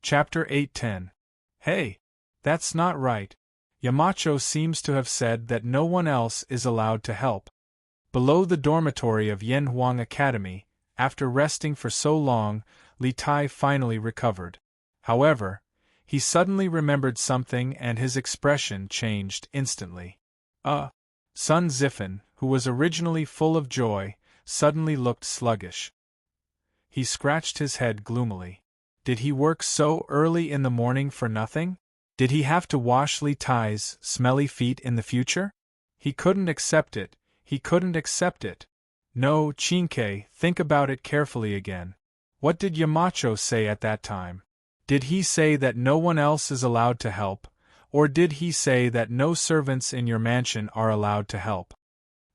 Chapter 810. Hey! That's not right. Yamacho seems to have said that no one else is allowed to help. Below the dormitory of Yanhuang Academy, after resting for so long, Li Tai finally recovered. However, he suddenly remembered something and his expression changed instantly. Sun Zifen, who was originally full of joy, suddenly looked sluggish. He scratched his head gloomily. Did he work so early in the morning for nothing? Did he have to wash Li Tai's smelly feet in the future? He couldn't accept it. He couldn't accept it. No, Chinke, think about it carefully again. What did Yamacho say at that time? Did he say that no one else is allowed to help, or did he say that no servants in your mansion are allowed to help?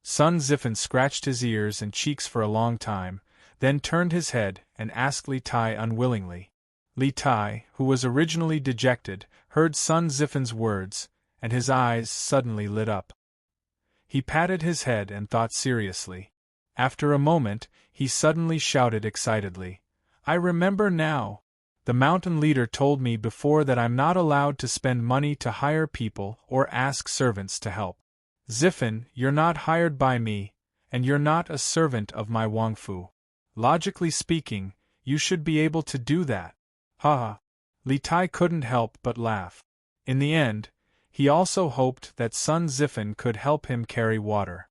Sun Zifen scratched his ears and cheeks for a long time, then turned his head and asked Li Tai unwillingly. Li Tai, who was originally dejected, heard Sun Zifen's words, and his eyes suddenly lit up. He patted his head and thought seriously. After a moment, he suddenly shouted excitedly, "I remember now! The mountain leader told me before that I'm not allowed to spend money to hire people or ask servants to help. Zifen, you're not hired by me, and you're not a servant of my Wangfu. Logically speaking, you should be able to do that." Ha! Li Tai couldn't help but laugh. In the end, he also hoped that Sun Zifen could help him carry water.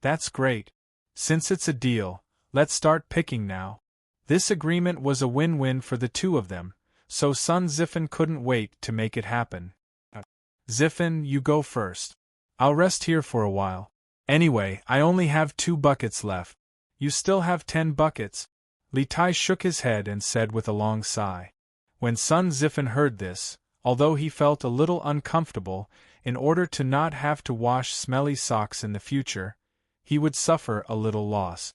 That's great. Since it's a deal, let's start picking now. This agreement was a win-win for the two of them, so Sun Zifen couldn't wait to make it happen. Zifen, you go first. I'll rest here for a while. Anyway, I only have 2 buckets left. You still have 10 buckets. Li Tai shook his head and said with a long sigh. When Sun Zifen heard this, although he felt a little uncomfortable, in order to not have to wash smelly socks in the future, he would suffer a little loss.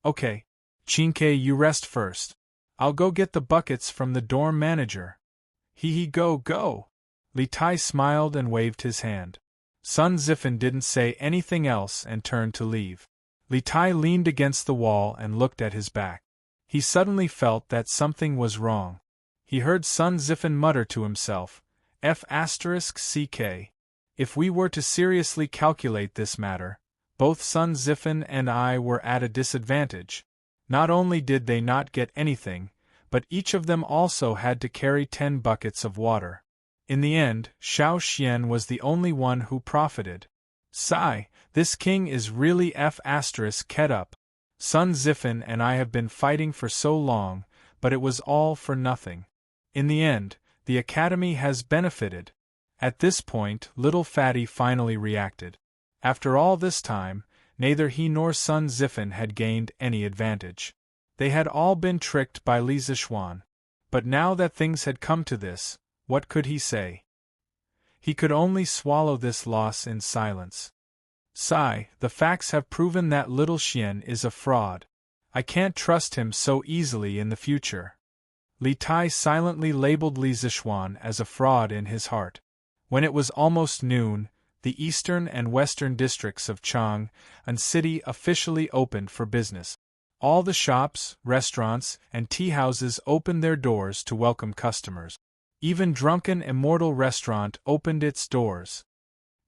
Okay. Chinke, you rest first. I'll go get the buckets from the dorm manager. Go. Li Tai smiled and waved his hand. Sun Zifen didn't say anything else and turned to leave. Li Tai leaned against the wall and looked at his back. He suddenly felt that something was wrong. He heard Sun Zifen mutter to himself, F***CK. If we were to seriously calculate this matter, both Sun Zifen and I were at a disadvantage. Not only did they not get anything, but each of them also had to carry 10 buckets of water. In the end, Xiao Xian was the only one who profited. Sigh, this king is really F***ket up. Sun Zifen and I have been fighting for so long, but it was all for nothing. In the end, the academy has benefited. At this point, little Fatty finally reacted. After all this time, neither he nor Sun Zifen had gained any advantage. They had all been tricked by Li Zishuan. But now that things had come to this, what could he say? He could only swallow this loss in silence. Sigh, the facts have proven that little Xian is a fraud. I can't trust him so easily in the future. Li Tai silently labeled Li Zishuan as a fraud in his heart. When it was almost noon, the eastern and western districts of Chang'an City officially opened for business. All the shops, restaurants, and tea houses opened their doors to welcome customers. Even Drunken Immortal Restaurant opened its doors.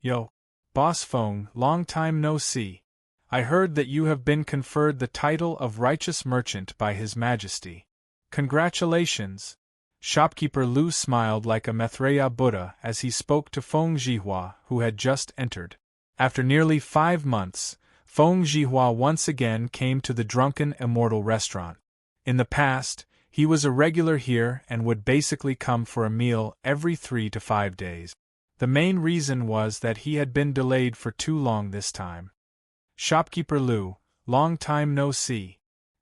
Yo, Boss Feng, long time no see. I heard that you have been conferred the title of Righteous Merchant by His Majesty. Congratulations! Shopkeeper Lu smiled like a Maitreya Buddha as he spoke to Feng Zhihua, who had just entered. After nearly 5 months, Feng Zhihua once again came to the Drunken Immortal Restaurant. In the past, he was a regular here and would basically come for a meal every 3 to 5 days. The main reason was that he had been delayed for too long this time. Shopkeeper Lu, long time no see.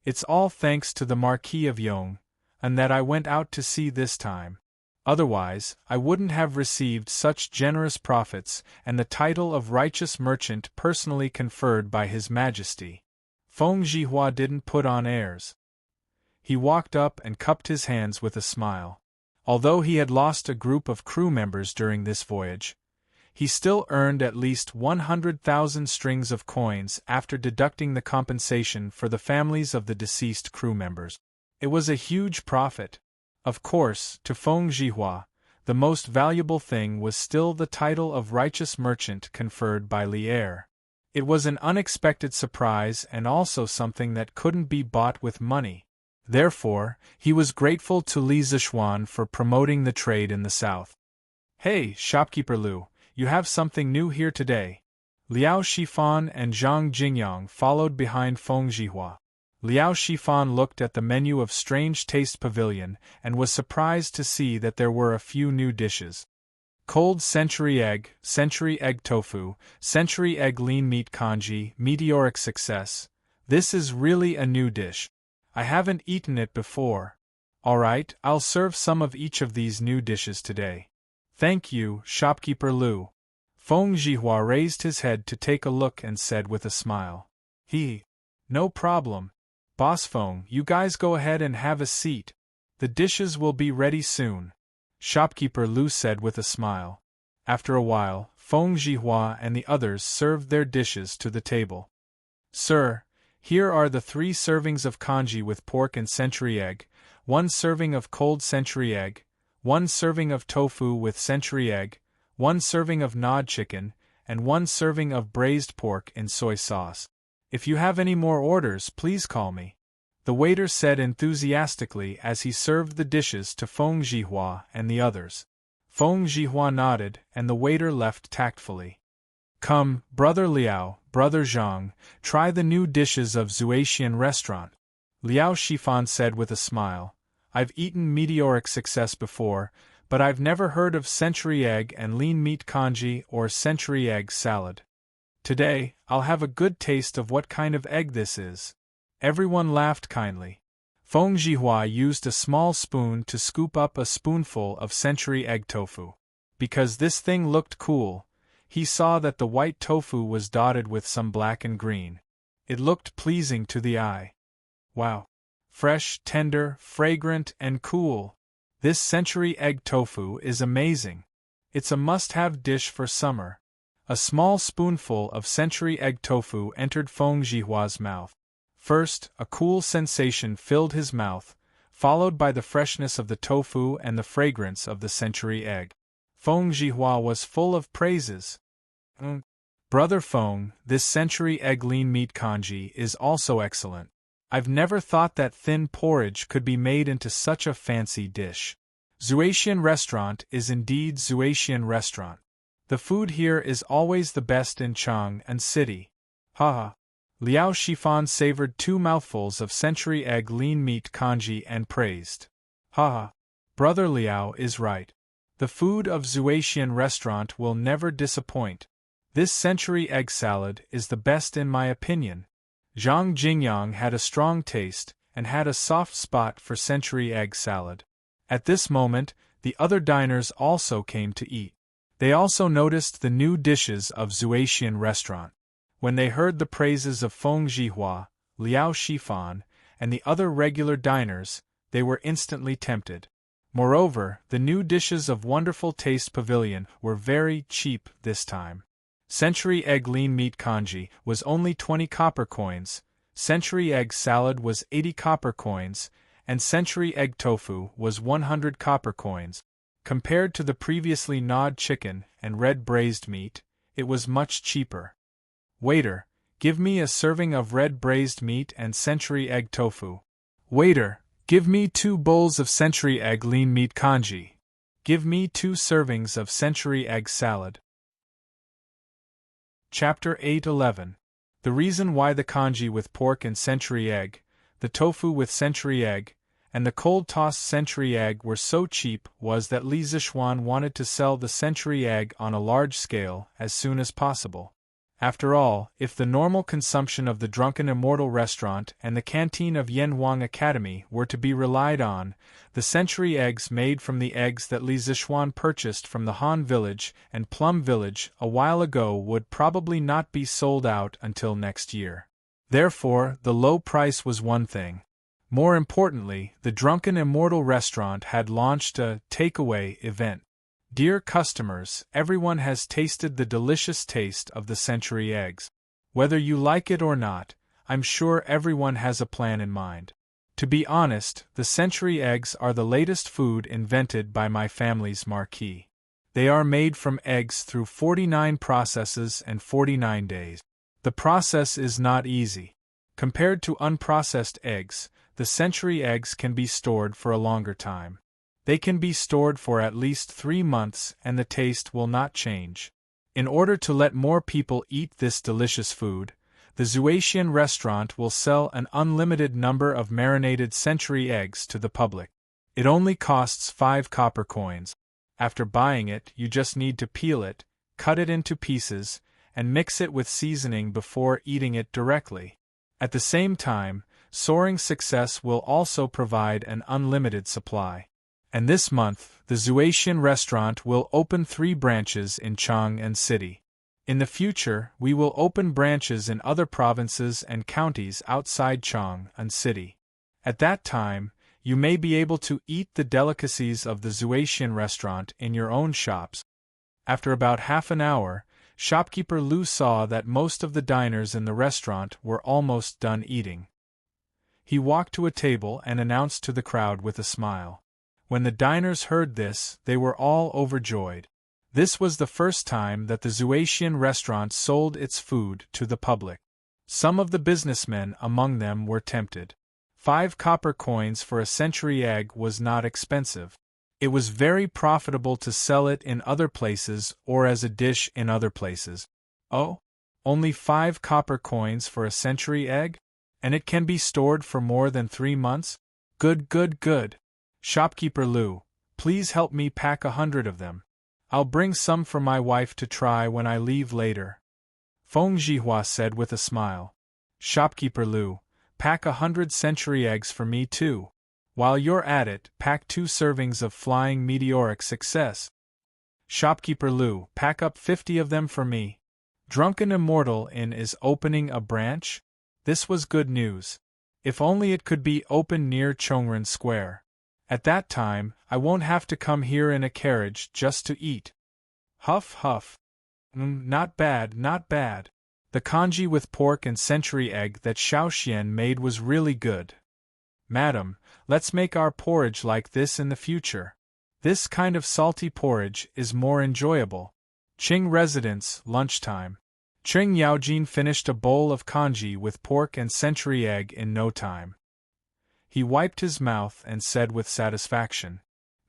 It's all thanks to the Marquis of Yong, and that I went out to sea this time. Otherwise, I wouldn't have received such generous profits and the title of Righteous Merchant personally conferred by His Majesty. Feng Zhihua didn't put on airs. He walked up and cupped his hands with a smile. Although he had lost a group of crew members during this voyage, he still earned at least 100,000 strings of coins after deducting the compensation for the families of the deceased crew members. It was a huge profit. Of course, to Feng Zhihua, the most valuable thing was still the title of righteous merchant conferred by Li Er. It was an unexpected surprise and also something that couldn't be bought with money. Therefore, he was grateful to Li Zishuan for promoting the trade in the south. "Hey, shopkeeper Lu, you have something new here today." Liao Shifan and Zhang Jingyang followed behind Feng Zhihua. Liao Shifan looked at the menu of Strange Taste Pavilion and was surprised to see that there were a few new dishes. Cold century egg tofu, century egg lean meat congee, meteoric success. This is really a new dish. I haven't eaten it before. Alright, I'll serve some of each of these new dishes today. Thank you, shopkeeper Lu. Feng Zhihua raised his head to take a look and said with a smile. No problem. Boss Feng, you guys go ahead and have a seat. The dishes will be ready soon. Shopkeeper Lu said with a smile. After a while, Feng Zhihua and the others served their dishes to the table. Sir, here are the 3 servings of congee with pork and century egg, 1 serving of cold century egg, 1 serving of tofu with century egg, 1 serving of nod chicken, and 1 serving of braised pork in soy sauce. If you have any more orders, please call me. The waiter said enthusiastically as he served the dishes to Feng Zhihua and the others. Feng Zhihua nodded and the waiter left tactfully. Come, Brother Liao, Brother Zhang, try the new dishes of Zuaxian restaurant. Liao Shifan said with a smile. I've eaten meteoric success before, but I've never heard of century egg and lean meat congee or century egg salad. Today, I'll have a good taste of what kind of egg this is. Everyone laughed kindly. Feng Zhihua used a small spoon to scoop up a spoonful of century egg tofu. Because this thing looked cool, he saw that the white tofu was dotted with some black and green. It looked pleasing to the eye. Wow! Fresh, tender, fragrant, and cool. This century egg tofu is amazing. It's a must-have dish for summer. A small spoonful of century egg tofu entered Feng Zhihua's mouth. First, a cool sensation filled his mouth, followed by the freshness of the tofu and the fragrance of the century egg. Feng Zhihua was full of praises. Brother Feng, this century egg lean meat congee is also excellent. I've never thought that thin porridge could be made into such a fancy dish. Zuaxian restaurant is indeed Zuaxian restaurant. The food here is always the best in Chang'an City. Haha. Liao Shifan savored 2 mouthfuls of century egg lean meat congee and praised. Haha. Brother Liao is right. The food of Zuaxian restaurant will never disappoint. This century egg salad is the best in my opinion. Zhang Jingyang had a strong taste and had a soft spot for century egg salad. At this moment, the other diners also came to eat. They also noticed the new dishes of Zuaxian restaurant. When they heard the praises of Feng Zhihua, Liao Shifan, and the other regular diners, they were instantly tempted. Moreover, the new dishes of Wonderful Taste Pavilion were very cheap this time. Century egg lean meat congee was only 20 copper coins, century egg salad was 80 copper coins, and century egg tofu was 100 copper coins. Compared to the previously nod chicken and red braised meat, it was much cheaper. Waiter, give me a serving of red braised meat and century egg tofu. Waiter, give me 2 bowls of century egg lean meat congee. Give me 2 servings of century egg salad. Chapter 8:11. The reason why the congee with pork and century egg, the tofu with century egg, and the cold-tossed century egg were so cheap was that Li Zishuan wanted to sell the century egg on a large scale as soon as possible. After all, if the normal consumption of the Drunken Immortal Restaurant and the canteen of Yanhuang Academy were to be relied on, the century eggs made from the eggs that Li Zishuan purchased from the Han Village and Plum Village a while ago would probably not be sold out until next year. Therefore, the low price was one thing. More importantly, the Drunken Immortal Restaurant had launched a takeaway event. Dear customers, everyone has tasted the delicious taste of the century eggs. Whether you like it or not, I'm sure everyone has a plan in mind. To be honest, the century eggs are the latest food invented by my family's marquis. They are made from eggs through 49 processes and 49 days. The process is not easy. Compared to unprocessed eggs, the century eggs can be stored for a longer time. They can be stored for at least 3 months and the taste will not change. In order to let more people eat this delicious food, the Zhuatian restaurant will sell an unlimited number of marinated century eggs to the public. It only costs 5 copper coins. After buying it, you just need to peel it, cut it into pieces, and mix it with seasoning before eating it directly. At the same time, Soaring Success will also provide an unlimited supply. And this month, the Zhuatian restaurant will open 3 branches in Chang'an City. In the future, we will open branches in other provinces and counties outside Chang'an City. At that time, you may be able to eat the delicacies of the Zhuatian restaurant in your own shops. After about half an hour, shopkeeper Lu saw that most of the diners in the restaurant were almost done eating. He walked to a table and announced to the crowd with a smile. When the diners heard this, they were all overjoyed. This was the first time that the Zhuatian restaurant sold its food to the public. Some of the businessmen among them were tempted. 5 copper coins for a century egg was not expensive. It was very profitable to sell it in other places or as a dish in other places. Oh? Only 5 copper coins for a century egg? And it can be stored for more than 3 months? Good, good, good. Shopkeeper Lu, please help me pack 100 of them. I'll bring some for my wife to try when I leave later. Feng Zhihua said with a smile. Shopkeeper Lu, pack 100 century eggs for me too. While you're at it, pack 2 servings of flying meteoric success. Shopkeeper Lu, pack up 50 of them for me. Drunken Immortal Inn is opening a branch? This was good news. If only it could be open near Chongren Square. At that time, I won't have to come here in a carriage just to eat. Huff, huff. Not bad, not bad. The congee with pork and century egg that Xiaoxian made was really good. Madam, let's make our porridge like this in the future. This kind of salty porridge is more enjoyable. Qing Residence, lunchtime. Qing Yaojin finished a bowl of congee with pork and century egg in no time. He wiped his mouth and said with satisfaction.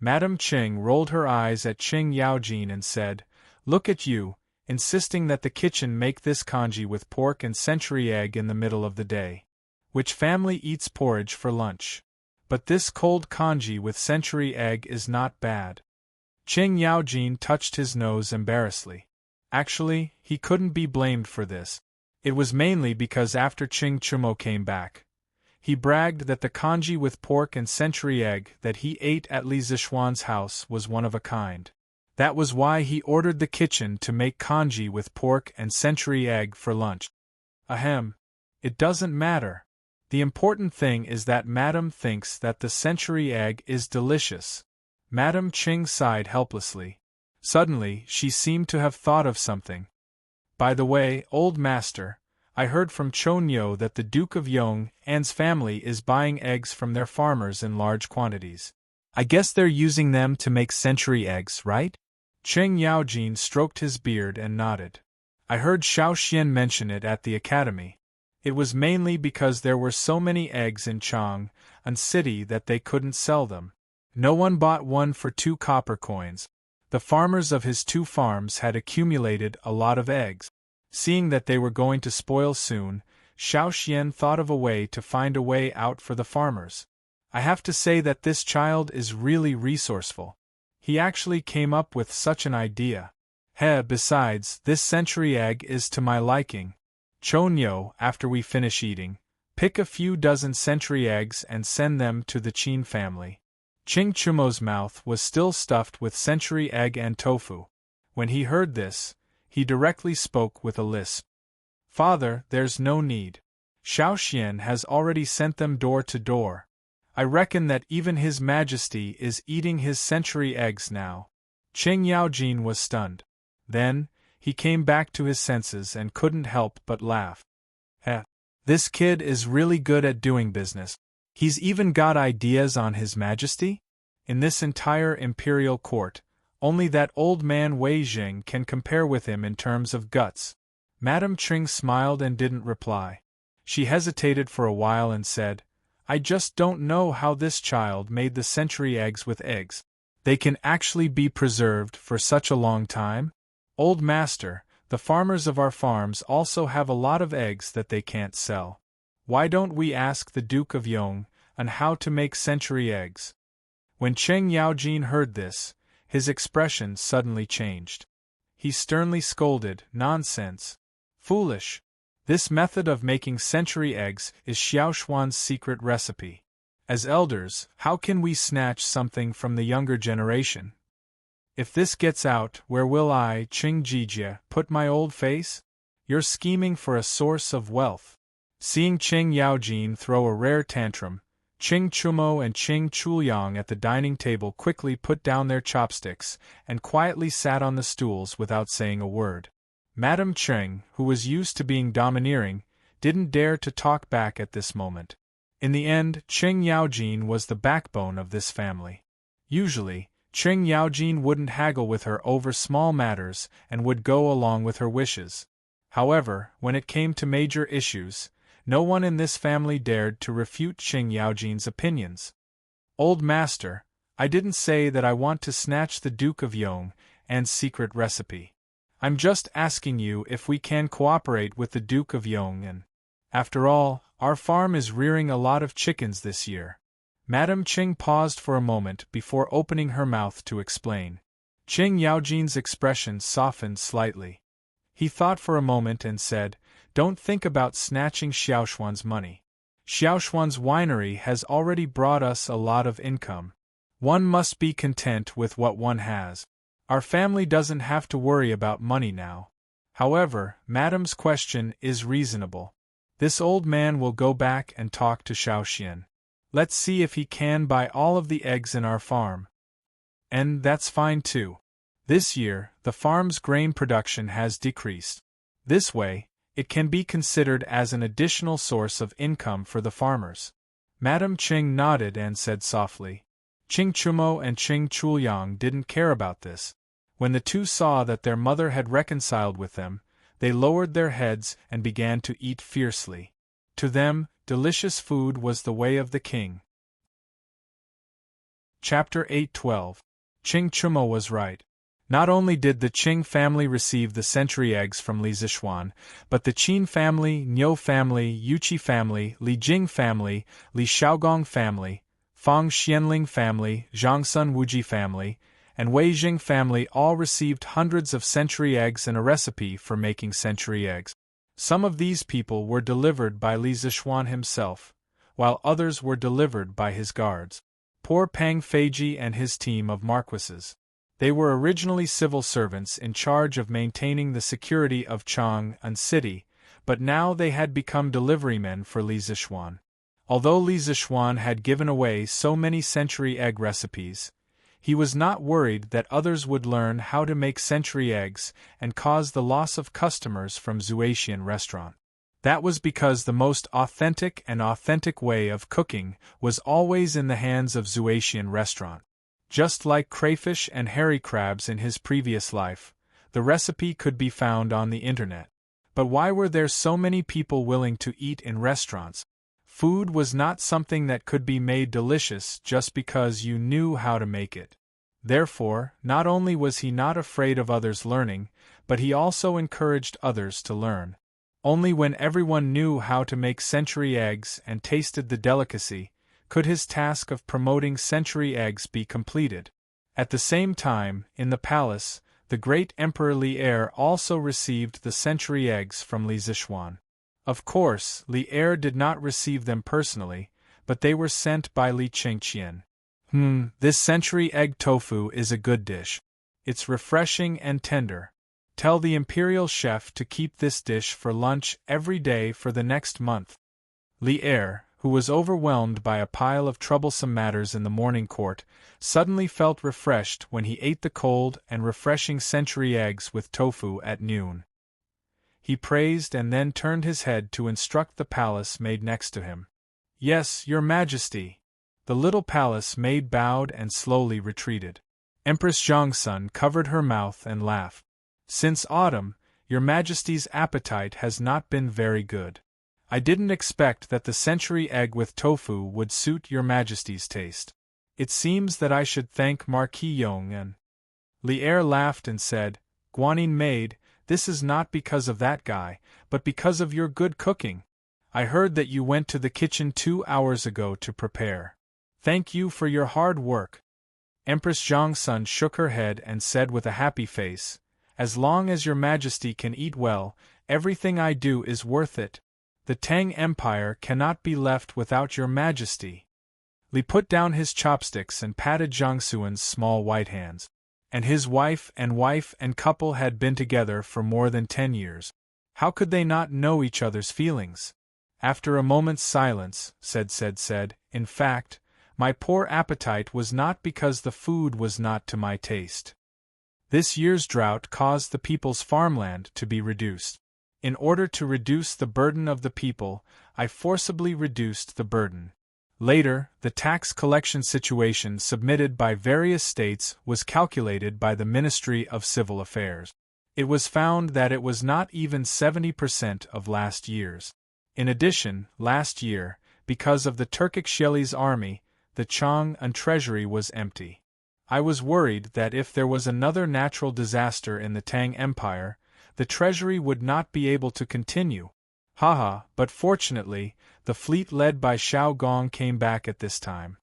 Madame Qing rolled her eyes at Qing Yaojin and said, Look at you, insisting that the kitchen make this congee with pork and century egg in the middle of the day. Which family eats porridge for lunch? But this cold congee with century egg is not bad. Qing Yaojin touched his nose embarrassedly. Actually, he couldn't be blamed for this. It was mainly because after Qing Chumo came back, he bragged that the congee with pork and century egg that he ate at Li Zishuan's house was one of a kind. That was why he ordered the kitchen to make congee with pork and century egg for lunch. Ahem. It doesn't matter. The important thing is that Madame thinks that the century egg is delicious. Madame Qing sighed helplessly. Suddenly, she seemed to have thought of something. By the way, old master, I heard from Chonyo that the Duke of Yong'an's family is buying eggs from their farmers in large quantities. I guess they're using them to make century eggs, right? Qing Yaojin stroked his beard and nodded. I heard Xiaoxian mention it at the academy. It was mainly because there were so many eggs in Chang'an City that they couldn't sell them. No one bought one for 2 copper coins. The farmers of his 2 farms had accumulated a lot of eggs. Seeing that they were going to spoil soon, Xiaoxian thought of a way to find a way out for the farmers. I have to say that this child is really resourceful. He actually came up with such an idea. Besides, this century egg is to my liking. Chonyo, after we finish eating, pick a few dozen century eggs and send them to the Qin family. Qing Chumo's mouth was still stuffed with century egg and tofu. When he heard this, he directly spoke with a lisp. Father, there's no need. Xiaoxian has already sent them door to door. I reckon that even His Majesty is eating his century eggs now. Qing Yaojin was stunned. Then, he came back to his senses and couldn't help but laugh. This kid is really good at doing business. He's even got ideas on His Majesty? In this entire imperial court, only that old man Wei Jing can compare with him in terms of guts. Madame Ching smiled and didn't reply. She hesitated for a while and said, I just don't know how this child made the century eggs with eggs. They can actually be preserved for such a long time? Old master, the farmers of our farms also have a lot of eggs that they can't sell. Why don't we ask the Duke of Yong on how to make century eggs? When Cheng Yaojin heard this, his expression suddenly changed. He sternly scolded, Nonsense! Foolish! This method of making century eggs is Xiaoshuan's secret recipe. As elders, how can we snatch something from the younger generation? If this gets out, where will I, Qing Jijie, put my old face? You're scheming for a source of wealth. Seeing Cheng Yaojin throw a rare tantrum, Qing Chumo and Qing Chuliang at the dining table quickly put down their chopsticks and quietly sat on the stools without saying a word. Madame Cheng, who was used to being domineering, didn't dare to talk back at this moment. In the end, Cheng Yaojin was the backbone of this family. Usually, Cheng Yaojin wouldn't haggle with her over small matters and would go along with her wishes. However, when it came to major issues, no one in this family dared to refute Cheng Yaojin's opinions. Old master, I didn't say that I want to snatch the Duke of Yong and secret recipe. I'm just asking you if we can cooperate with the Duke of Yong and, after all, our farm is rearing a lot of chickens this year. Madame Ching paused for a moment before opening her mouth to explain. Cheng Yaojin's expression softened slightly. He thought for a moment and said, Don't think about snatching Xiaoshuan's money. Xiaoshuan's winery has already brought us a lot of income. One must be content with what one has. Our family doesn't have to worry about money now. However, Madame's question is reasonable. This old man will go back and talk to Xiaoxian. Let's see if he can buy all of the eggs in our farm. And that's fine too. This year, the farm's grain production has decreased. This way, it can be considered as an additional source of income for the farmers. Madame Ching nodded and said softly. Qing Chumo and Qing Chuliang didn't care about this. When the two saw that their mother had reconciled with them, they lowered their heads and began to eat fiercely. To them, delicious food was the way of the king. Chapter 8:12. Qing Chumo was right. Not only did the Qing family receive the century eggs from Li Zishuan, but the Qin family, Niu family, Yuqi family, Li Jing family, Li Xiaogong family, Fang Xianling family, Zhangsun Wuji family, and Wei Jing family all received hundreds of century eggs and a recipe for making century eggs. Some of these people were delivered by Li Zishuan himself, while others were delivered by his guards. Poor Pang Feiji and his team of marquises. They were originally civil servants in charge of maintaining the security of Chang'an City, but now they had become deliverymen for Li Zishuan. Although Li Zishuan had given away so many century egg recipes, he was not worried that others would learn how to make century eggs and cause the loss of customers from Zuaitian restaurant. That was because the most authentic way of cooking was always in the hands of Zuaitian restaurant. Just like crayfish and hairy crabs in his previous life, the recipe could be found on the internet. But why were there so many people willing to eat in restaurants? Food was not something that could be made delicious just because you knew how to make it. Therefore, not only was he not afraid of others learning, but he also encouraged others to learn. Only when everyone knew how to make century eggs and tasted the delicacy, could his task of promoting century eggs be completed. At the same time, in the palace, the great Emperor Li Er also received the century eggs from Li Zishuan. Of course, Li Er did not receive them personally, but they were sent by Li Chengqian. This century egg tofu is a good dish. It's refreshing and tender. Tell the imperial chef to keep this dish for lunch every day for the next month. Li Er, who was overwhelmed by a pile of troublesome matters in the morning court, suddenly felt refreshed when he ate the cold and refreshing century eggs with tofu at noon. He praised and then turned his head to instruct the palace maid next to him. Yes, your majesty. The little palace maid bowed and slowly retreated. Empress Zhongsun covered her mouth and laughed. Since autumn, your majesty's appetite has not been very good. I didn't expect that the century egg with tofu would suit your majesty's taste. It seems that I should thank Marquis Yong'an. Li Er laughed and said, Guanyin maid, this is not because of that guy, but because of your good cooking. I heard that you went to the kitchen 2 hours ago to prepare. Thank you for your hard work. Empress Zhongsun shook her head and said with a happy face, As long as your majesty can eat well, everything I do is worth it. The Tang Empire cannot be left without your majesty. Li put down his chopsticks and patted Zhongsuan's small white hands. And his wife and couple had been together for more than 10 years. How could they not know each other's feelings? After a moment's silence, said, in fact, my poor appetite was not because the food was not to my taste. This year's drought caused the people's farmland to be reduced. In order to reduce the burden of the people, I forcibly reduced the burden. Later, the tax collection situation submitted by various states was calculated by the Ministry of Civil Affairs. It was found that it was not even 70% of last year's. In addition, last year, because of the Turkic Sheli's army, the Chang'an treasury was empty. I was worried that if there was another natural disaster in the Tang Empire, the treasury would not be able to continue. But fortunately, the fleet led by Xiao Gong came back at this time.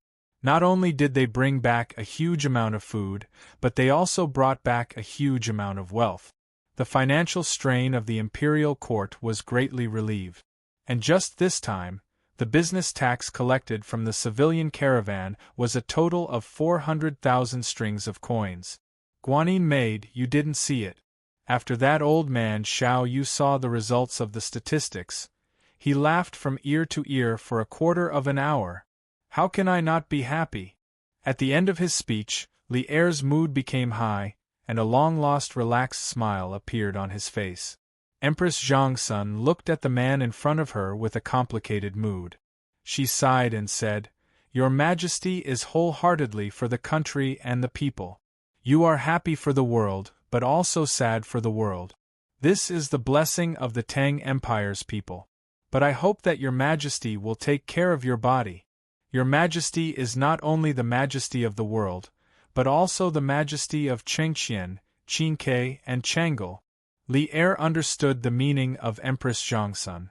Not only did they bring back a huge amount of food, but they also brought back a huge amount of wealth. The financial strain of the imperial court was greatly relieved. And just this time, the business tax collected from the civilian caravan was a total of 400,000 strings of coins. Guanyin maid, you didn't see it. After that old man Xiao Yu saw the results of the statistics, he laughed from ear to ear for a quarter of an hour. How can I not be happy? At the end of his speech, Li Er's mood became high, and a long-lost relaxed smile appeared on his face. Empress Zhongsun looked at the man in front of her with a complicated mood. She sighed and said, Your Majesty is wholeheartedly for the country and the people. You are happy for the world, but also sad for the world. This is the blessing of the Tang Empire's people. But I hope that your Majesty will take care of your body. Your Majesty is not only the Majesty of the world, but also the Majesty of Chengqian, Qinke, and Chang'an. Li Er understood the meaning of Empress Zhongsun.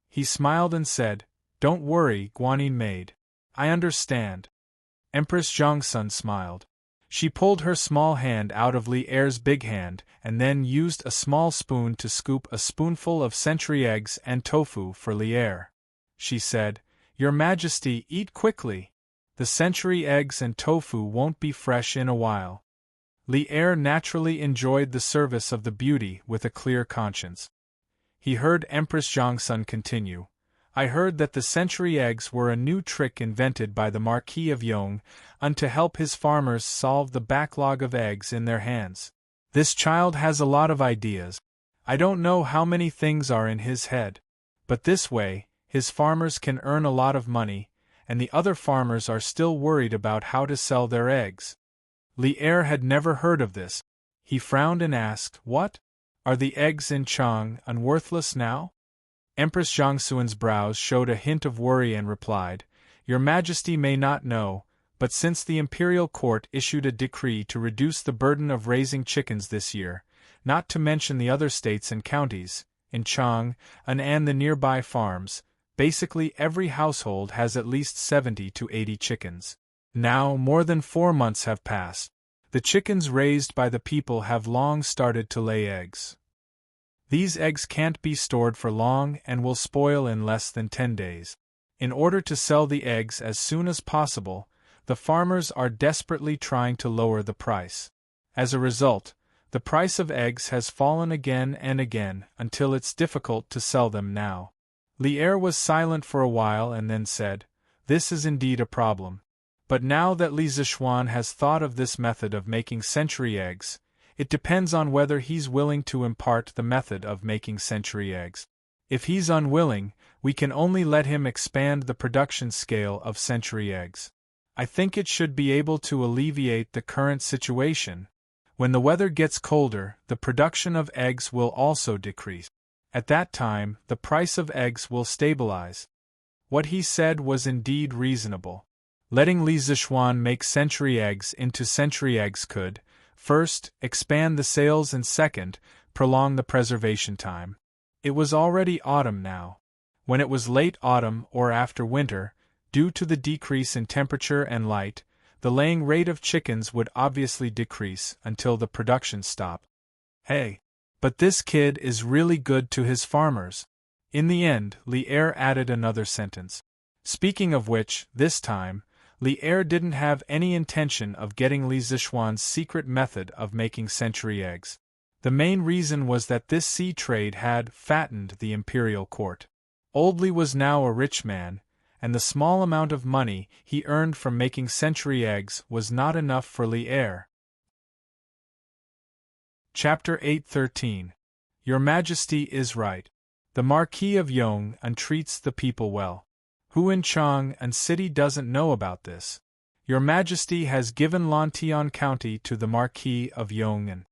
He smiled and said, Don't worry, Guanyin maid. I understand. Empress Zhongsun smiled. She pulled her small hand out of Li Er's big hand and then used a small spoon to scoop a spoonful of century eggs and tofu for Li Er. She said, Your Majesty, eat quickly. The century eggs and tofu won't be fresh in a while. Li Er naturally enjoyed the service of the beauty with a clear conscience. He heard Empress Zhongsun continue, I heard that the century eggs were a new trick invented by the Marquis of Yong'an to help his farmers solve the backlog of eggs in their hands. This child has a lot of ideas. I don't know how many things are in his head. But this way, his farmers can earn a lot of money, and the other farmers are still worried about how to sell their eggs. Li Er had never heard of this. He frowned and asked, What? Are the eggs in Chang'an worthless now? Empress Zhongsuan's brows showed a hint of worry and replied, Your Majesty may not know, but since the imperial court issued a decree to reduce the burden of raising chickens this year, not to mention the other states and counties, in Chang'an and the nearby farms, basically every household has at least 70 to 80 chickens. Now, more than 4 months have passed. The chickens raised by the people have long started to lay eggs. These eggs can't be stored for long and will spoil in less than 10 days. In order to sell the eggs as soon as possible, the farmers are desperately trying to lower the price. As a result, the price of eggs has fallen again and again until it's difficult to sell them now. Li Er was silent for a while and then said, This is indeed a problem. But now that Li Zishuan has thought of this method of making century eggs, it depends on whether he's willing to impart the method of making century eggs. If he's unwilling, We can only let him expand the production scale of century eggs. I think it should be able to alleviate the current situation. When the weather gets colder, the production of eggs will also decrease. At that time, the price of eggs will stabilize. What he said was indeed reasonable. Letting Li Zixuan make century eggs into century eggs could, first, expand the sales and second, prolong the preservation time. It was already autumn now. When it was late autumn or after winter, due to the decrease in temperature and light, the laying rate of chickens would obviously decrease until the production stopped. Hey! But this kid is really good to his farmers. In the end, Li Er added another sentence. Speaking of which, this time, Li Er didn't have any intention of getting Li Zixuan's secret method of making century eggs. The main reason was that this sea trade had fattened the imperial court. Old Li was now a rich man, and the small amount of money he earned from making century eggs was not enough for Li Er. Chapter 8:13. Your Majesty is right. The Marquis of Yong treats the people well. Who in Chang and City doesn't know about this? Your Majesty has given Lantian County to the Marquis of Yong.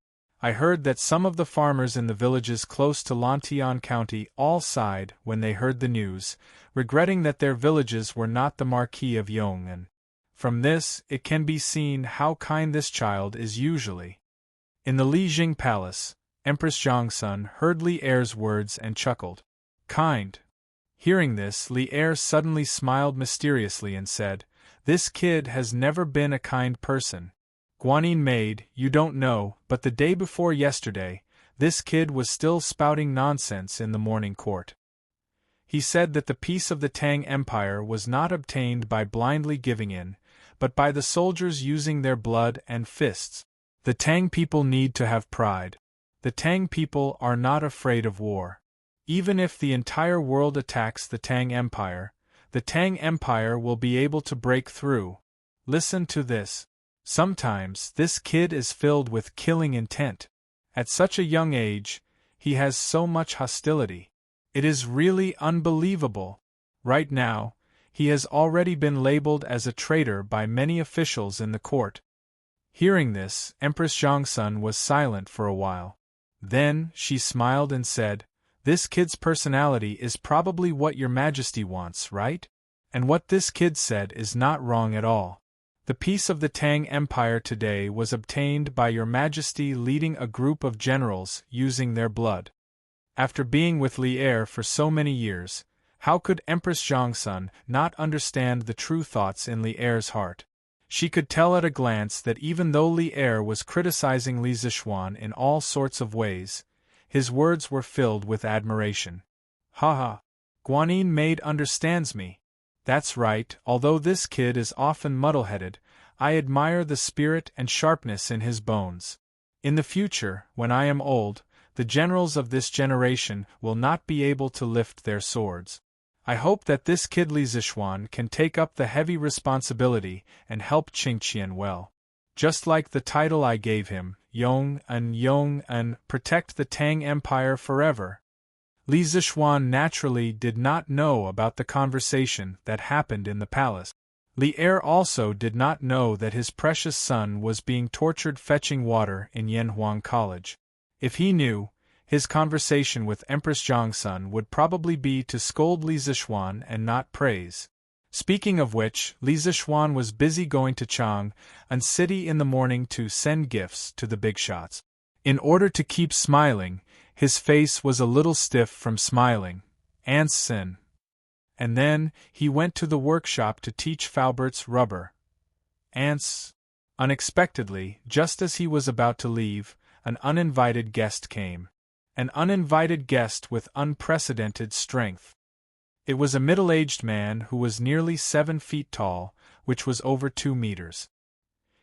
I heard that some of the farmers in the villages close to Lantian County all sighed when they heard the news, regretting that their villages were not the Marquis of Yong. From this, it can be seen how kind this child is usually. In the Li Jing Palace, Empress Zhongsun heard Li Er's words and chuckled. Kind. Hearing this, Li Er suddenly smiled mysteriously and said, This kid has never been a kind person. Guanyin maid, you don't know, but the day before yesterday, this kid was still spouting nonsense in the morning court. He said that the peace of the Tang Empire was not obtained by blindly giving in, but by the soldiers using their blood and fists. The Tang people need to have pride. The Tang people are not afraid of war. Even if the entire world attacks the Tang Empire will be able to break through. Listen to this. Sometimes this kid is filled with killing intent. At such a young age, he has so much hostility. It is really unbelievable. Right now, he has already been labeled as a traitor by many officials in the court. Hearing this, Empress Zhongsun was silent for a while. Then, she smiled and said, This kid's personality is probably what your Majesty wants, right? And what this kid said is not wrong at all. The peace of the Tang Empire today was obtained by your Majesty leading a group of generals using their blood. After being with Li Er for so many years, how could Empress Zhongsun not understand the true thoughts in Li Er's heart? She could tell at a glance that even though Li Er was criticizing Li Zixuan in all sorts of ways, his words were filled with admiration. Haha! Guanyin maid understands me. That's right, although this kid is often muddle-headed, I admire the spirit and sharpness in his bones. In the future, when I am old, the generals of this generation will not be able to lift their swords. I hope that this kid Li Zixuan can take up the heavy responsibility and help Qingqian well. Just like the title I gave him, Yong and protect the Tang Empire forever. Li Zixuan naturally did not know about the conversation that happened in the palace. Li Er also did not know that his precious son was being tortured fetching water in Yanhuang College. If he knew, his conversation with Empress Zhongsun would probably be to scold Li Zixuan and not praise. Speaking of which, Li Zixuan was busy going to Chang and City in the morning to send gifts to the big shots. In order to keep smiling, his face was a little stiff from smiling. And then, he went to the workshop to teach Faubert's rubber. Unexpectedly, just as he was about to leave, an uninvited guest came. An uninvited guest with unprecedented strength. It was a middle-aged man who was nearly 7 feet tall, which was over 2 meters.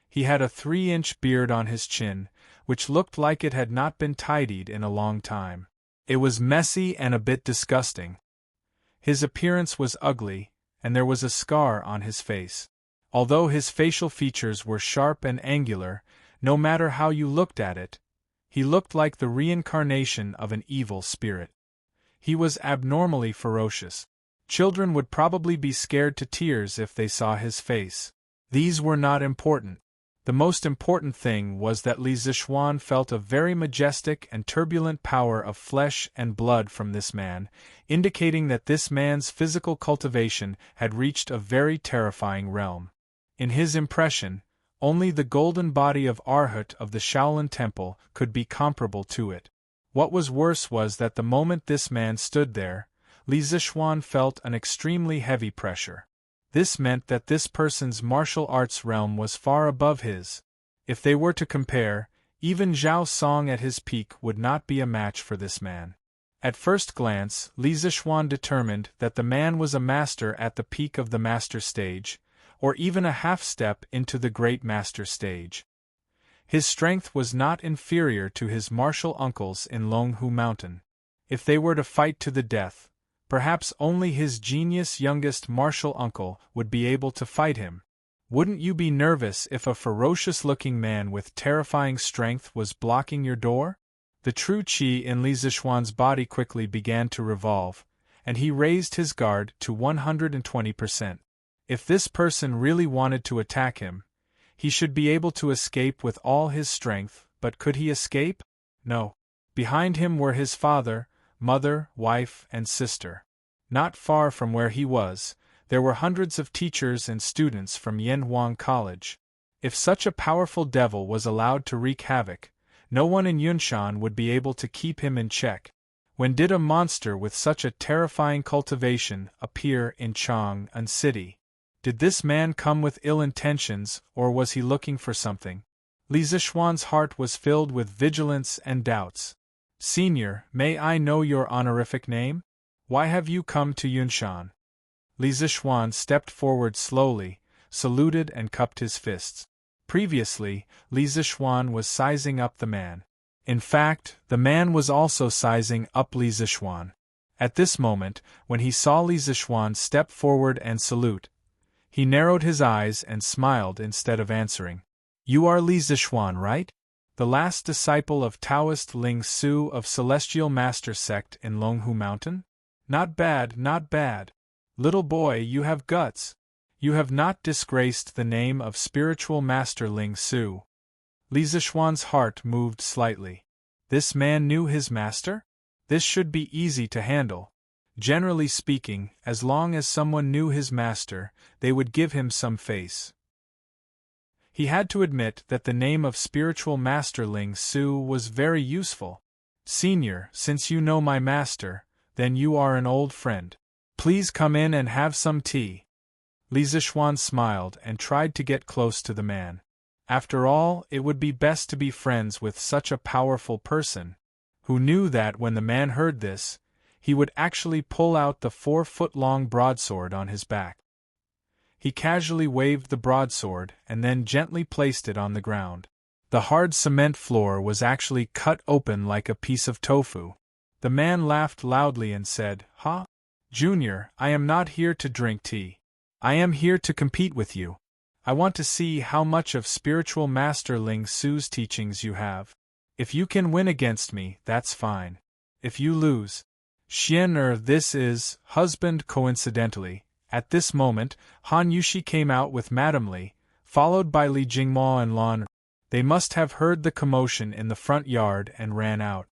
He had a 3-inch beard on his chin, which looked like it had not been tidied in a long time. It was messy and a bit disgusting. His appearance was ugly, and there was a scar on his face. Although his facial features were sharp and angular, no matter how you looked at it, he looked like the reincarnation of an evil spirit. He was abnormally ferocious. Children would probably be scared to tears if they saw his face. These were not important. The most important thing was that Li Zixuan felt a very majestic and turbulent power of flesh and blood from this man, indicating that this man's physical cultivation had reached a very terrifying realm. In his impression, only the golden body of Arhat of the Shaolin Temple could be comparable to it. What was worse was that the moment this man stood there, Li Zixuan felt an extremely heavy pressure. This meant that this person's martial arts realm was far above his. If they were to compare, even Zhao Song at his peak would not be a match for this man. At first glance, Li Zixuan determined that the man was a master at the peak of the master stage, or even a half step into the great master stage. His strength was not inferior to his martial uncles in Longhu Mountain. If they were to fight to the death, perhaps only his genius youngest martial uncle would be able to fight him. Wouldn't you be nervous if a ferocious-looking man with terrifying strength was blocking your door? The true qi in Li Zixuan's body quickly began to revolve, and he raised his guard to 120%. If this person really wanted to attack him, he should be able to escape with all his strength, but could he escape? No. Behind him were his father, mother, wife, and sister. Not far from where he was, there were hundreds of teachers and students from Yanhuang College. If such a powerful devil was allowed to wreak havoc, no one in Yunshan would be able to keep him in check. When did a monster with such a terrifying cultivation appear in Chang'an City? Did this man come with ill intentions, or was he looking for something? Li Zixuan's heart was filled with vigilance and doubts. Senior, may I know your honorific name? Why have you come to Yunshan? Li Zixuan stepped forward slowly, saluted and cupped his fists. Previously, Li Zixuan was sizing up the man. In fact, the man was also sizing up Li Zixuan. At this moment, when he saw Li Zixuan step forward and salute, he narrowed his eyes and smiled instead of answering. You are Li Zixuan, right? The last disciple of Taoist Ling Su of Celestial Master Sect in Longhu Mountain? Not bad, not bad. Little boy, you have guts. You have not disgraced the name of Spiritual Master Ling Su. Li Zixuan's heart moved slightly. This man knew his master? This should be easy to handle. Generally speaking, as long as someone knew his master, they would give him some face. He had to admit that the name of Spiritual Master Ling Su was very useful. Senior, since you know my master, then you are an old friend. Please come in and have some tea. Li Zixuan smiled and tried to get close to the man. After all, it would be best to be friends with such a powerful person, who knew that when the man heard this, he would actually pull out the 4-foot-long broadsword on his back. He casually waved the broadsword and then gently placed it on the ground. The hard cement floor was actually cut open like a piece of tofu. The man laughed loudly and said, "Ha? Junior, I am not here to drink tea. I am here to compete with you. I want to see how much of Spiritual Master Ling Su's teachings you have. If you can win against me, that's fine. If you lose..." This is husband. Coincidentally, at this moment, Han Yushi came out with Madame Li, followed by Li Jingmo and Lan. They must have heard the commotion in the front yard and ran out.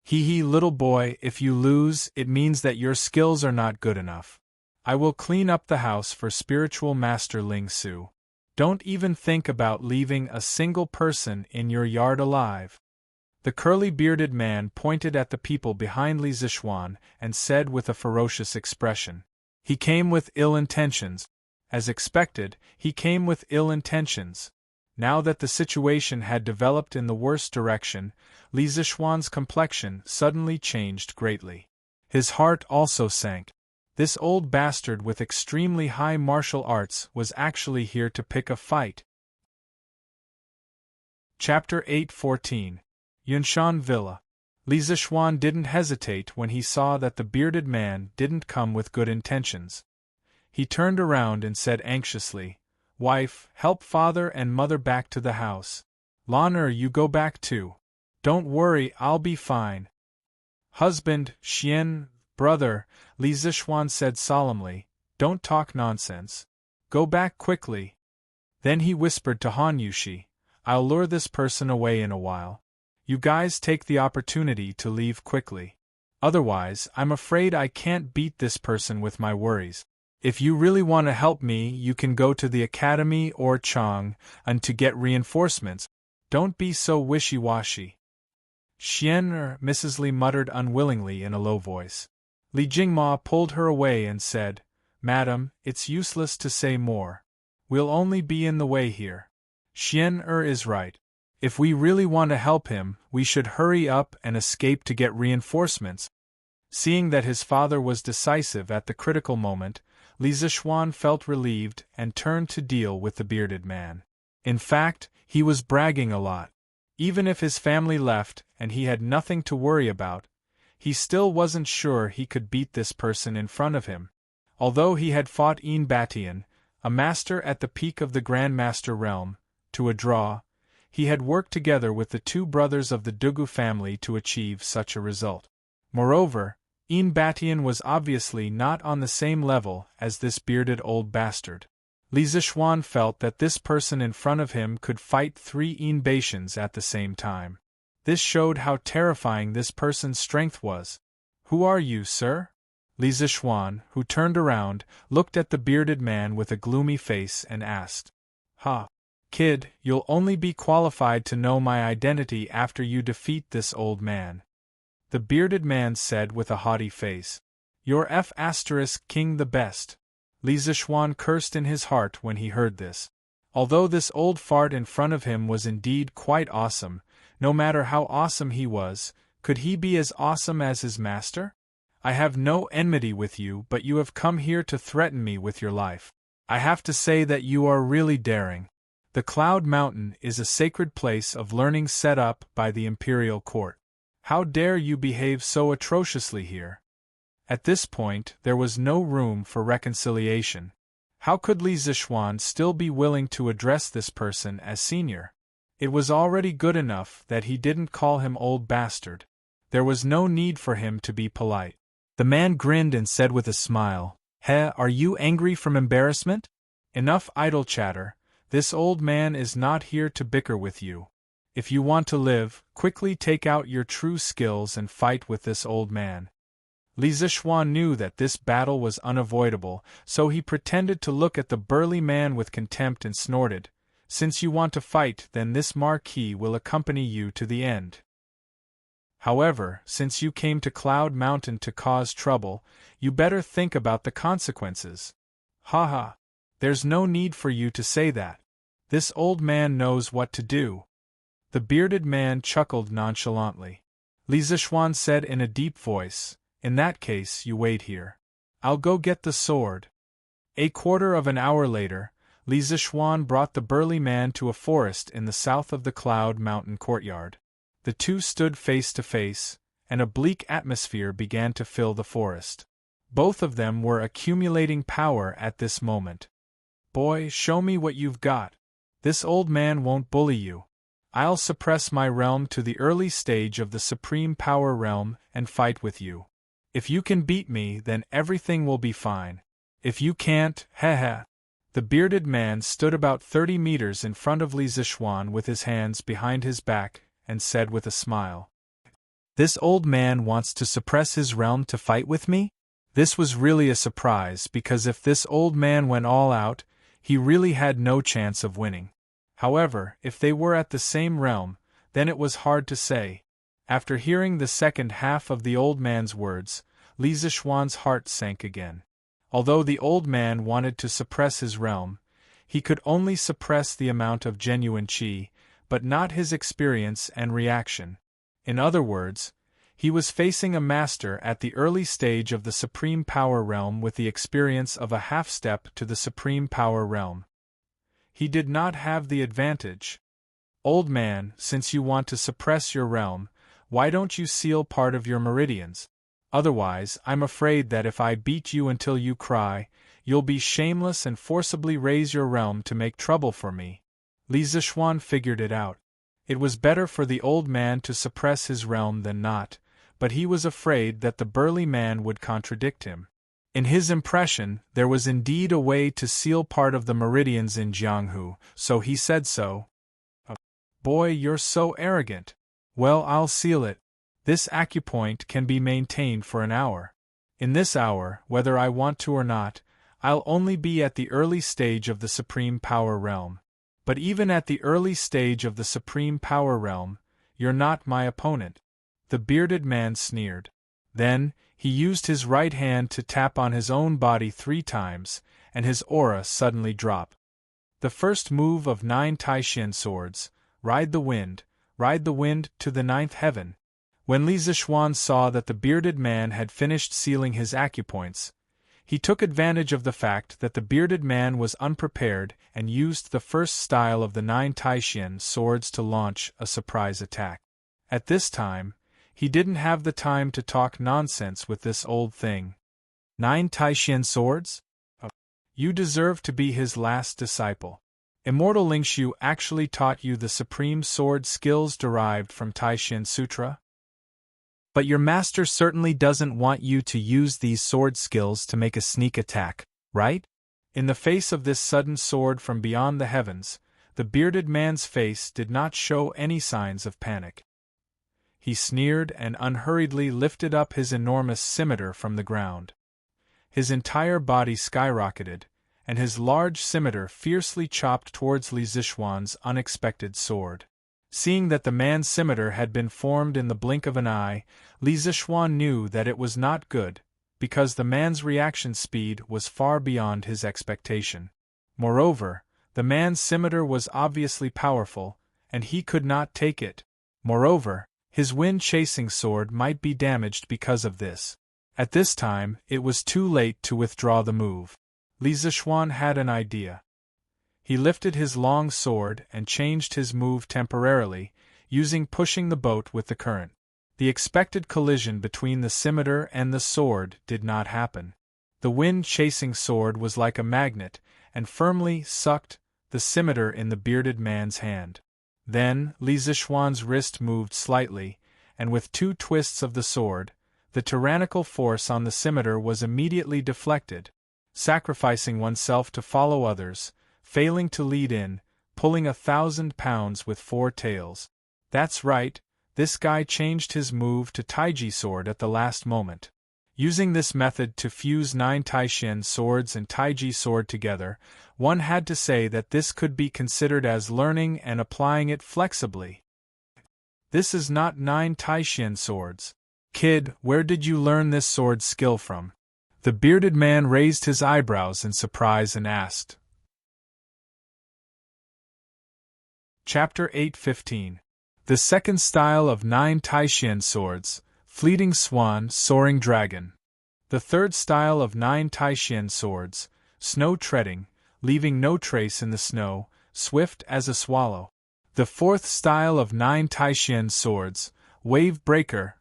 Hee, little boy, if you lose, it means that your skills are not good enough. I will clean up the house for Spiritual Master Ling Su. Don't even think about leaving a single person in your yard alive. The curly-bearded man pointed at the people behind Li Zixuan and said with a ferocious expression, "He came with ill intentions." As expected, he came with ill intentions. Now that the situation had developed in the worst direction, Li Zixuan's complexion suddenly changed greatly. His heart also sank. This old bastard with extremely high martial arts was actually here to pick a fight. Chapter 8:14 Yunshan Villa. Li Zixuan didn't hesitate when he saw that the bearded man didn't come with good intentions. He turned around and said anxiously, "Wife, help father and mother back to the house. Lan, you go back too. Don't worry, I'll be fine." Husband, Xian, Brother, Li Zishuan said solemnly, don't talk nonsense. Go back quickly. Then he whispered to Han Yushi, I'll lure this person away in a while. You guys take the opportunity to leave quickly. Otherwise, I'm afraid I can't beat this person with my worries. If you really want to help me, you can go to the academy or Chang and to get reinforcements. Don't be so wishy-washy. Xian Mrs. Li muttered unwillingly in a low voice. Li Jingma pulled her away and said, Madam, it's useless to say more. We'll only be in the way here. Xian is right. If we really want to help him, we should hurry up and escape to get reinforcements. Seeing that his father was decisive at the critical moment, Li Zishuan felt relieved and turned to deal with the bearded man. In fact, he was bragging a lot. Even if his family left and he had nothing to worry about, he still wasn't sure he could beat this person in front of him. Although he had fought Yin Batian, a master at the peak of the Grandmaster realm, to a draw, he had worked together with the two brothers of the Dugu family to achieve such a result. Moreover, Yin Batian was obviously not on the same level as this bearded old bastard. Li Zishuan felt that this person in front of him could fight 3 Yin Batians at the same time. This showed how terrifying this person's strength was. Who are you, sir? Li Zishuan, who turned around, looked at the bearded man with a gloomy face and asked. Ha! Kid, you'll only be qualified to know my identity after you defeat this old man. The bearded man said with a haughty face. You're King the best. Li Zishuan cursed in his heart when he heard this. Although this old fart in front of him was indeed quite awesome, no matter how awesome he was, could he be as awesome as his master? I have no enmity with you, but you have come here to threaten me with your life. I have to say that you are really daring. The Cloud Mountain is a sacred place of learning set up by the imperial court. How dare you behave so atrociously here? At this point, there was no room for reconciliation. How could Li Zishuan still be willing to address this person as senior? It was already good enough that he didn't call him old bastard. There was no need for him to be polite. The man grinned and said with a smile, are you angry from embarrassment? Enough idle chatter. This old man is not here to bicker with you. If you want to live, quickly take out your true skills and fight with this old man. Li Zishuan knew that this battle was unavoidable, so he pretended to look at the burly man with contempt and snorted, Since you want to fight, then this marquis will accompany you to the end. However, since you came to Cloud Mountain to cause trouble, you better think about the consequences. Haha. There's no need for you to say that. This old man knows what to do. The bearded man chuckled nonchalantly. Li Zishuan said in a deep voice, In that case, you wait here. I'll go get the sword. A quarter of an hour later, Li Zishuan brought the burly man to a forest in the south of the Cloud Mountain courtyard. The two stood face to face, and a bleak atmosphere began to fill the forest. Both of them were accumulating power at this moment. Boy, show me what you've got. This old man won't bully you. I'll suppress my realm to the early stage of the Supreme Power Realm and fight with you. If you can beat me, then everything will be fine. If you can't, heh. The bearded man stood about 30 meters in front of Li Zishuan with his hands behind his back and said with a smile. This old man wants to suppress his realm to fight with me? This was really a surprise because if this old man went all out, he really had no chance of winning. However, if they were at the same realm, then it was hard to say. After hearing the second half of the old man's words, Li Zishuan's heart sank again. Although the old man wanted to suppress his realm, he could only suppress the amount of genuine qi, but not his experience and reaction. In other words, he was facing a master at the early stage of the Supreme Power Realm with the experience of a half-step to the Supreme Power Realm. He did not have the advantage. Old man, since you want to suppress your realm, why don't you seal part of your meridians? Otherwise, I'm afraid that if I beat you until you cry, you'll be shameless and forcibly raise your realm to make trouble for me. Li Zishuan figured it out. It was better for the old man to suppress his realm than not, but but he was afraid that the burly man would contradict him. In his impression, there was indeed a way to seal part of the meridians in Jianghu, so he said so. Boy, you're so arrogant. Well, I'll seal it. This acupoint can be maintained for an hour. In this hour, whether I want to or not, I'll only be at the early stage of the Supreme Power Realm. But even at the early stage of the Supreme Power Realm, you're not my opponent. The bearded man sneered. Then, he used his right hand to tap on his own body 3 times, and his aura suddenly dropped. The first move of 9 Taishan swords, ride the wind to the 9th heaven. When Li Zixuan saw that the bearded man had finished sealing his acupoints, he took advantage of the fact that the bearded man was unprepared and used the first style of the 9 Taishan swords to launch a surprise attack. At this time, he didn't have the time to talk nonsense with this old thing. 9 Taishan swords? You deserve to be his last disciple. Immortal Lingshu actually taught you the supreme sword skills derived from Taishan Sutra? But your master certainly doesn't want you to use these sword skills to make a sneak attack, right? In the face of this sudden sword from beyond the heavens, the bearded man's face did not show any signs of panic. He sneered and unhurriedly lifted up his enormous scimitar from the ground. His entire body skyrocketed, and his large scimitar fiercely chopped towards Li Zixuan's unexpected sword. Seeing that the man's scimitar had been formed in the blink of an eye, Li Zixuan knew that it was not good, because the man's reaction speed was far beyond his expectation. Moreover, the man's scimitar was obviously powerful, and he could not take it. Moreover, his wind-chasing sword might be damaged because of this. At this time, it was too late to withdraw the move. Li Zixuan had an idea. He lifted his long sword and changed his move temporarily, using pushing the boat with the current. The expected collision between the scimitar and the sword did not happen. The wind-chasing sword was like a magnet, and firmly sucked the scimitar in the bearded man's hand. Then, Li Zixuan's wrist moved slightly, and with 2 twists of the sword, the tyrannical force on the scimitar was immediately deflected. Sacrificing oneself to follow others, failing to lead in, pulling 1,000 pounds with 4 tails. That's right, this guy changed his move to Taiji sword at the last moment. Using this method to fuse 9 Taishan swords and Taiji sword together, one had to say that this could be considered as learning and applying it flexibly. This is not 9 Taishan swords. Kid, where did you learn this sword skill from? The bearded man raised his eyebrows in surprise and asked. Chapter 8:15. The second style of 9 Taishan swords, Fleeting Swan, Soaring Dragon. The third style of 9 Taishan swords, Snow Treading, leaving no trace in the snow, swift as a swallow. The fourth style of 9 Taishan swords, Wave Breaker,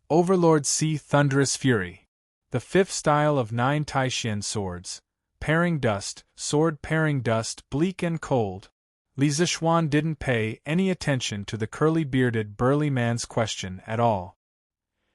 Overlord Sea Thunderous Fury. The fifth style of 9 Taishan swords, Paring Dust, Sword Paring Dust, Bleak and Cold. Li Zixuan didn't pay any attention to the curly-bearded burly man's question at all.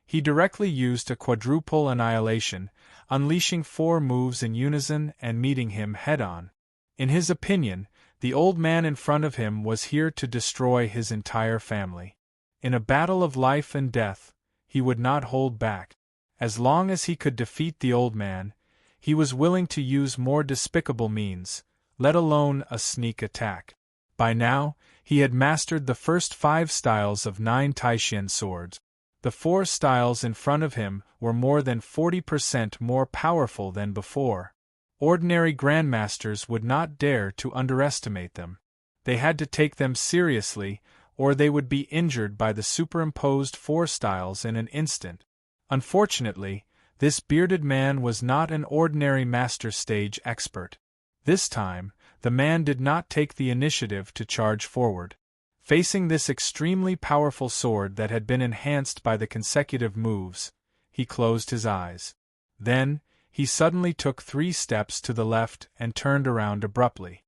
He directly used a quadruple annihilation, unleashing 4 moves in unison and meeting him head-on. In his opinion, the old man in front of him was here to destroy his entire family. In a battle of life and death, he would not hold back. As long as he could defeat the old man, he was willing to use more despicable means, let alone a sneak attack. By now, he had mastered the first 5 styles of 9 Taishan swords. The 4 styles in front of him were more than 40% more powerful than before. Ordinary grandmasters would not dare to underestimate them. They had to take them seriously, or they would be injured by the superimposed 4 styles in an instant. Unfortunately, this bearded man was not an ordinary master stage expert. This time, the man did not take the initiative to charge forward. Facing this extremely powerful sword that had been enhanced by the consecutive moves, he closed his eyes. Then, he suddenly took 3 steps to the left and turned around abruptly.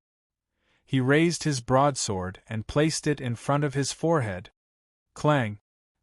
He raised his broadsword and placed it in front of his forehead. Clang!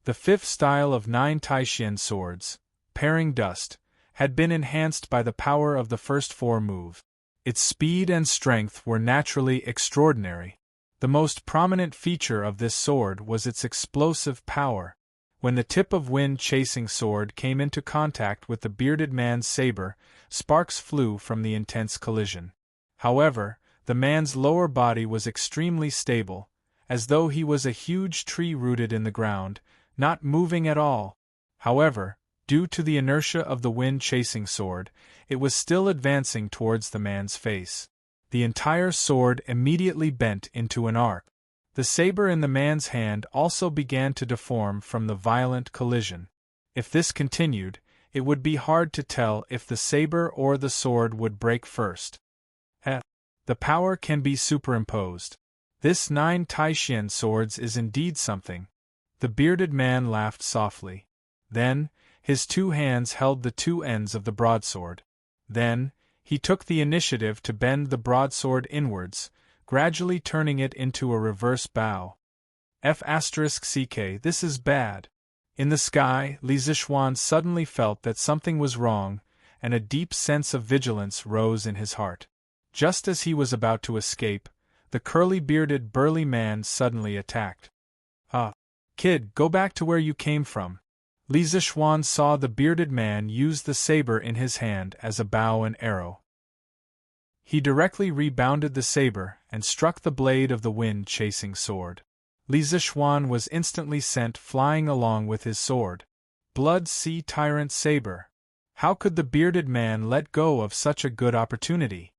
The fifth style of 9 Taishan swords, Pairing Dust, had been enhanced by the power of the first 4 moves. Its speed and strength were naturally extraordinary. The most prominent feature of this sword was its explosive power. When the tip of wind-chasing sword came into contact with the bearded man's saber, sparks flew from the intense collision. However, the man's lower body was extremely stable, as though he was a huge tree rooted in the ground, not moving at all. However, due to the inertia of the wind-chasing sword, it was still advancing towards the man's face. The entire sword immediately bent into an arc. The saber in the man's hand also began to deform from the violent collision. If this continued, it would be hard to tell if the saber or the sword would break first. The power can be superimposed. This 9 Taishan swords is indeed something. The bearded man laughed softly. Then, his 2 hands held the 2 ends of the broadsword. Then, he took the initiative to bend the broadsword inwards, gradually turning it into a reverse bow. F***ck, this is bad. In the sky, Li Zixuan suddenly felt that something was wrong, and a deep sense of vigilance rose in his heart. Just as he was about to escape, the curly-bearded burly man suddenly attacked. Kid, go back to where you came from. Li Zixuan saw the bearded man use the saber in his hand as a bow and arrow. He directly rebounded the saber and struck the blade of the wind-chasing sword. Li Zixuan was instantly sent flying along with his sword. Blood Sea Tyrant Saber. How could the bearded man let go of such a good opportunity?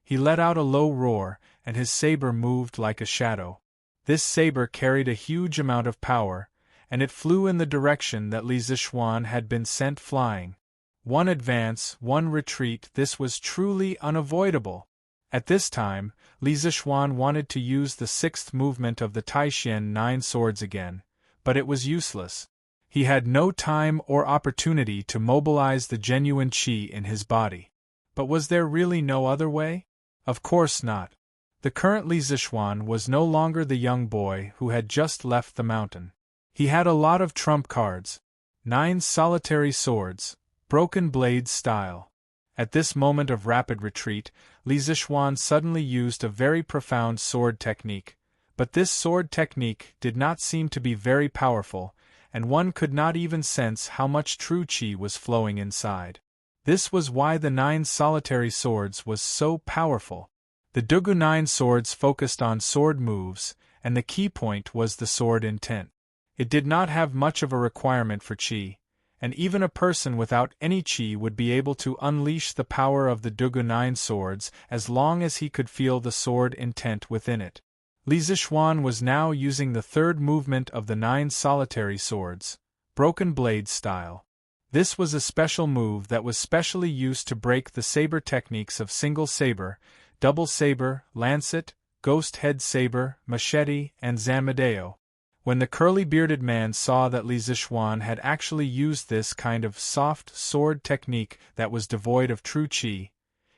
He let out a low roar, and his saber moved like a shadow. This saber carried a huge amount of power, and it flew in the direction that Li Zixuan had been sent flying. One advance, one retreat, this was truly unavoidable. At this time, Li Zixuan wanted to use the 6th movement of the Taishan 9 swords again, but it was useless. He had no time or opportunity to mobilize the genuine qi in his body. But was there really no other way? Of course not. The current Li Zixuan was no longer the young boy who had just left the mountain. He had a lot of trump cards. 9 solitary swords, broken blade style. At this moment of rapid retreat, Li Zixuan suddenly used a very profound sword technique, but this sword technique did not seem to be very powerful, and one could not even sense how much true qi was flowing inside. This was why the 9 solitary swords was so powerful. The Dugu 9 swords focused on sword moves, and the key point was the sword intent. It did not have much of a requirement for qi, and even a person without any qi would be able to unleash the power of the Dugu 9 swords as long as he could feel the sword intent within it. Li Zixuan was now using the 3rd movement of the 9 solitary swords, broken blade style. This was a special move that was specially used to break the saber techniques of single saber, double saber, lancet, ghost head saber, machete, and zamadeo. When the curly-bearded man saw that Li Zixuan had actually used this kind of soft sword technique that was devoid of true qi,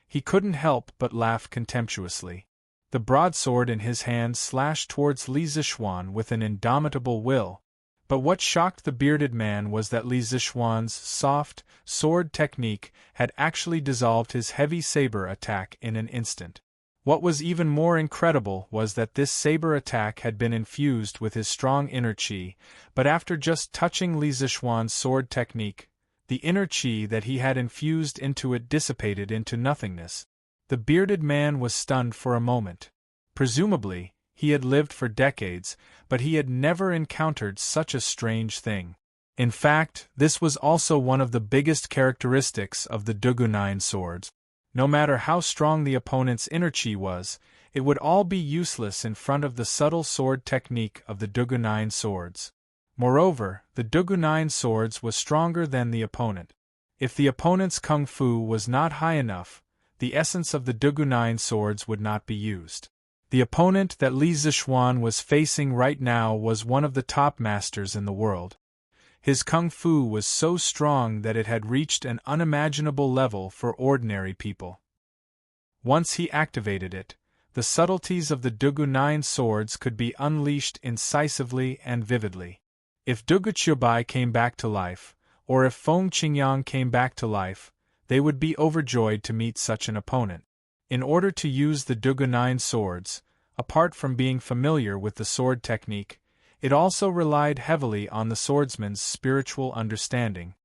he couldn't help but laugh contemptuously. The broadsword in his hand slashed towards Li Zixuan with an indomitable will. But what shocked the bearded man was that Li Zixuan's soft sword technique had actually dissolved his heavy saber attack in an instant. What was even more incredible was that this saber attack had been infused with his strong inner qi, but after just touching Li Zixuan's sword technique, the inner qi that he had infused into it dissipated into nothingness. The bearded man was stunned for a moment. Presumably, he had lived for decades, but he had never encountered such a strange thing. In fact, this was also one of the biggest characteristics of the Dugu 9 swords. No matter how strong the opponent's inner qi was, it would all be useless in front of the subtle sword technique of the Dugu 9 swords. Moreover, the Dugu 9 swords was stronger than the opponent. If the opponent's kung fu was not high enough, the essence of the Dugu 9 swords would not be used. The opponent that Li Zixuan was facing right now was one of the top masters in the world. His kung fu was so strong that it had reached an unimaginable level for ordinary people. Once he activated it, the subtleties of the Dugu 9 swords could be unleashed incisively and vividly. If Dugu Qiubai came back to life, or if Feng Qingyang came back to life, they would be overjoyed to meet such an opponent. In order to use the Dugu Nine Swords, apart from being familiar with the sword technique, it also relied heavily on the swordsman's spiritual understanding.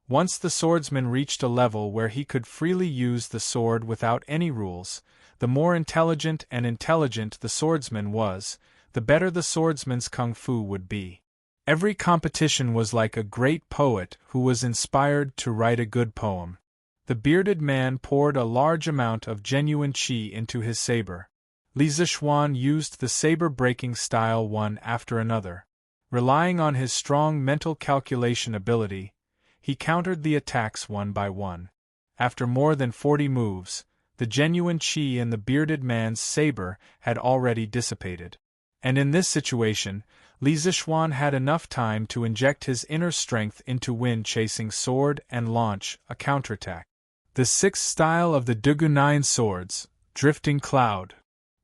Once the swordsman reached a level where he could freely use the sword without any rules, the more intelligent the swordsman was, the better the swordsman's kung fu would be. Every competition was like a great poet who was inspired to write a good poem. The bearded man poured a large amount of genuine qi into his saber. Li Zishuan used the saber-breaking style one after another. Relying on his strong mental calculation ability, he countered the attacks one by one. After more than 40 moves, the genuine qi in the bearded man's saber had already dissipated. And in this situation, Li Zishuan had enough time to inject his inner strength into wind-chasing sword and launch a counterattack. The sixth style of the Dugu Nine Swords, Drifting Cloud.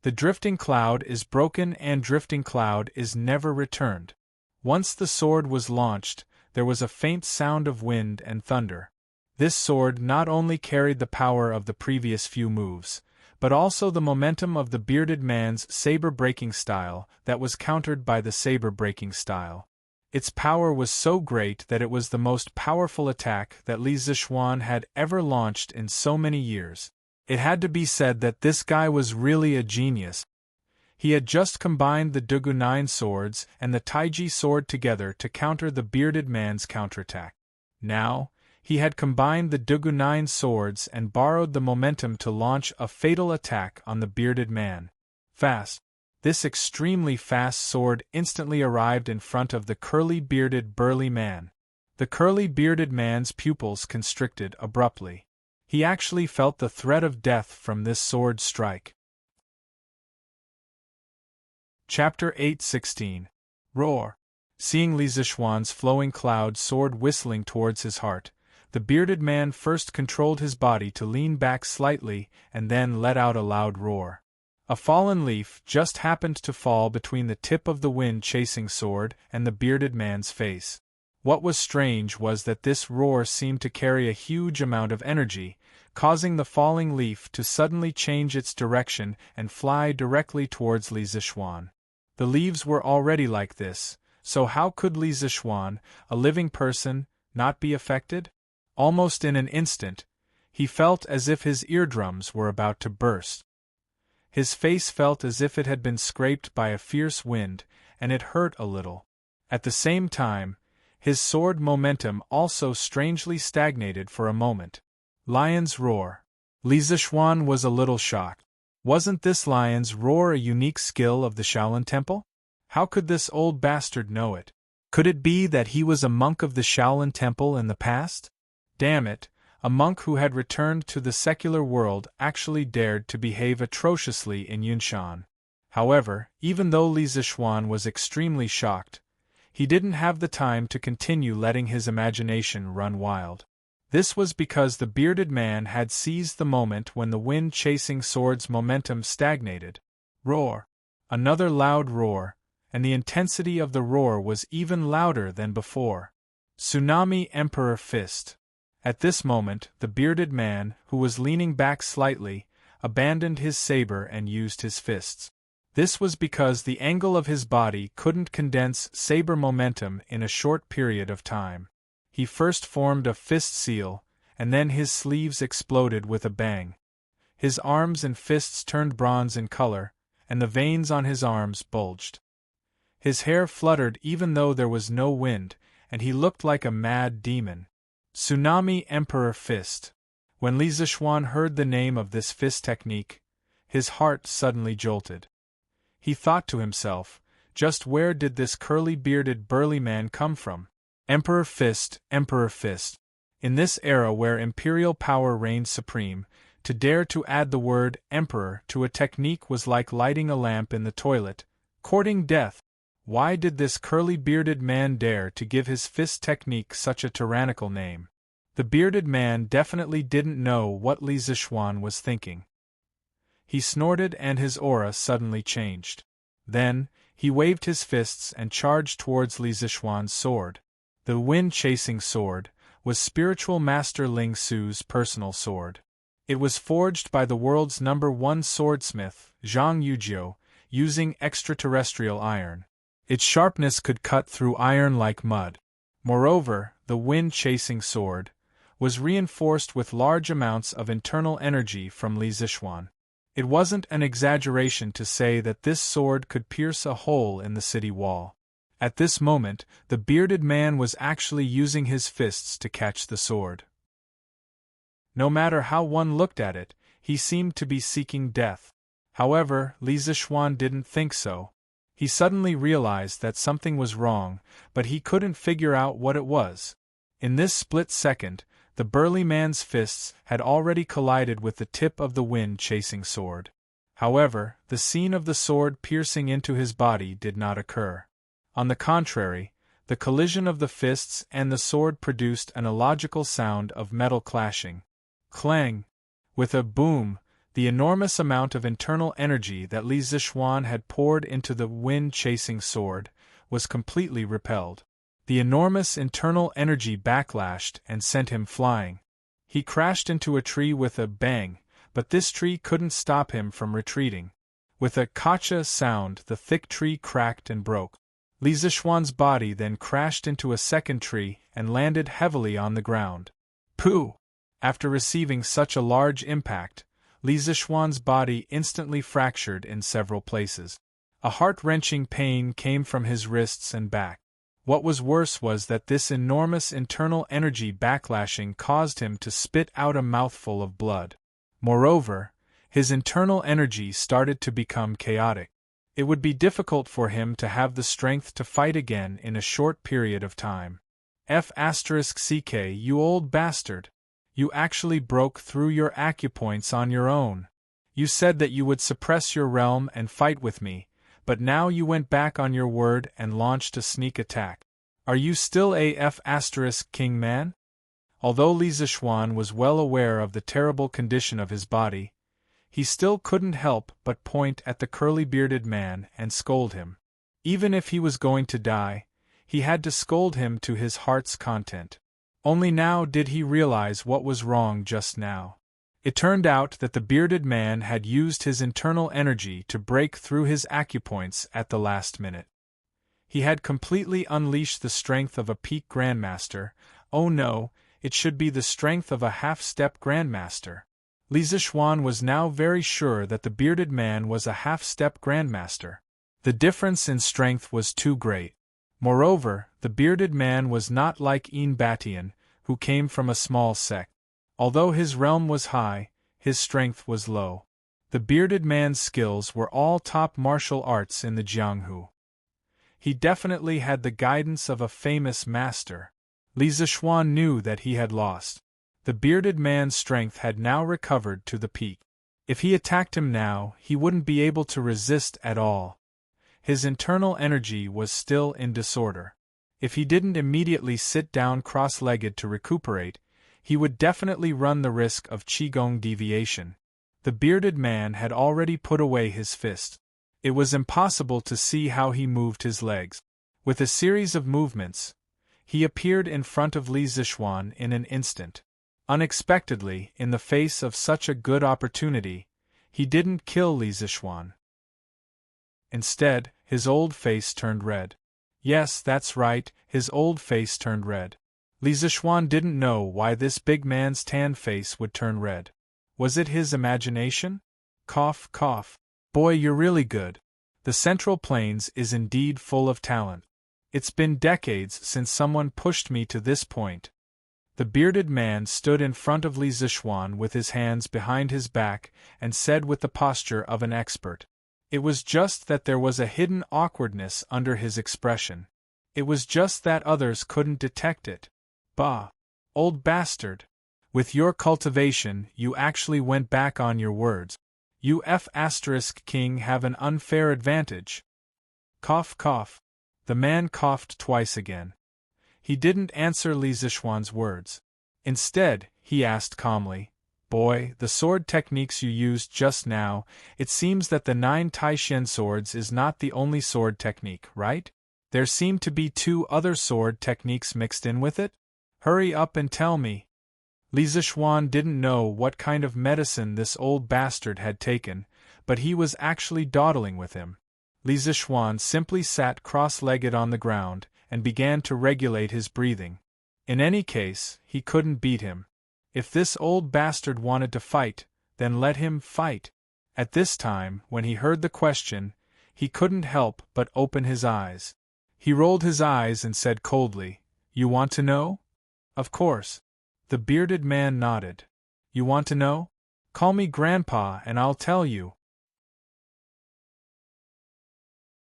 The drifting cloud is broken and drifting cloud is never returned. Once the sword was launched, there was a faint sound of wind and thunder. This sword not only carried the power of the previous few moves, but also the momentum of the bearded man's saber-breaking style that was countered by the saber-breaking style. Its power was so great that it was the most powerful attack that Li Zishuan had ever launched in so many years. It had to be said that this guy was really a genius. He had just combined the Dugu Nine Swords and the Taiji sword together to counter the bearded man's counterattack. Now, he had combined the Dugu Nine Swords and borrowed the momentum to launch a fatal attack on the bearded man. Fast. This extremely fast sword instantly arrived in front of the curly-bearded burly man. The curly-bearded man's pupils constricted abruptly. He actually felt the threat of death from this sword strike. Chapter 8:16. Roar. Seeing Li Zishuan's flowing cloud sword whistling towards his heart, the bearded man first controlled his body to lean back slightly and then let out a loud roar. A fallen leaf just happened to fall between the tip of the wind-chasing sword and the bearded man's face. What was strange was that this roar seemed to carry a huge amount of energy, causing the falling leaf to suddenly change its direction and fly directly towards Li Zishuan. The leaves were already like this, so how could Li Zishuan, a living person, not be affected? Almost in an instant, he felt as if his eardrums were about to burst. His face felt as if it had been scraped by a fierce wind, and it hurt a little. At the same time, his sword momentum also strangely stagnated for a moment. Lion's roar. Li Zishuan was a little shocked. Wasn't this lion's roar a unique skill of the Shaolin Temple? How could this old bastard know it? Could it be that he was a monk of the Shaolin Temple in the past? Damn it, a monk who had returned to the secular world actually dared to behave atrociously in Yunshan. However, even though Li Zishuan was extremely shocked, he didn't have the time to continue letting his imagination run wild. This was because the bearded man had seized the moment when the wind-chasing sword's momentum stagnated. Roar. Another loud roar, and the intensity of the roar was even louder than before. Tsunami Emperor Fist. At this moment, the bearded man, who was leaning back slightly, abandoned his saber and used his fists. This was because the angle of his body couldn't condense saber momentum in a short period of time. He first formed a fist seal, and then his sleeves exploded with a bang. His arms and fists turned bronze in color, and the veins on his arms bulged. His hair fluttered even though there was no wind, and he looked like a mad demon. Tsunami Emperor Fist. When Li Zishuan heard the name of this fist technique, his heart suddenly jolted. He thought to himself, just where did this curly-bearded burly man come from? Emperor Fist, Emperor Fist. In this era where imperial power reigned supreme, to dare to add the word emperor to a technique was like lighting a lamp in the toilet, courting death. Why did this curly-bearded man dare to give his fist technique such a tyrannical name? The bearded man definitely didn't know what Li Zishuan was thinking. He snorted and his aura suddenly changed. Then, He waved his fists and charged towards Li Zishuan's sword. The wind-chasing sword was spiritual master Ling Su's personal sword. It was forged by the world's #1 swordsmith, Zhang Yujiu, using extraterrestrial iron. Its sharpness could cut through iron like mud. Moreover, the wind-chasing sword was reinforced with large amounts of internal energy from Li Zishuan. It wasn't an exaggeration to say that this sword could pierce a hole in the city wall. At this moment, the bearded man was actually using his fists to catch the sword. No matter how one looked at it, he seemed to be seeking death. However, Li Zishuan didn't think so. He suddenly realized that something was wrong, but he couldn't figure out what it was. In this split second, the burly man's fists had already collided with the tip of the wind-chasing sword. However, the scene of the sword piercing into his body did not occur. On the contrary, the collision of the fists and the sword produced an illogical sound of metal clashing. Clang! With a boom, the enormous amount of internal energy that Li Zishuan had poured into the wind-chasing sword was completely repelled. The enormous internal energy backlashed and sent him flying. He crashed into a tree with a bang, but this tree couldn't stop him from retreating. With a kacha sound, the thick tree cracked and broke. Li Zishuan's body then crashed into a second tree and landed heavily on the ground. Pooh! After receiving such a large impact, Li Zishuan's body instantly fractured in several places. A heart-wrenching pain came from his wrists and back. What was worse was that this enormous internal energy backlashing caused him to spit out a mouthful of blood. Moreover, his internal energy started to become chaotic. It would be difficult for him to have the strength to fight again in a short period of time. F***ck, you old bastard! You actually broke through your acupoints on your own. You said that you would suppress your realm and fight with me, but now you went back on your word and launched a sneak attack. Are you still a F***king man? Although Li Zishuan was well aware of the terrible condition of his body, he still couldn't help but point at the curly-bearded man and scold him. Even if he was going to die, he had to scold him to his heart's content. Only now did he realize what was wrong just now. It turned out that the bearded man had used his internal energy to break through his acupoints at the last minute. He had completely unleashed the strength of a peak grandmaster. Oh no, it should be the strength of a half-step grandmaster. Li Zishuan was now very sure that the bearded man was a half-step grandmaster. The difference in strength was too great. Moreover, the bearded man was not like Batian, who came from a small sect. Although his realm was high, his strength was low. The bearded man's skills were all top martial arts in the Jianghu. He definitely had the guidance of a famous master. Li Zishuan knew that he had lost. The bearded man's strength had now recovered to the peak. If he attacked him now, he wouldn't be able to resist at all. His internal energy was still in disorder. If he didn't immediately sit down cross-legged to recuperate, he would definitely run the risk of qigong deviation. The bearded man had already put away his fist. It was impossible to see how he moved his legs. With a series of movements, he appeared in front of Li Zishuan in an instant. Unexpectedly, in the face of such a good opportunity, he didn't kill Li Zishuan. Instead, his old face turned red. Yes, that's right, his old face turned red. Li Zishuan didn't know why this big man's tan face would turn red. Was it his imagination? Cough, cough. Boy, you're really good. The Central Plains is indeed full of talent. It's been decades since someone pushed me to this point. The bearded man stood in front of Li Zishuan with his hands behind his back and said with the posture of an expert. It was just that there was a hidden awkwardness under his expression. It was just that others couldn't detect it. Bah! Old bastard! With your cultivation, you actually went back on your words. You F***king have an unfair advantage. Cough, cough. The man coughed twice again. He didn't answer Li Zishuan's words. Instead, he asked calmly, Boy, the sword techniques you used just now, it seems that the 9 Taishen swords is not the only sword technique, right? There seem to be 2 other sword techniques mixed in with it? Hurry up and tell me. Li Zishuan didn't know what kind of medicine this old bastard had taken, but he was actually dawdling with him. Li Zishuan simply sat cross-legged on the ground and began to regulate his breathing. In any case, he couldn't beat him. If this old bastard wanted to fight, then let him fight. At this time, when he heard the question, he couldn't help but open his eyes. He rolled his eyes and said coldly, "You want to know?" "Of course." The bearded man nodded. "You want to know? Call me Grandpa and I'll tell you."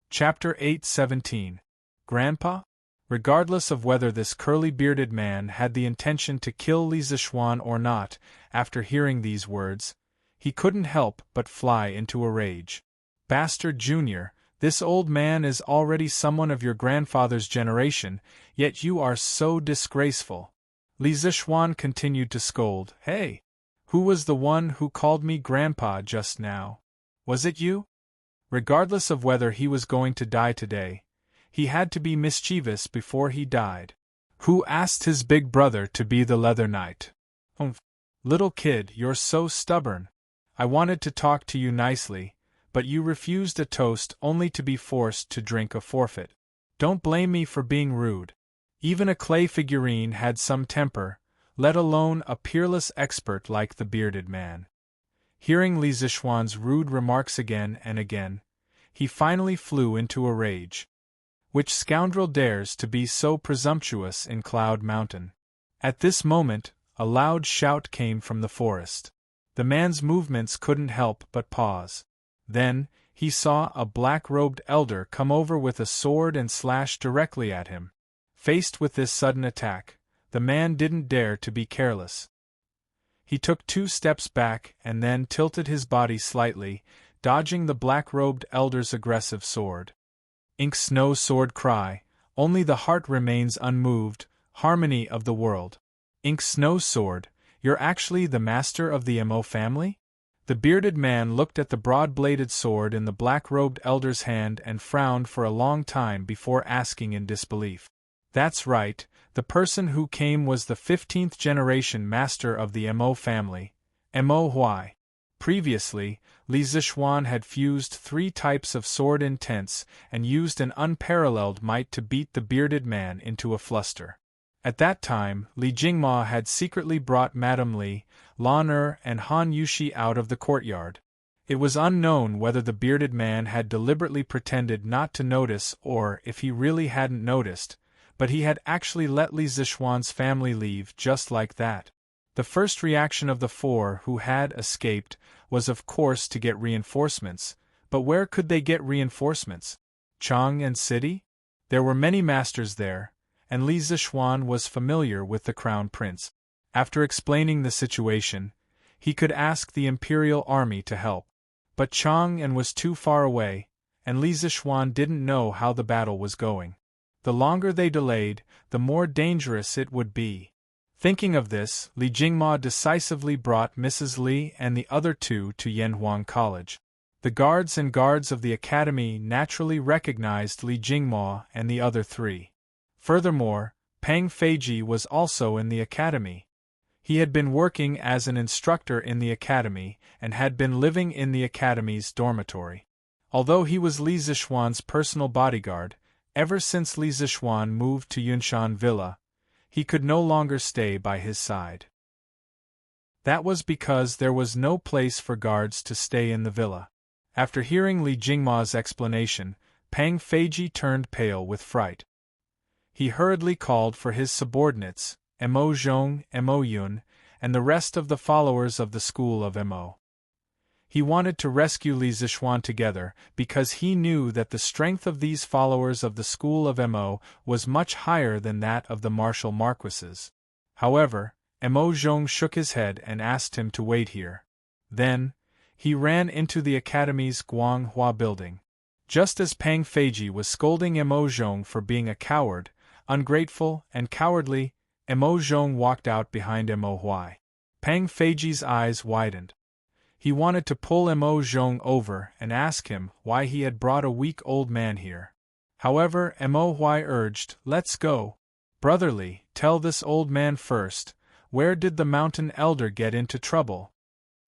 Chapter 8:17. Grandpa? Regardless of whether this curly-bearded man had the intention to kill Li Zishuan or not, after hearing these words, he couldn't help but fly into a rage. "Bastard Junior, this old man is already someone of your grandfather's generation, yet you are so disgraceful." Li Zishuan continued to scold. "Hey! Who was the one who called me Grandpa just now? Was it you?" Regardless of whether he was going to die today, he had to be mischievous before he died. "Who asked his big brother to be the Leather Knight?" "Humph! Little kid, you're so stubborn. I wanted to talk to you nicely, but you refused a toast only to be forced to drink a forfeit. Don't blame me for being rude. Even a clay figurine had some temper, let alone a peerless expert like the bearded man." Hearing Li Zishuan's rude remarks again and again, he finally flew into a rage. Which scoundrel dares to be so presumptuous in Cloud Mountain? At this moment, a loud shout came from the forest. The man's movements couldn't help but pause. Then, he saw a black-robed elder come over with a sword and slash directly at him. Faced with this sudden attack, the man didn't dare to be careless. He took 2 steps back and then tilted his body slightly, dodging the black-robed elder's aggressive sword. Ink's no sword cry, only the heart remains unmoved, harmony of the world. Ink's no sword, you're actually the master of the Mo family? The bearded man looked at the broad-bladed sword in the black-robed elder's hand and frowned for a long time before asking in disbelief. "That's right, the person who came was the 15th generation master of the Mo family, Mo Huai." Previously, Li Zishuan had fused 3 types of sword intense and used an unparalleled might to beat the bearded man into a fluster. At that time, Li Jingma had secretly brought Madame Li, Lan Er and Han Yushi out of the courtyard. It was unknown whether the bearded man had deliberately pretended not to notice or if he really hadn't noticed, but he had actually let Li Zishuan's family leave just like that. The first reaction of the 4 who had escaped was of course to get reinforcements, but where could they get reinforcements? Chang and City? There were many masters there, and Li Zishuan was familiar with the crown prince. After explaining the situation, he could ask the imperial army to help. But Chang'an was too far away, and Li Zishuan didn't know how the battle was going. The longer they delayed, the more dangerous it would be. Thinking of this, Li Jingma decisively brought Mrs. Li and the other 2 to Yanhuang College. The guards of the academy naturally recognized Li Jingma and the other 3. Furthermore, Pang Feiji was also in the academy. He had been working as an instructor in the academy and had been living in the academy's dormitory. Although he was Li Zishuan's personal bodyguard, ever since Li Zishuan moved to Yunshan Villa, he could no longer stay by his side. That was because there was no place for guards to stay in the villa. After hearing Li Jingma's explanation, Pang Feiji turned pale with fright. He hurriedly called for his subordinates, Mo Zhong, Mo Yun, and the rest of the followers of the school of Mo. He wanted to rescue Li Zishuan together because he knew that the strength of these followers of the school of Mo was much higher than that of the martial marquises. However, Mo Zhong shook his head and asked him to wait here. Then, he ran into the academy's Guanghua building. Just as Pang Feiji was scolding Mo Zhong for being a coward, ungrateful, and cowardly, Mo Zhong walked out behind Mo Huai. Pang Feiji's eyes widened. He wanted to pull Mo Zhong over and ask him why he had brought a weak old man here. However, Mo Huai urged, "Let's go. Brotherly, tell this old man first, where did the mountain elder get into trouble?"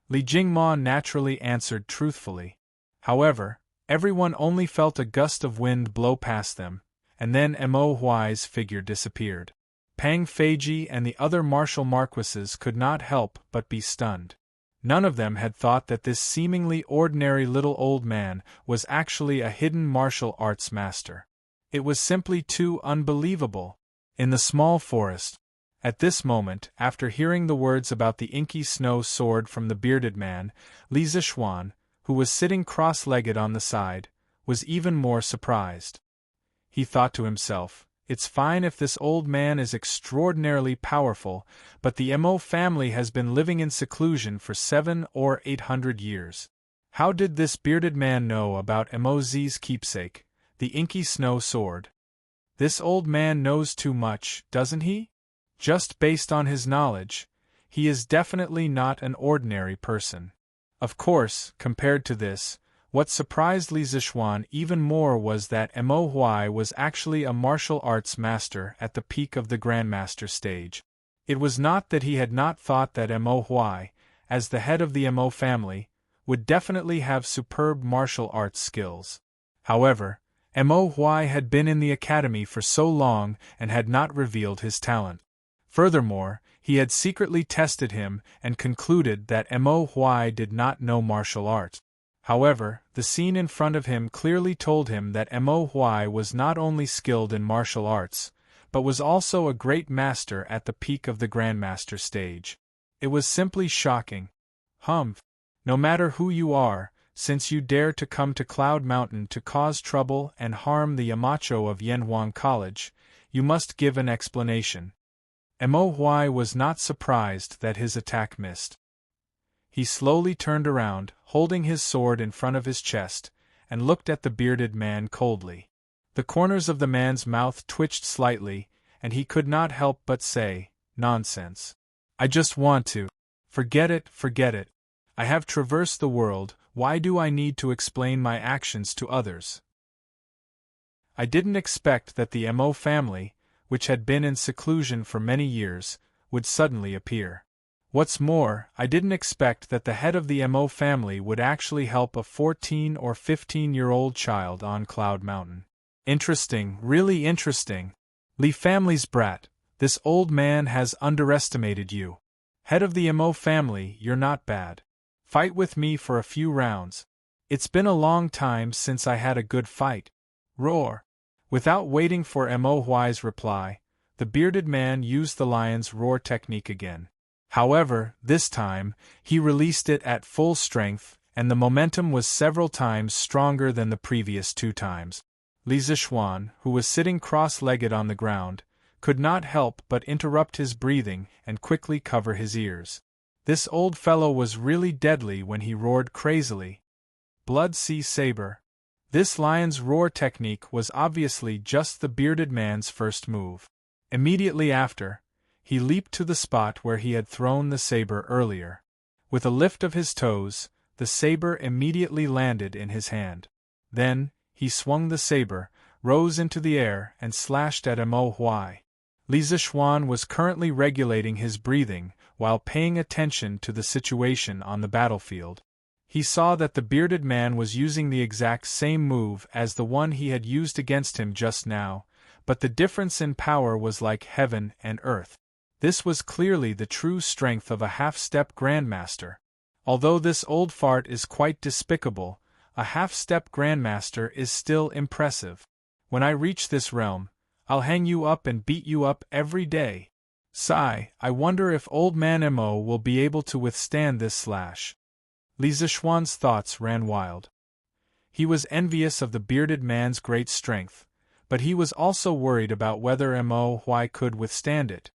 Li Jingma naturally answered truthfully. However, everyone only felt a gust of wind blow past them, and then Mo Huai's figure disappeared. Pang Feiji and the other martial marquises could not help but be stunned. None of them had thought that this seemingly ordinary little old man was actually a hidden martial arts master. It was simply too unbelievable. In the small forest, at this moment, after hearing the words about the inky snow sword from the bearded man, Li Zishuan, who was sitting cross-legged on the side, was even more surprised. He thought to himself, "It's fine if this old man is extraordinarily powerful, but the Mo family has been living in seclusion for 700 or 800 years. How did this bearded man know about Mo's keepsake, the inky snow sword? This old man knows too much, doesn't he? Just based on his knowledge, he is definitely not an ordinary person." Of course, compared to this, what surprised Li Zishuan even more was that Mo Huai was actually a martial arts master at the peak of the Grandmaster stage. It was not that he had not thought that Mo Huai, as the head of the Mo family, would definitely have superb martial arts skills. However, Mo Huai had been in the academy for so long and had not revealed his talent. Furthermore, he had secretly tested him and concluded that Mo Huai did not know martial arts. However, the scene in front of him clearly told him that Mo Huai was not only skilled in martial arts, but was also a great master at the peak of the Grandmaster stage. It was simply shocking. Humph! No matter who you are, since you dare to come to Cloud Mountain to cause trouble and harm the Yamacho of Yanhuang College, you must give an explanation. Mo Huai was not surprised that his attack missed. He slowly turned around, holding his sword in front of his chest, and looked at the bearded man coldly. The corners of the man's mouth twitched slightly, and he could not help but say, "Nonsense. I just want to. Forget it, forget it. I have traversed the world, why do I need to explain my actions to others? I didn't expect that the Mo family, which had been in seclusion for many years, would suddenly appear. What's more, I didn't expect that the head of the Mo family would actually help a 14 or 15-year-old child on Cloud Mountain. Interesting, really interesting. Li family's brat, this old man has underestimated you. Head of the Mo family, you're not bad. Fight with me for a few rounds. It's been a long time since I had a good fight." Roar! Without waiting for Mo Huai's reply, the bearded man used the lion's roar technique again. However, this time, he released it at full strength, and the momentum was several times stronger than the previous 2 times. Li Zishuan, who was sitting cross-legged on the ground, could not help but interrupt his breathing and quickly cover his ears. This old fellow was really deadly when he roared crazily. Blood Sea Saber. This lion's roar technique was obviously just the bearded man's first move. Immediately after, he leaped to the spot where he had thrown the saber earlier. With a lift of his toes, the saber immediately landed in his hand. Then, he swung the saber, rose into the air and slashed at Mo Huai. Li Zishuan was currently regulating his breathing while paying attention to the situation on the battlefield. He saw that the bearded man was using the exact same move as the one he had used against him just now, but the difference in power was like heaven and earth. This was clearly the true strength of a half-step grandmaster. Although this old fart is quite despicable, a half-step grandmaster is still impressive. When I reach this realm, I'll hang you up and beat you up every day. Sigh, I wonder if old man Mo will be able to withstand this slash. Li Zishuan's thoughts ran wild. He was envious of the bearded man's great strength, but he was also worried about whether Mo Huai could withstand it.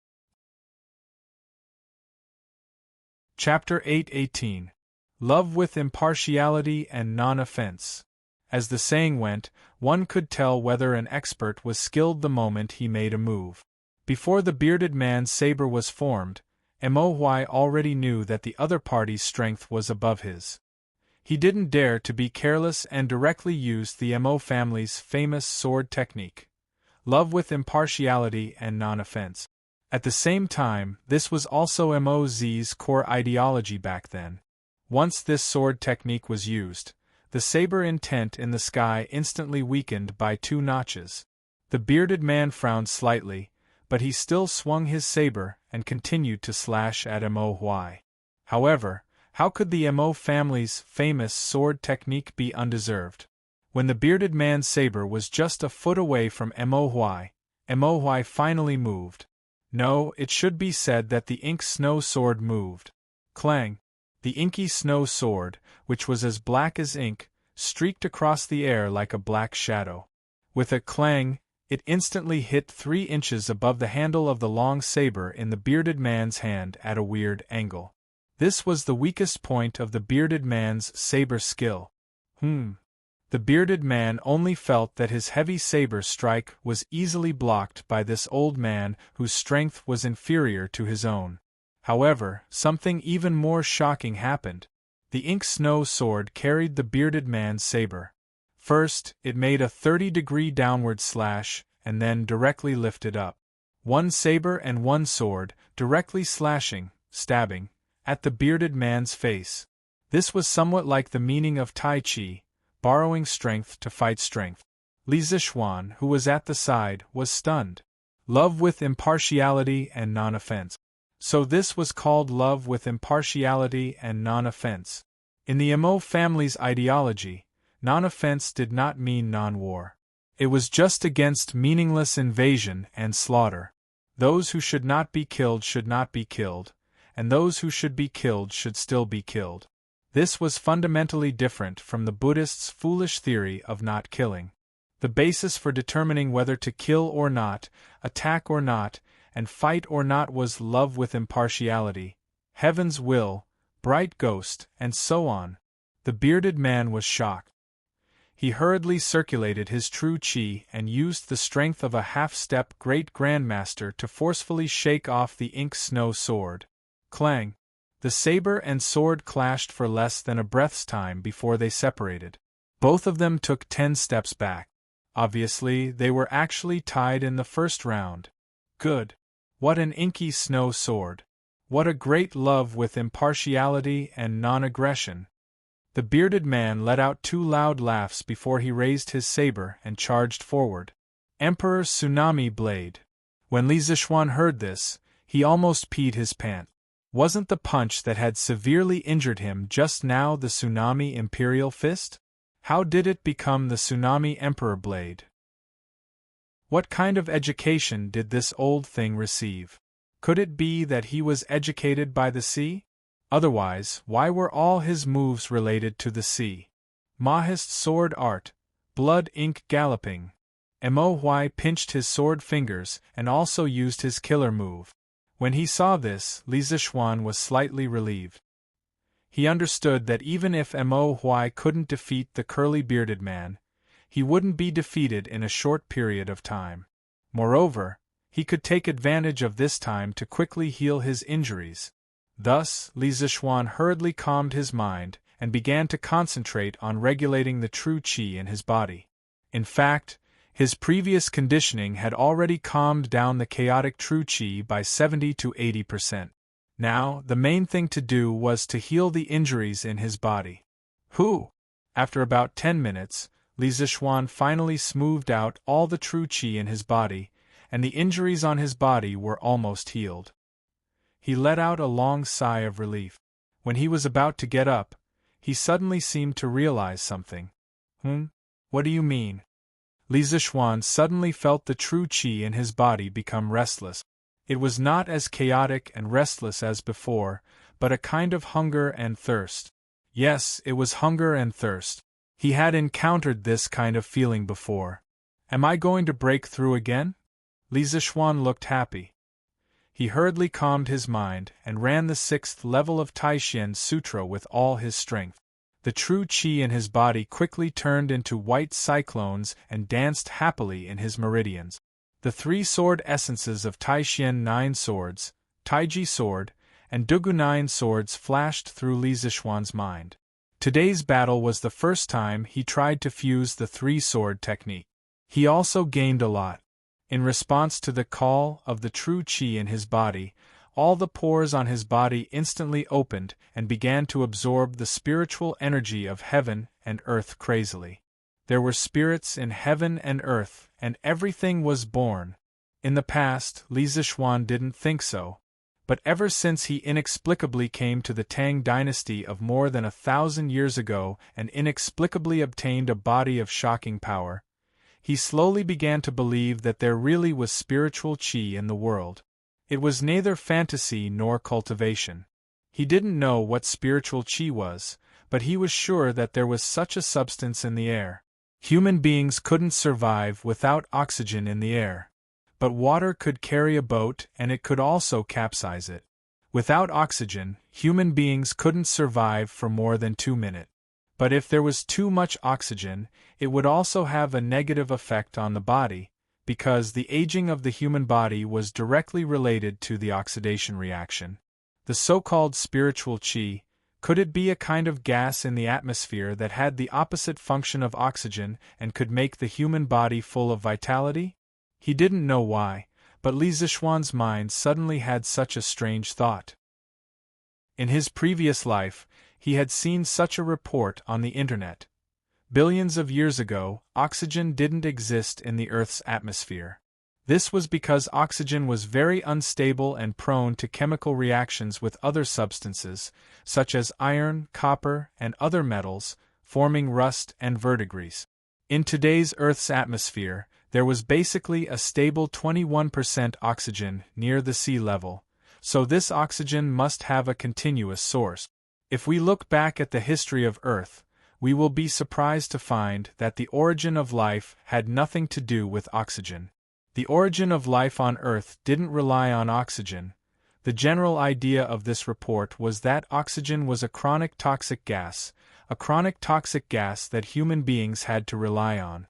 Chapter 8:18. Love with impartiality and non-offense. As the saying went, one could tell whether an expert was skilled the moment he made a move. Before the bearded man's saber was formed, Mo Huai already knew that the other party's strength was above his. He didn't dare to be careless and directly used the Mo family's famous sword technique, love with impartiality and non-offense. At the same time, this was also Mo's core ideology back then. Once this sword technique was used, the saber intent in the sky instantly weakened by 2 notches. The bearded man frowned slightly, but he still swung his saber and continued to slash at Mo Huai. However, how could the Mo family's famous sword technique be undeserved? When the bearded man's saber was just a foot away from Mo Huai finally moved. No, it should be said that the ink snow sword moved. Clang! The inky snow sword, which was as black as ink, streaked across the air like a black shadow. With a clang, it instantly hit 3 inches above the handle of the long saber in the bearded man's hand at a weird angle. This was the weakest point of the bearded man's saber skill. The bearded man only felt that his heavy saber strike was easily blocked by this old man whose strength was inferior to his own. However, something even more shocking happened. The ink snow sword carried the bearded man's saber. First, it made a 30-degree downward slash, and then directly lifted up. 1 saber and 1 sword, directly slashing, stabbing, at the bearded man's face. This was somewhat like the meaning of Tai Chi, borrowing strength to fight strength. Li Zixuan, who was at the side, was stunned. Love with impartiality and non-offense. So this was called love with impartiality and non-offense. In the Mo family's ideology, non-offense did not mean non-war. It was just against meaningless invasion and slaughter. Those who should not be killed should not be killed, and those who should be killed should still be killed. This was fundamentally different from the Buddhists' foolish theory of not killing. The basis for determining whether to kill or not, attack or not, and fight or not was love with impartiality, heaven's will, bright ghost, and so on. The bearded man was shocked. He hurriedly circulated his true chi and used the strength of a half-step great grandmaster to forcefully shake off the ink snow sword. Clang! The saber and sword clashed for less than a breath's time before they separated. Both of them took 10 steps back. Obviously, they were actually tied in the first round. Good. What an inky snow sword. What a great love with impartiality and non-aggression. The bearded man let out 2 loud laughs before he raised his saber and charged forward. Emperor Tsunami Blade. When Li Zixuan heard this, he almost peed his pants. Wasn't the punch that had severely injured him just now the Tsunami Imperial Fist? How did it become the Tsunami Emperor Blade? What kind of education did this old thing receive? Could it be that he was educated by the sea? Otherwise, why were all his moves related to the sea? Mahist sword art, blood ink galloping. Mo Huai pinched his sword fingers and also used his killer move. When he saw this, Li Zixuan was slightly relieved. He understood that even if Mo Huai couldn't defeat the curly-bearded man, he wouldn't be defeated in a short period of time. Moreover, he could take advantage of this time to quickly heal his injuries. Thus, Li Zixuan hurriedly calmed his mind and began to concentrate on regulating the true qi in his body. In fact, his previous conditioning had already calmed down the chaotic true qi by 70 to 80%. Now, the main thing to do was to heal the injuries in his body. After about 10 minutes, Li Zixuan finally smoothed out all the true qi in his body, and the injuries on his body were almost healed. He let out a long sigh of relief. When he was about to get up, he suddenly seemed to realize something. What do you mean? Li Zixuan suddenly felt the true qi in his body become restless. It was not as chaotic and restless as before, but a kind of hunger and thirst. Yes, it was hunger and thirst. He had encountered this kind of feeling before. Am I going to break through again? Li Zixuan looked happy. He hurriedly calmed his mind and ran the 6th level of Taishan Sutra with all his strength. The true qi in his body quickly turned into white cyclones and danced happily in his meridians. The 3 sword essences of Taishan 9 swords, Taiji sword, and Dugu 9 swords flashed through Li Zixuan's mind. Today's battle was the first time he tried to fuse the three-sword technique. He also gained a lot. In response to the call of the true qi in his body, all the pores on his body instantly opened and began to absorb the spiritual energy of heaven and earth crazily. There were spirits in heaven and earth, and everything was born. In the past, Li Zixuan didn't think so. But ever since he inexplicably came to the Tang Dynasty of more than 1,000 years ago and inexplicably obtained a body of shocking power, he slowly began to believe that there really was spiritual qi in the world. It was neither fantasy nor cultivation. He didn't know what spiritual qi was, but he was sure that there was such a substance in the air. Human beings couldn't survive without oxygen in the air. But water could carry a boat and it could also capsize it. Without oxygen, human beings couldn't survive for more than 2 minutes. But if there was too much oxygen, it would also have a negative effect on the body, because the aging of the human body was directly related to the oxidation reaction. The so-called spiritual qi, could it be a kind of gas in the atmosphere that had the opposite function of oxygen and could make the human body full of vitality? He didn't know why, but Li Zixuan's mind suddenly had such a strange thought. In his previous life, he had seen such a report on the internet. Billions of years ago, oxygen didn't exist in the Earth's atmosphere. This was because oxygen was very unstable and prone to chemical reactions with other substances, such as iron, copper, and other metals, forming rust and verdigris. In today's Earth's atmosphere, there was basically a stable 21% oxygen near the sea level, so this oxygen must have a continuous source. If we look back at the history of Earth, we will be surprised to find that the origin of life had nothing to do with oxygen. The origin of life on Earth didn't rely on oxygen. The general idea of this report was that oxygen was a chronic toxic gas that human beings had to rely on.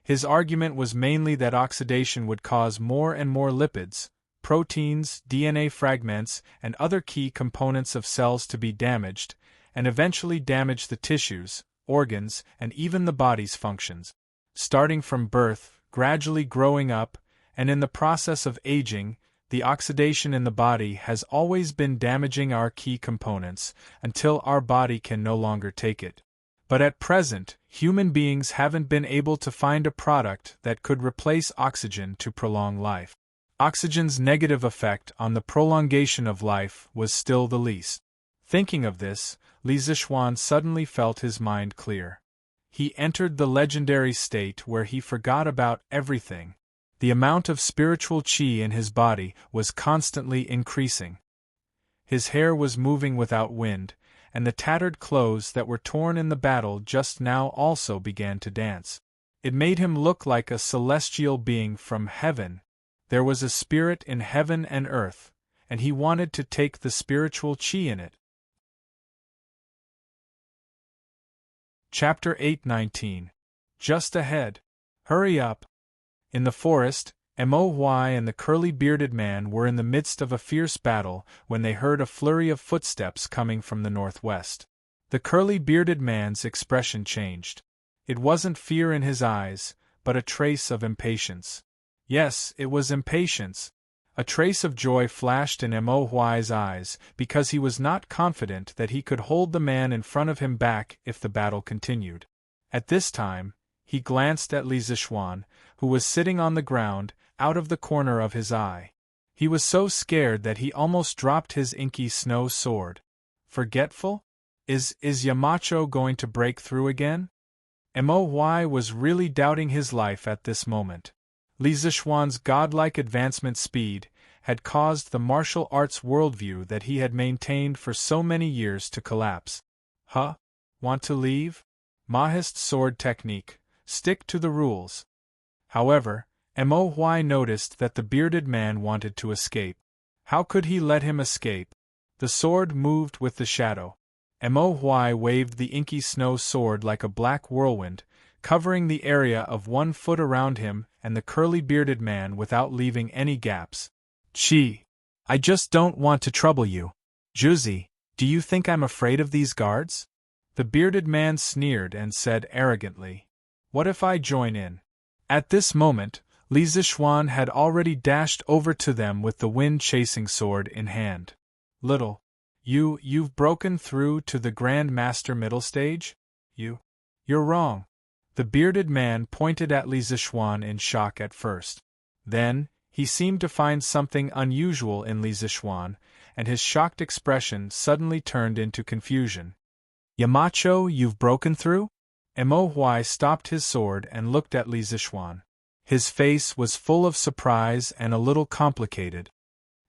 His argument was mainly that oxidation would cause more and more lipids, proteins, DNA fragments, and other key components of cells to be damaged, and eventually damage the tissues, organs, and even the body's functions. Starting from birth, gradually growing up, and in the process of aging, the oxidation in the body has always been damaging our key components until our body can no longer take it. But at present, human beings haven't been able to find a product that could replace oxygen to prolong life. Oxygen's negative effect on the prolongation of life was still the least. Thinking of this, Li Zixuan suddenly felt his mind clear. He entered the legendary state where he forgot about everything. The amount of spiritual qi in his body was constantly increasing. His hair was moving without wind, and the tattered clothes that were torn in the battle just now also began to dance. It made him look like a celestial being from heaven. There was a spirit in heaven and earth, and he wanted to take the spiritual qi in it. Chapter 8:19. Just ahead. Hurry up. In the forest, Moy and the curly-bearded man were in the midst of a fierce battle when they heard a flurry of footsteps coming from the northwest. The curly-bearded man's expression changed. It wasn't fear in his eyes, but a trace of impatience. Yes, it was impatience. A trace of joy flashed in Moy's eyes because he was not confident that he could hold the man in front of him back if the battle continued. At this time, he glanced at Li Zixuan, who was sitting on the ground, out of the corner of his eye. He was so scared that he almost dropped his inky snow sword. Forgetful? Is Yamacho going to break through again? Moy was really doubting his life at this moment. Li Zixuan's godlike advancement speed had caused the martial arts worldview that he had maintained for so many years to collapse. Huh? Want to leave? Mahist sword technique. Stick to the rules. However, Moy noticed that the bearded man wanted to escape. How could he let him escape? The sword moved with the shadow. Moy waved the inky snow sword like a black whirlwind, covering the area of 1 foot around him and the curly-bearded man without leaving any gaps. Gee! I just don't want to trouble you. Juzi, do you think I'm afraid of these guards? The bearded man sneered and said arrogantly. What if I join in? At this moment, Li Zixuan had already dashed over to them with the wind-chasing sword in hand. Little. You've broken through to the Grand Master middle stage? You're wrong. The bearded man pointed at Li Zixuan in shock at first. Then, he seemed to find something unusual in Li Zixuan, and his shocked expression suddenly turned into confusion. Yamacho, you've broken through? Mo Huai stopped his sword and looked at Li Zixuan. His face was full of surprise and a little complicated.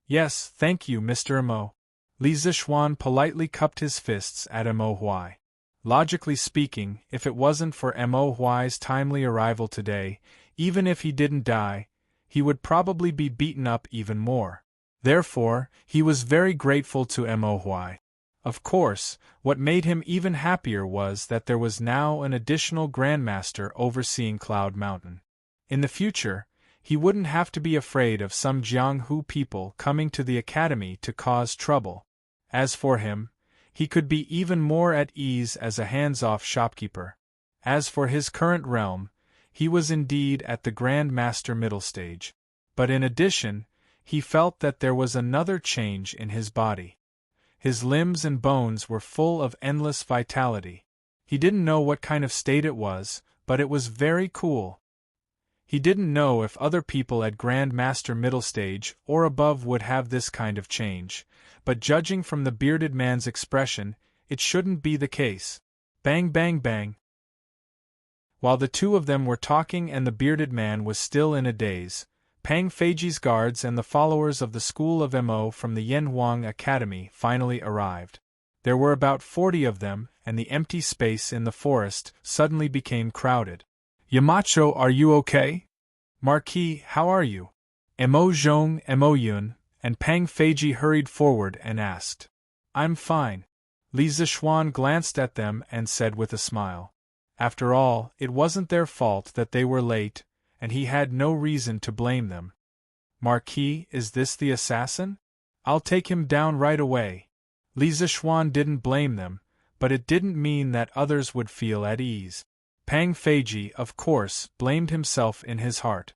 Yes, thank you, Mr. Mo. Li Zixuan politely cupped his fists at Mo Huai. Logically speaking, if it wasn't for Mo Huai's timely arrival today, even if he didn't die, he would probably be beaten up even more. Therefore, he was very grateful to Mo Huai. Of course, what made him even happier was that there was now an additional Grandmaster overseeing Cloud Mountain. In the future, he wouldn't have to be afraid of some Jianghu people coming to the academy to cause trouble. As for him, he could be even more at ease as a hands-off shopkeeper. As for his current realm, he was indeed at the Grand Master middle stage. But in addition, he felt that there was another change in his body. His limbs and bones were full of endless vitality. He didn't know what kind of state it was, but it was very cool. He didn't know if other people at Grand Master middle stage or above would have this kind of change, but judging from the bearded man's expression, it shouldn't be the case. Bang bang bang. While the two of them were talking and the bearded man was still in a daze, Pang Feiji's guards and the followers of the school of Mo from the Yanhuang Academy finally arrived. There were about 40 of them, and the empty space in the forest suddenly became crowded. Yamacho, are you okay? Marquis, how are you? Mo Zhong, Mo Yun, and Pang Feiji hurried forward and asked. I'm fine. Li Zixuan glanced at them and said with a smile. After all, it wasn't their fault that they were late, and he had no reason to blame them. Marquis, is this the assassin? I'll take him down right away. Li Zixuan didn't blame them, but it didn't mean that others would feel at ease. Pang Feiji, of course, blamed himself in his heart.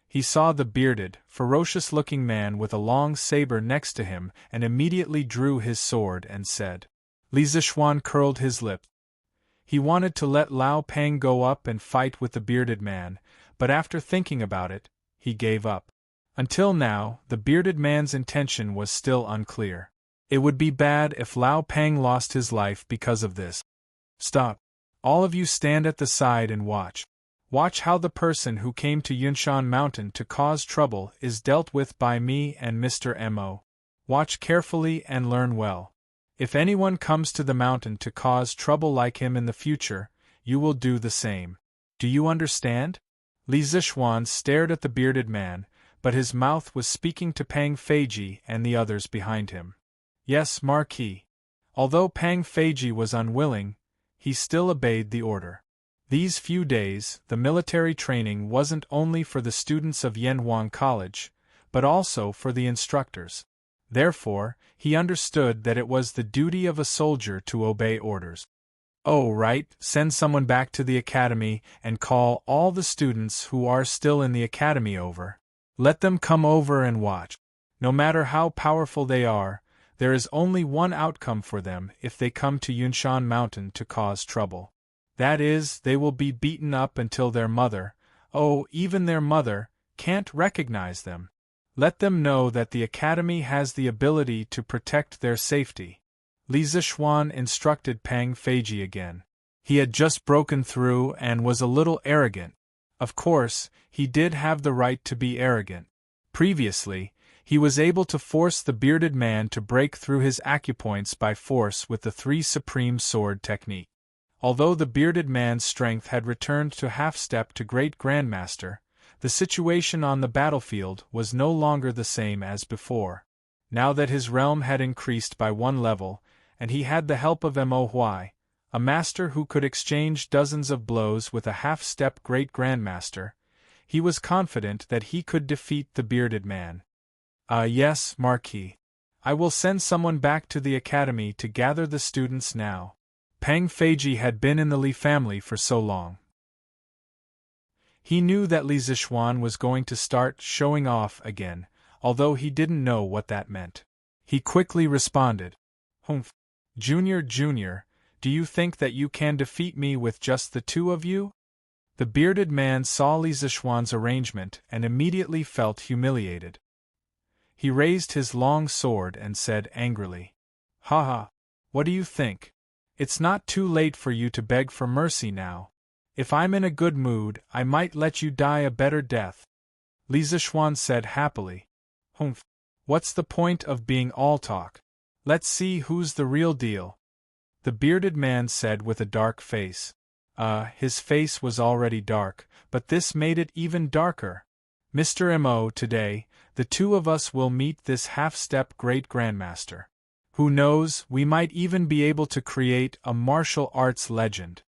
He saw the bearded, ferocious-looking man with a long saber next to him and immediately drew his sword and said. Li Zixuan curled his lip. He wanted to let Lao Pang go up and fight with the bearded man, but after thinking about it, he gave up. Until now, the bearded man's intention was still unclear. It would be bad if Lao Pang lost his life because of this. Stop. All of you stand at the side and watch. Watch how the person who came to Yunshan Mountain to cause trouble is dealt with by me and Mr. Mo. Watch carefully and learn well. If anyone comes to the mountain to cause trouble like him in the future, you will do the same. Do you understand? Li Zixuan stared at the bearded man, but his mouth was speaking to Pang Feiji and the others behind him. Yes, Marquis. Although Pang Feiji was unwilling, he still obeyed the order. These few days, the military training wasn't only for the students of Yanhuang College, but also for the instructors. Therefore, he understood that it was the duty of a soldier to obey orders. Oh, right, send someone back to the academy and call all the students who are still in the academy over. Let them come over and watch. No matter how powerful they are, there is only one outcome for them if they come to Yunshan Mountain to cause trouble. That is, they will be beaten up until their mother, oh, even their mother, can't recognize them. Let them know that the academy has the ability to protect their safety. Li Zixuan instructed Pang Feiji again. He had just broken through and was a little arrogant. Of course, he did have the right to be arrogant. Previously, he was able to force the bearded man to break through his acupoints by force with the 3 supreme sword technique. Although the bearded man's strength had returned to half-step to Great Grandmaster, the situation on the battlefield was no longer the same as before. Now that his realm had increased by 1 level, and he had the help of Mo Huai, a master who could exchange dozens of blows with a half-step Great Grandmaster, he was confident that he could defeat the bearded man. Yes, Marquis. I will send someone back to the academy to gather the students now. Pang Feiji had been in the Li family for so long. He knew that Li Zixuan was going to start showing off again, although he didn't know what that meant. He quickly responded, "Humph. Junior, do you think that you can defeat me with just the two of you?" The bearded man saw Li Zixuan's arrangement and immediately felt humiliated. He raised his long sword and said angrily, "Ha! What do you think? It's not too late for you to beg for mercy now. If I'm in a good mood, I might let you die a better death." Li Zixuan said happily, "Humph. What's the point of being all talk? Let's see who's the real deal." The bearded man said with a dark face. His face was already dark, but this made it even darker. "Mr. Mo, today, the two of us will meet this half-step great grandmaster. Who knows, we might even be able to create a martial arts legend."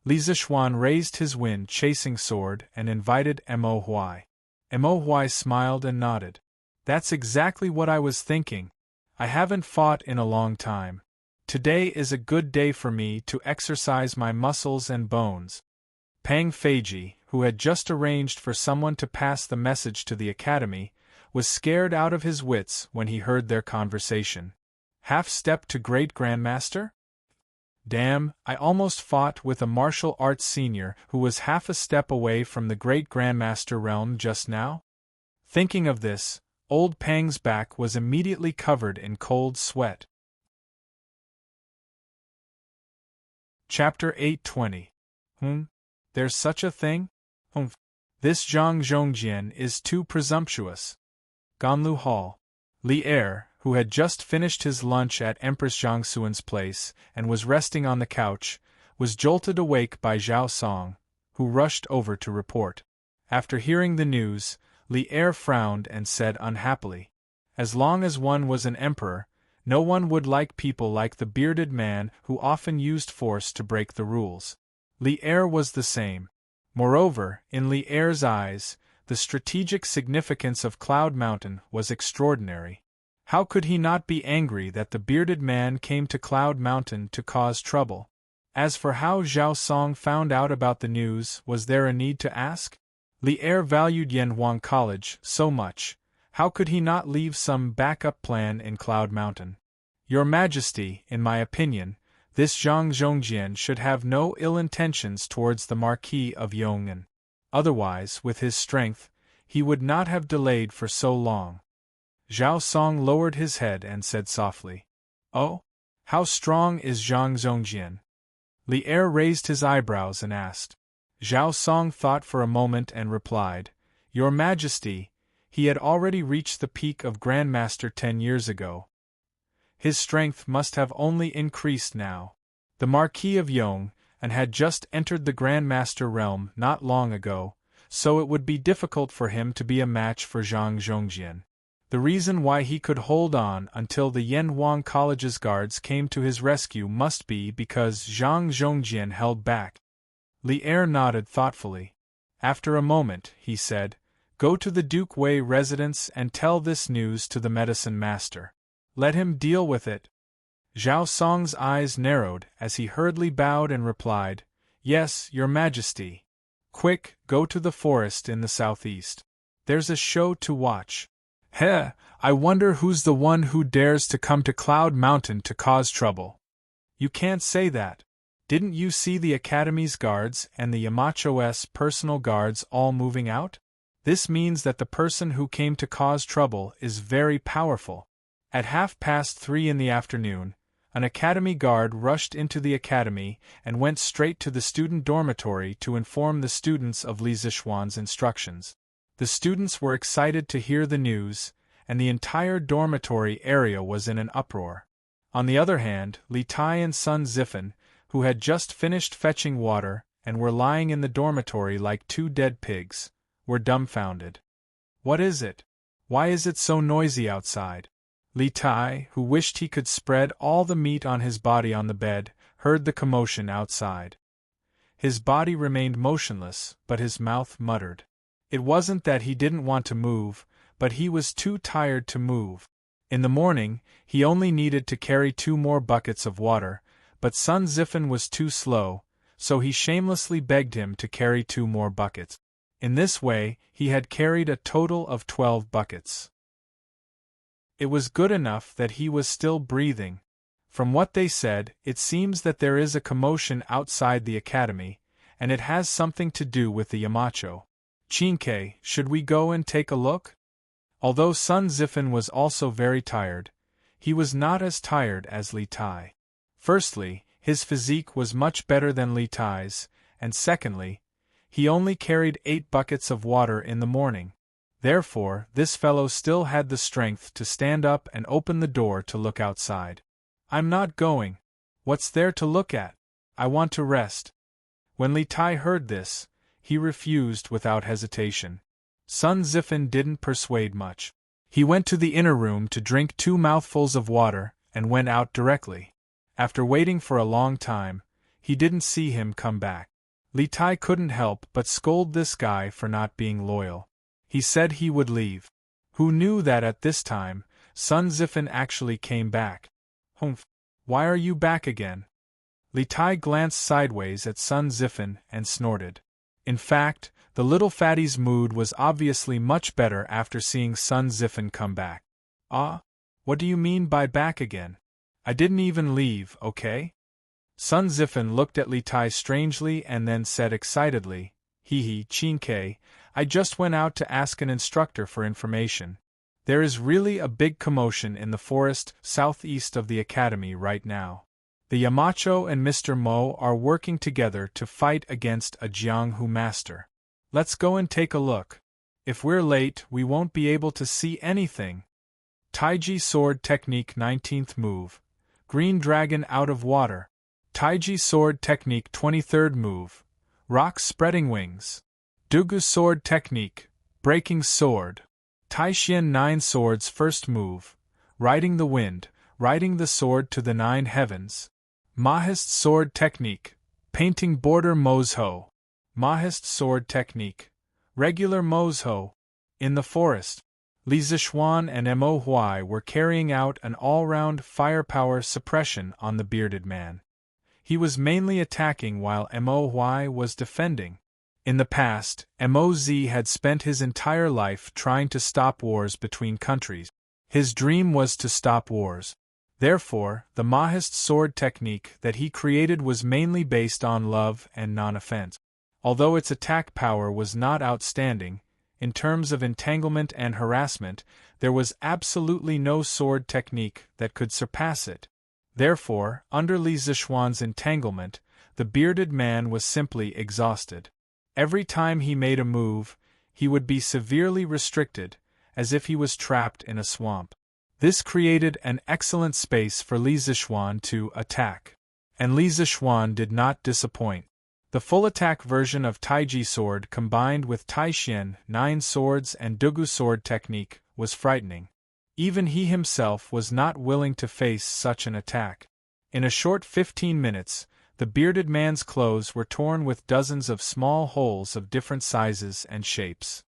Li Zixuan raised his wind-chasing sword and invited Mo Huai. Mo Huai smiled and nodded. "That's exactly what I was thinking. I haven't fought in a long time. Today is a good day for me to exercise my muscles and bones." Pang Feiji, who had just arranged for someone to pass the message to the academy, was scared out of his wits when he heard their conversation. Half-step to great grandmaster? Damn, I almost fought with a martial arts senior who was half a step away from the great grandmaster realm just now? Thinking of this, old Pang's back was immediately covered in cold sweat. Chapter 820. There's such a thing? This Zhang Zhongjian is too presumptuous. Ganlu Hall. Li Er, who had just finished his lunch at Empress Zhangxuan's place and was resting on the couch, was jolted awake by Zhao Song, who rushed over to report. After hearing the news, Li Er frowned and said unhappily, "As long as one was an emperor, no one would like people like the bearded man who often used force to break the rules." Li Er was the same. Moreover, in Li Er's eyes, the strategic significance of Cloud Mountain was extraordinary. How could he not be angry that the bearded man came to Cloud Mountain to cause trouble? As for how Zhao Song found out about the news, was there a need to ask? Li Er valued Yanhuang College so much. How could he not leave some backup plan in Cloud Mountain? "Your Majesty, in my opinion, this Zhang Zhongjian should have no ill intentions towards the Marquis of Yong'an. Otherwise, with his strength, he would not have delayed for so long." Zhao Song lowered his head and said softly, "Oh? How strong is Zhang Zhongjian?" Li Er raised his eyebrows and asked. Zhao Song thought for a moment and replied, "Your Majesty, he had already reached the peak of Grandmaster 10 years ago. His strength must have only increased now. The Marquis of Yong and had just entered the Grandmaster realm not long ago, so it would be difficult for him to be a match for Zhang Zhongjian. The reason why he could hold on until the Yanhuang College's guards came to his rescue must be because Zhang Zhongjian held back." Li Er nodded thoughtfully. After a moment, he said, "Go to the Duke Wei residence and tell this news to the medicine master. Let him deal with it." Zhao Song's eyes narrowed as he hurriedly bowed and replied, "Yes, Your Majesty. Quick, go to the forest in the southeast. There's a show to watch. I wonder who's the one who dares to come to Cloud Mountain to cause trouble." "You can't say that. Didn't you see the Academy's guards and the Yamacho's personal guards all moving out? This means that the person who came to cause trouble is very powerful." At 3:30 in the afternoon, an Academy guard rushed into the Academy and went straight to the student dormitory to inform the students of Li Zixuan's instructions. The students were excited to hear the news, and the entire dormitory area was in an uproar. On the other hand, Li Tai and Sun Zifen, who had just finished fetching water and were lying in the dormitory like two dead pigs, were dumbfounded. "What is it? Why is it so noisy outside?" Li Tai, who wished he could spread all the meat on his body on the bed, heard the commotion outside. His body remained motionless, but his mouth muttered. It wasn't that he didn't want to move, but he was too tired to move. In the morning, he only needed to carry 2 more buckets of water, but Sun Zifen was too slow, so he shamelessly begged him to carry 2 more buckets. In this way, he had carried a total of 12 buckets. It was good enough that he was still breathing. From what they said, it seems that there is a commotion outside the academy, and it has something to do with the Yamacho. Chinke, should we go and take a look? Although Sun Zifen was also very tired, he was not as tired as Li Tai. Firstly, his physique was much better than Li Tai's, and secondly, he only carried 8 buckets of water in the morning. Therefore, this fellow still had the strength to stand up and open the door to look outside. I'm not going. What's there to look at? I want to rest. When Li Tai heard this, he refused without hesitation. Sun Zifen didn't persuade much. He went to the inner room to drink 2 mouthfuls of water and went out directly. After waiting for a long time, he didn't see him come back. Li Tai couldn't help but scold this guy for not being loyal. He said he would leave. Who knew that at this time, Sun Zifen actually came back? Humph! Why are you back again? Li Tai glanced sideways at Sun Zifen and snorted. In fact, the little fatty's mood was obviously much better after seeing Sun Zifen come back. Ah? What do you mean by back again? I didn't even leave, okay? Sun Zifen looked at Li Tai strangely and then said excitedly, Hee Chinke, I just went out to ask an instructor for information. There is really a big commotion in the forest southeast of the academy right now. The Yamacho and Mr. Mo are working together to fight against a Jianghu master. Let's go and take a look. If we're late, we won't be able to see anything. Taiji Sword Technique 19th Move. Green Dragon out of water. Taiji Sword Technique 23rd Move. Rock Spreading Wings. Dugu Sword Technique. Breaking Sword. Taishian 9 Swords First Move. Riding the Wind. Riding the Sword to the 9 Heavens. Mahist Sword Technique. Painting Border Mozho. Mahist Sword Technique. Regular Mozho. In the forest, Li Zishuan and Mo Huai were carrying out an all-round firepower suppression on the bearded man. He was mainly attacking while Mo Huai was defending. In the past, Moz had spent his entire life trying to stop wars between countries. His dream was to stop wars. Therefore, the Mahist sword technique that he created was mainly based on love and non-offense. Although its attack power was not outstanding, in terms of entanglement and harassment, there was absolutely no sword technique that could surpass it. Therefore, under Li Zishuan's entanglement, the bearded man was simply exhausted. Every time he made a move, he would be severely restricted, as if he was trapped in a swamp. This created an excellent space for Li Zishuan to attack. And Li Zishuan did not disappoint. The full attack version of Taiji sword combined with Taishian 9 swords and Dugu sword technique was frightening. Even he himself was not willing to face such an attack. In a short 15 minutes, the bearded man's clothes were torn with dozens of small holes of different sizes and shapes.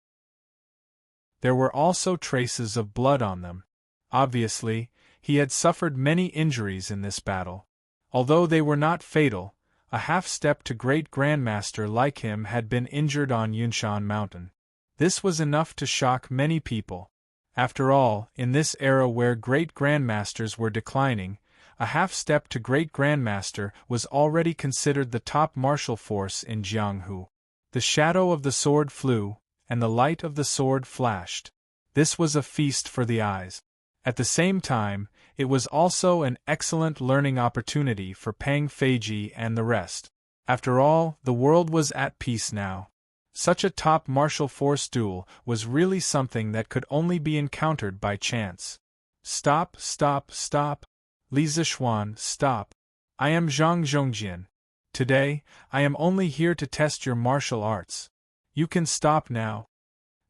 There were also traces of blood on them. Obviously, he had suffered many injuries in this battle. Although they were not fatal, a half-step to Great Grandmaster like him had been injured on Yunshan Mountain. This was enough to shock many people. After all, in this era where Great Grandmasters were declining, a half-step to Great Grandmaster was already considered the top martial force in Jianghu. The shadow of the sword flew, and the light of the sword flashed. This was a feast for the eyes. At the same time, it was also an excellent learning opportunity for Pang Feiji and the rest. After all, the world was at peace now. Such a top martial force duel was really something that could only be encountered by chance. Stop, stop, stop. Li Zishuan, stop. I am Zhang Zhongjian. Today, I am only here to test your martial arts. You can stop now.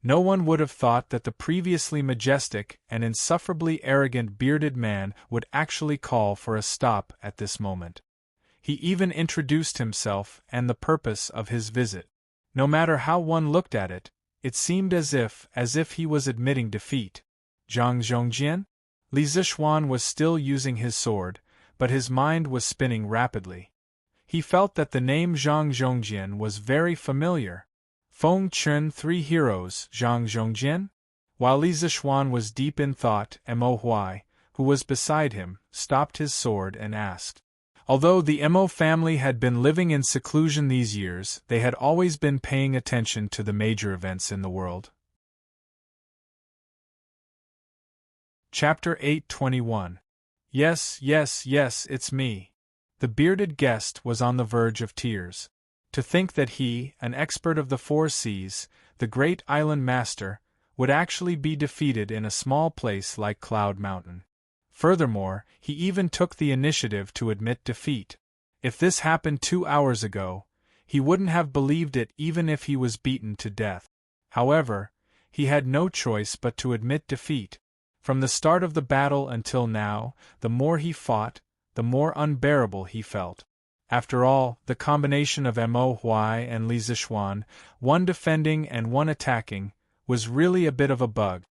No one would have thought that the previously majestic and insufferably arrogant bearded man would actually call for a stop at this moment. He even introduced himself and the purpose of his visit. No matter how one looked at it, it seemed as if he was admitting defeat. Zhang Zhongjian? Li Zixuan was still using his sword, but his mind was spinning rapidly. He felt that the name Zhang Zhongjian was very familiar. Feng Chun, 3 heroes, Zhang Zhongjian? While Li Zixuan was deep in thought, Mo Huai, who was beside him, stopped his sword and asked. Although the Mo family had been living in seclusion these years, they had always been paying attention to the major events in the world. Chapter 8:21. Yes, yes, yes, it's me. The bearded guest was on the verge of tears. To think that he, an expert of the 4 seas, the great island master, would actually be defeated in a small place like Cloud Mountain. Furthermore, he even took the initiative to admit defeat. If this happened 2 hours ago, he wouldn't have believed it even if he was beaten to death. However, he had no choice but to admit defeat. From the start of the battle until now, the more he fought, the more unbearable he felt. After all, the combination of Mo Huai and Li Zixuan, one defending and one attacking, was really a bit of a bug.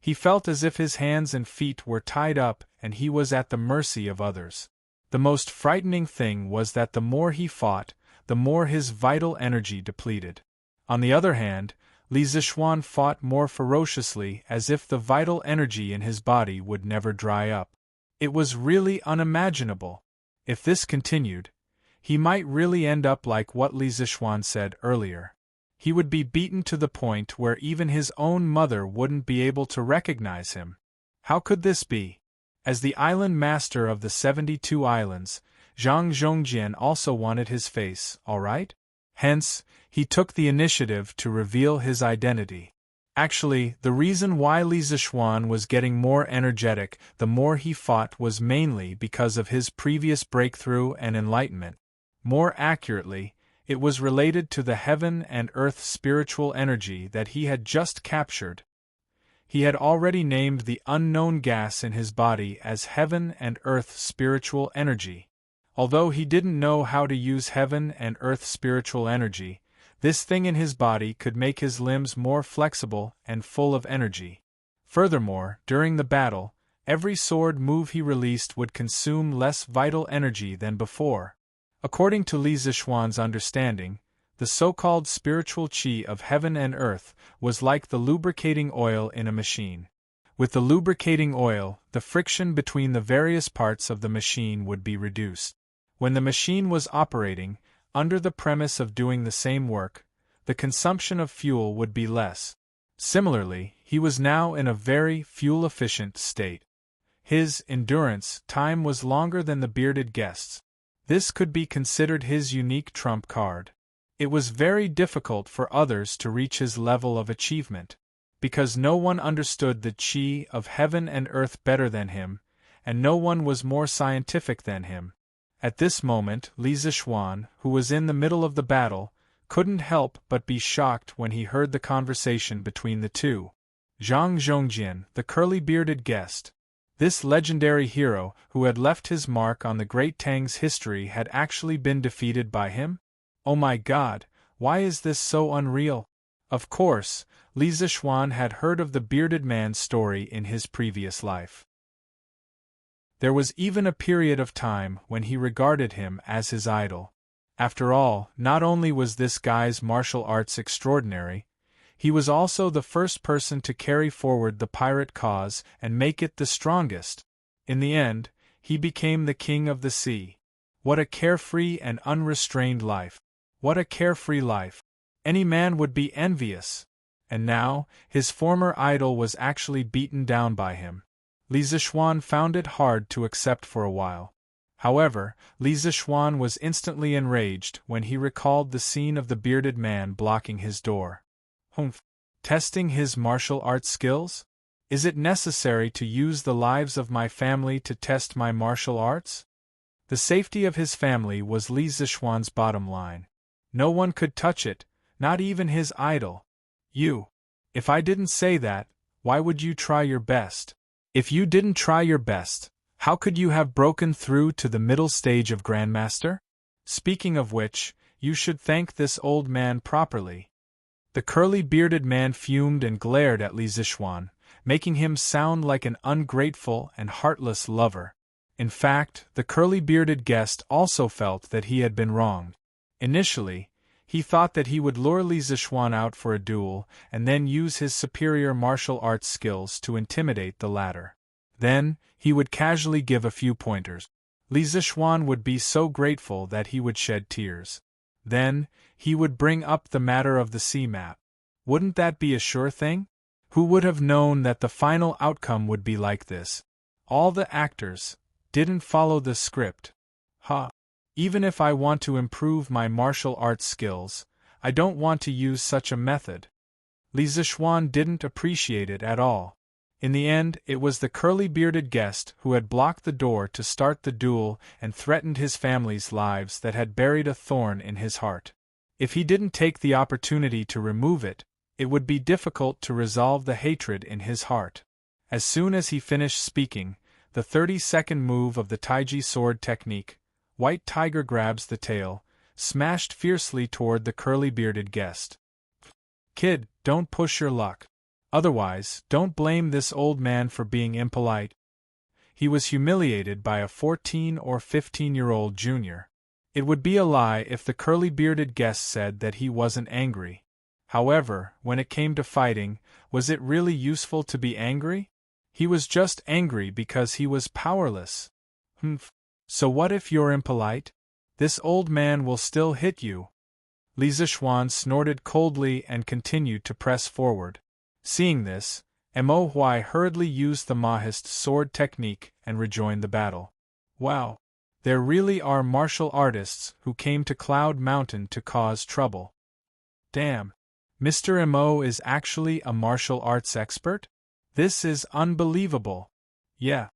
He felt as if his hands and feet were tied up and he was at the mercy of others. The most frightening thing was that the more he fought, the more his vital energy depleted. On the other hand, Li Zixuan fought more ferociously as if the vital energy in his body would never dry up. It was really unimaginable. If this continued, he might really end up like what Li Zixuan said earlier. He would be beaten to the point where even his own mother wouldn't be able to recognize him. How could this be? As the island master of the 72 islands, Zhang Zhongjian also wanted his face, all right? Hence, he took the initiative to reveal his identity. Actually, the reason why Li Zixuan was getting more energetic the more he fought was mainly because of his previous breakthrough and enlightenment. More accurately, it was related to the heaven and earth spiritual energy that he had just captured. He had already named the unknown gas in his body as heaven and earth spiritual energy. Although he didn't know how to use heaven and earth spiritual energy, this thing in his body could make his limbs more flexible and full of energy. Furthermore, during the battle, every sword move he released would consume less vital energy than before. According to Li Zixuan's understanding, the so-called spiritual qi of heaven and earth was like the lubricating oil in a machine. With the lubricating oil, the friction between the various parts of the machine would be reduced. When the machine was operating, under the premise of doing the same work, the consumption of fuel would be less. Similarly, he was now in a very fuel-efficient state. His endurance time was longer than the bearded guest's. This could be considered his unique trump card. It was very difficult for others to reach his level of achievement, because no one understood the qi of heaven and earth better than him, and no one was more scientific than him. At this moment, Li Zixuan, who was in the middle of the battle, couldn't help but be shocked when he heard the conversation between the two. Zhang Zhongjian, the curly-bearded guest. This legendary hero, who had left his mark on the great Tang's history, had actually been defeated by him? Oh my God, why is this so unreal? Of course, Li Zixuan had heard of the bearded man's story in his previous life. There was even a period of time when he regarded him as his idol. After all, not only was this guy's martial arts extraordinary, he was also the first person to carry forward the pirate cause and make it the strongest. In the end, he became the king of the sea. What a carefree and unrestrained life. What a carefree life. Any man would be envious. And now, his former idol was actually beaten down by him. Li Zixuan found it hard to accept for a while. However, Li Zixuan was instantly enraged when he recalled the scene of the bearded man blocking his door. Humph! Testing his martial arts skills? Is it necessary to use the lives of my family to test my martial arts? The safety of his family was Li Zixuan's bottom line. No one could touch it, not even his idol. You. If I didn't say that, why would you try your best? If you didn't try your best, how could you have broken through to the middle stage of Grandmaster? Speaking of which, you should thank this old man properly. The curly-bearded man fumed and glared at Li Zixuan, making him sound like an ungrateful and heartless lover. In fact, the curly-bearded guest also felt that he had been wronged. Initially, he thought that he would lure Li Zixuan out for a duel and then use his superior martial arts skills to intimidate the latter. Then, he would casually give a few pointers. Li Zixuan would be so grateful that he would shed tears. Then, he would bring up the matter of the sea map. Wouldn't that be a sure thing? Who would have known that the final outcome would be like this? All the actors didn't follow the script. Even if I want to improve my martial arts skills, I don't want to use such a method. Li Zixuan didn't appreciate it at all. In the end, it was the curly-bearded guest who had blocked the door to start the duel and threatened his family's lives that had buried a thorn in his heart. If he didn't take the opportunity to remove it, it would be difficult to resolve the hatred in his heart. As soon as he finished speaking, the 30-second move of the Taiji sword technique, White Tiger grabs the tail, smashed fiercely toward the curly-bearded guest. Kid, don't push your luck. Otherwise, don't blame this old man for being impolite. He was humiliated by a 14 or 15-year-old junior. It would be a lie if the curly-bearded guest said that he wasn't angry. However, when it came to fighting, was it really useful to be angry? He was just angry because he was powerless. So what if you're impolite? This old man will still hit you. Li Zixuan snorted coldly and continued to press forward. Seeing this, Mo Huai hurriedly used the Mahist sword technique and rejoined the battle. Wow! There really are martial artists who came to Cloud Mountain to cause trouble. Damn! Mr. Mo is actually a martial arts expert? This is unbelievable. Yeah.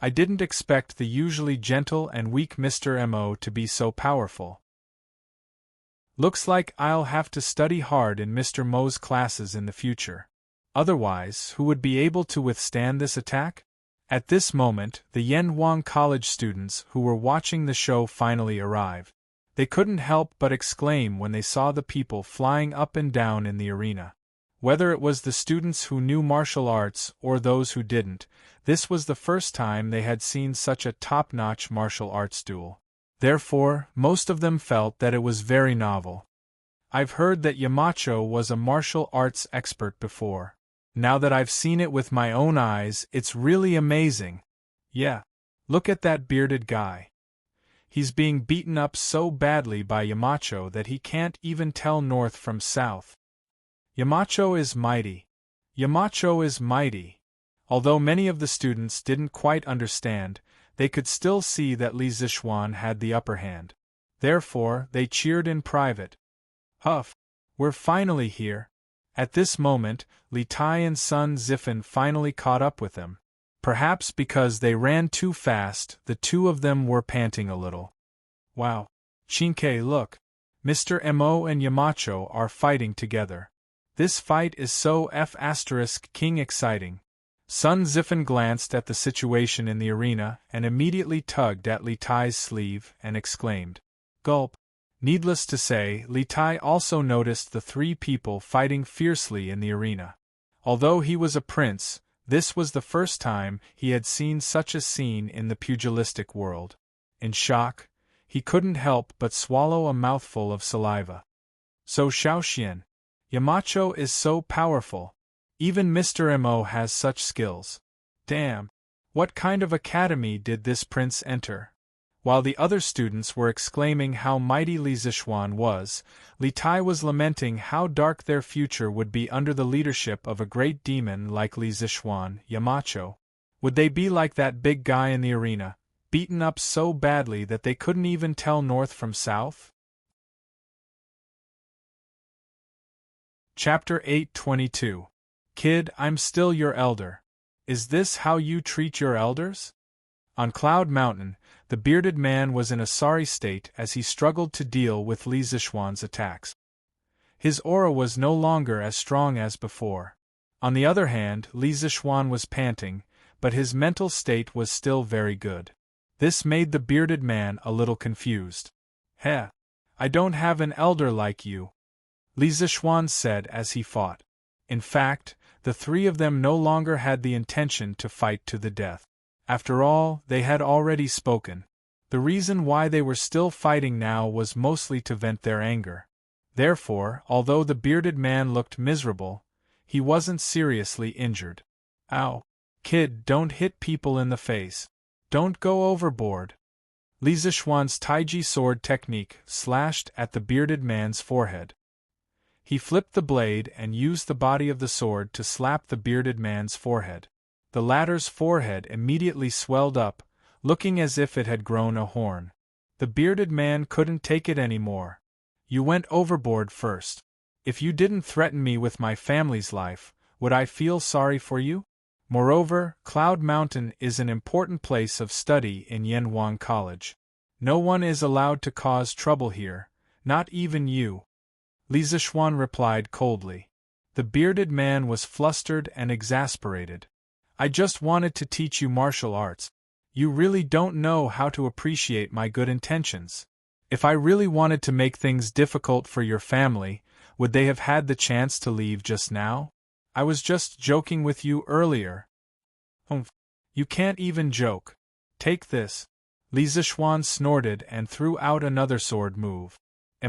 I didn't expect the usually gentle and weak Mr. Mo to be so powerful. Looks like I'll have to study hard in Mr. Mo's classes in the future. Otherwise, who would be able to withstand this attack? At this moment, the Yanhuang College students who were watching the show finally arrived. They couldn't help but exclaim when they saw the people flying up and down in the arena. Whether it was the students who knew martial arts or those who didn't, this was the first time they had seen such a top-notch martial arts duel. Therefore, most of them felt that it was very novel. I've heard that Yamacho was a martial arts expert before. Now that I've seen it with my own eyes, it's really amazing. Yeah. Look at that bearded guy. He's being beaten up so badly by Yamacho that he can't even tell north from south. Yamacho is mighty. Yamacho is mighty. Although many of the students didn't quite understand, they could still see that Li Zixuan had the upper hand. Therefore, they cheered in private. Huff! We're finally here. At this moment, Li Tai and Sun Zifan finally caught up with them. Perhaps because they ran too fast, the two of them were panting a little. Wow! Chinke, look! Mr. Mo and Yamacho are fighting together. This fight is so King exciting. Sun Zifan glanced at the situation in the arena and immediately tugged at Li Tai's sleeve and exclaimed, "Gulp!" Needless to say, Li Tai also noticed the three people fighting fiercely in the arena. Although he was a prince, this was the first time he had seen such a scene in the pugilistic world. In shock, he couldn't help but swallow a mouthful of saliva. So Xiaoxian, Yamacho is so powerful. Even Mr. Mo has such skills. Damn! What kind of academy did this prince enter? While the other students were exclaiming how mighty Li Zixuan was, Li Tai was lamenting how dark their future would be under the leadership of a great demon like Li Zixuan, Yamacho. Would they be like that big guy in the arena, beaten up so badly that they couldn't even tell north from south? Chapter 822. Kid, I'm still your elder. Is this how you treat your elders? On Cloud Mountain, the bearded man was in a sorry state as he struggled to deal with Li Zixuan's attacks. His aura was no longer as strong as before. On the other hand, Li Zixuan was panting, but his mental state was still very good. This made the bearded man a little confused. Heh! I don't have an elder like you, Li Zixuan said as he fought. In fact, The three of them no longer had the intention to fight to the death. After all, they had already spoken. The reason why they were still fighting now was mostly to vent their anger. Therefore, although the bearded man looked miserable, he wasn't seriously injured. Ow! Kid, don't hit people in the face. Don't go overboard. Li Zishuan's Taiji sword technique slashed at the bearded man's forehead. He flipped the blade and used the body of the sword to slap the bearded man's forehead. The latter's forehead immediately swelled up, looking as if it had grown a horn. The bearded man couldn't take it anymore. You went overboard first. If you didn't threaten me with my family's life, would I feel sorry for you? Moreover, Cloud Mountain is an important place of study in Yanhuang College. No one is allowed to cause trouble here, not even you. Li Zishuan replied coldly. The bearded man was flustered and exasperated. I just wanted to teach you martial arts. You really don't know how to appreciate my good intentions. If I really wanted to make things difficult for your family, would they have had the chance to leave just now? I was just joking with you earlier. Humph. You can't even joke. Take this. Li Zishuan snorted and threw out another sword move.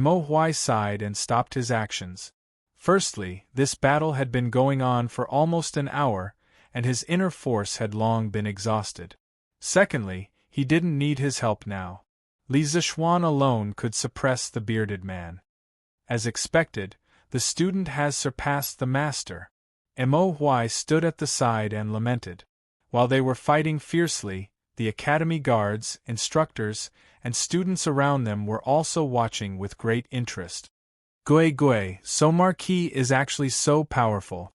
Mo Huai sighed and stopped his actions. Firstly, this battle had been going on for almost an hour, and his inner force had long been exhausted. Secondly, he didn't need his help now. Li Zishuan alone could suppress the bearded man. As expected, the student has surpassed the master. Mo Huai stood at the side and lamented. While they were fighting fiercely, the academy guards, instructors, and students around them were also watching with great interest. Gui, so Marquis is actually so powerful.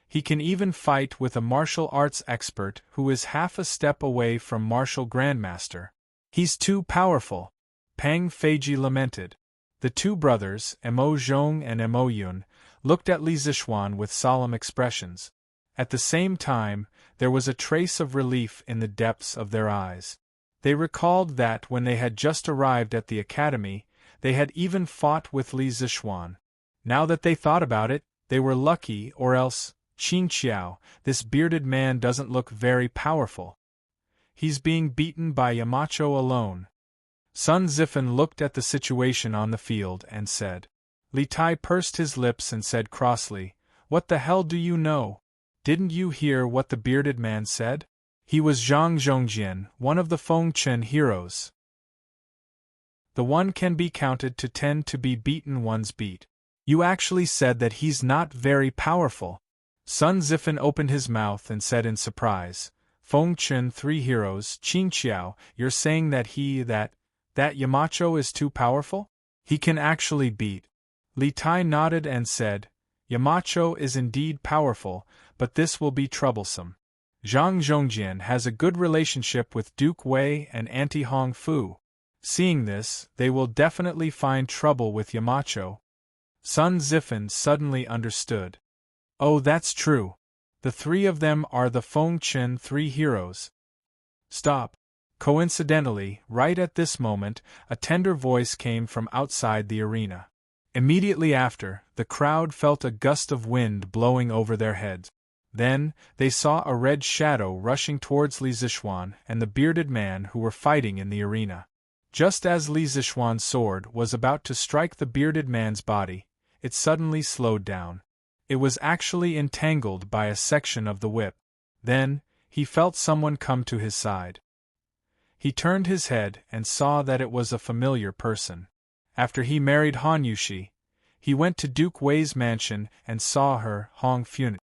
He can even fight with a martial arts expert who is half a step away from martial grandmaster. He's too powerful. Pang Feiji lamented. The two brothers, Mo Zhong and Mo Yun, looked at Li Zishuan with solemn expressions. At the same time, there was a trace of relief in the depths of their eyes. They recalled that when they had just arrived at the academy, they had even fought with Li Zishuan. Now that they thought about it, they were lucky, or else, Qing Qiao, this bearded man doesn't look very powerful. He's being beaten by Yamacho alone. Sun Zifen looked at the situation on the field and said. Li Tai pursed his lips and said crossly, What the hell do you know? Didn't you hear what the bearded man said? He was Zhang Zhongjian, one of the Fengchen heroes. The one can be counted to 10 to be beaten one's beat. You actually said that he's not very powerful. Sun Zifen opened his mouth and said in surprise, Fengchen 3 heroes, Qing Qiao, you're saying that that Yamacho is too powerful? He can actually beat. Li Tai nodded and said, Yamacho is indeed powerful, but this will be troublesome. Zhang Zhongjian has a good relationship with Duke Wei and Auntie Hong Fu. Seeing this, they will definitely find trouble with Yamacho. Sun Zifen suddenly understood. Oh, that's true. The three of them are the Fengchen 3 heroes. Stop. Coincidentally, right at this moment, a tender voice came from outside the arena. Immediately after, the crowd felt a gust of wind blowing over their heads. Then, they saw a red shadow rushing towards Li Zishuan and the bearded man who were fighting in the arena. Just as Li Zishuan's sword was about to strike the bearded man's body, it suddenly slowed down. It was actually entangled by a section of the whip. Then, he felt someone come to his side. He turned his head and saw that it was a familiar person. After he married Han Yushi, he went to Duke Wei's mansion and saw her, Hong Funu.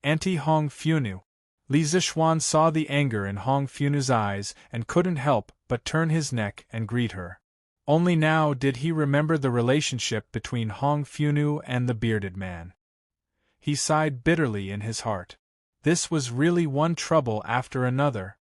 Auntie Hong Funu. Li Zishuan saw the anger in Hong Funu's eyes and couldn't help but turn his neck and greet her. Only now did he remember the relationship between Hong Funu and the bearded man. He sighed bitterly in his heart. This was really one trouble after another.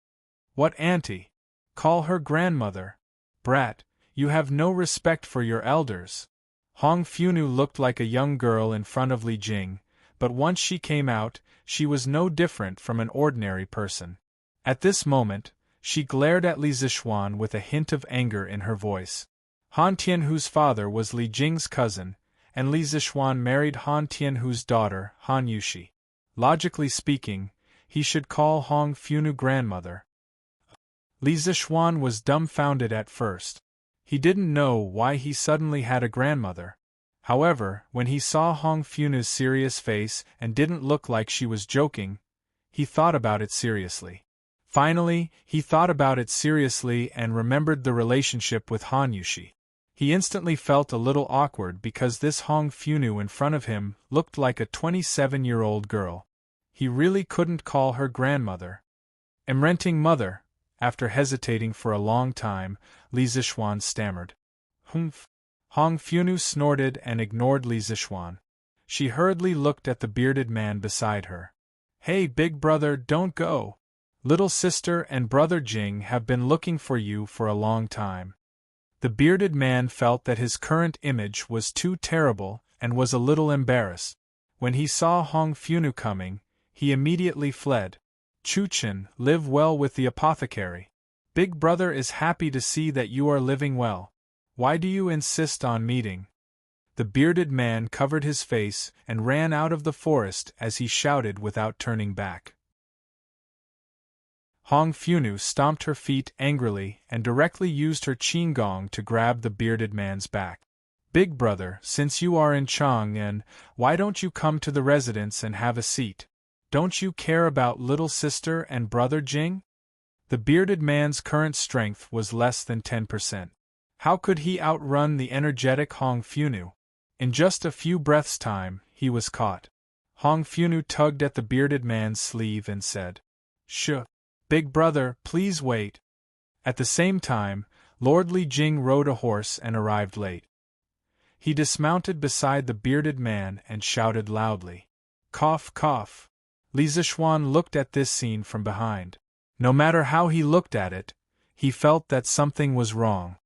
What auntie? Call her grandmother. Brat, you have no respect for your elders. Hong Funu looked like a young girl in front of Li Jing, but once she came out, she was no different from an ordinary person. At this moment, she glared at Li Zishuan with a hint of anger in her voice. Han Tianhu's father was Li Jing's cousin, and Li Zishuan married Han Tianhu's daughter, Han Yushi. Logically speaking, he should call Hong Funu grandmother. Li Zixuan was dumbfounded at first. He didn't know why he suddenly had a grandmother. However, when he saw Hong Funu's serious face and didn't look like she was joking, he thought about it seriously. Finally, he thought about it seriously and remembered the relationship with Han Yushi. He instantly felt a little awkward because this Hong Funu in front of him looked like a 27-year-old girl. He really couldn't call her grandmother. Renting mother. After hesitating for a long time, Li Zixuan stammered. Humph. Hong Funu snorted and ignored Li Zixuan. She hurriedly looked at the bearded man beside her. Hey, big brother, don't go. Little sister and brother Jing have been looking for you for a long time. The bearded man felt that his current image was too terrible and was a little embarrassed. When he saw Hong Funu coming, he immediately fled. Chuchen, live well with the apothecary. Big brother is happy to see that you are living well. Why do you insist on meeting? The bearded man covered his face and ran out of the forest as he shouted without turning back. Hong Funu stomped her feet angrily and directly used her qinggong to grab the bearded man's back. Big brother, since you are in Chang'an, why don't you come to the residence and have a seat? Don't you care about little sister and brother Jing? The bearded man's current strength was less than 10%. How could he outrun the energetic Hong Funu? In just a few breaths' time, he was caught. Hong Funu tugged at the bearded man's sleeve and said, "Shh, big brother, please wait." At the same time, Lord Li Jing rode a horse and arrived late. He dismounted beside the bearded man and shouted loudly, "Cough, cough." Li Zixuan looked at this scene from behind. No matter how he looked at it, he felt that something was wrong.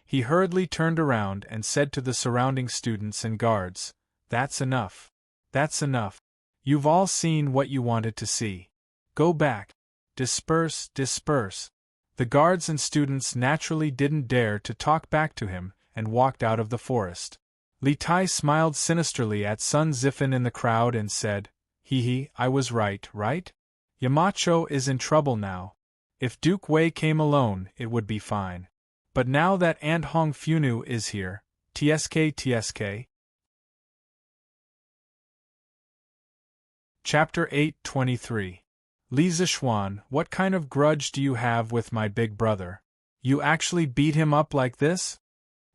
He hurriedly turned around and said to the surrounding students and guards, "That's enough. That's enough. You've all seen what you wanted to see. Go back. Disperse, disperse." The guards and students naturally didn't dare to talk back to him and walked out of the forest. Li Tai smiled sinisterly at Sun Zifan in the crowd and said, "Hee, I was right, right? Yamacho is in trouble now. If Duke Wei came alone, it would be fine. But now that Aunt Hong Funu is here, tsk. Chapter 8:23. Li Zixuan, what kind of grudge do you have with my big brother? You actually beat him up like this?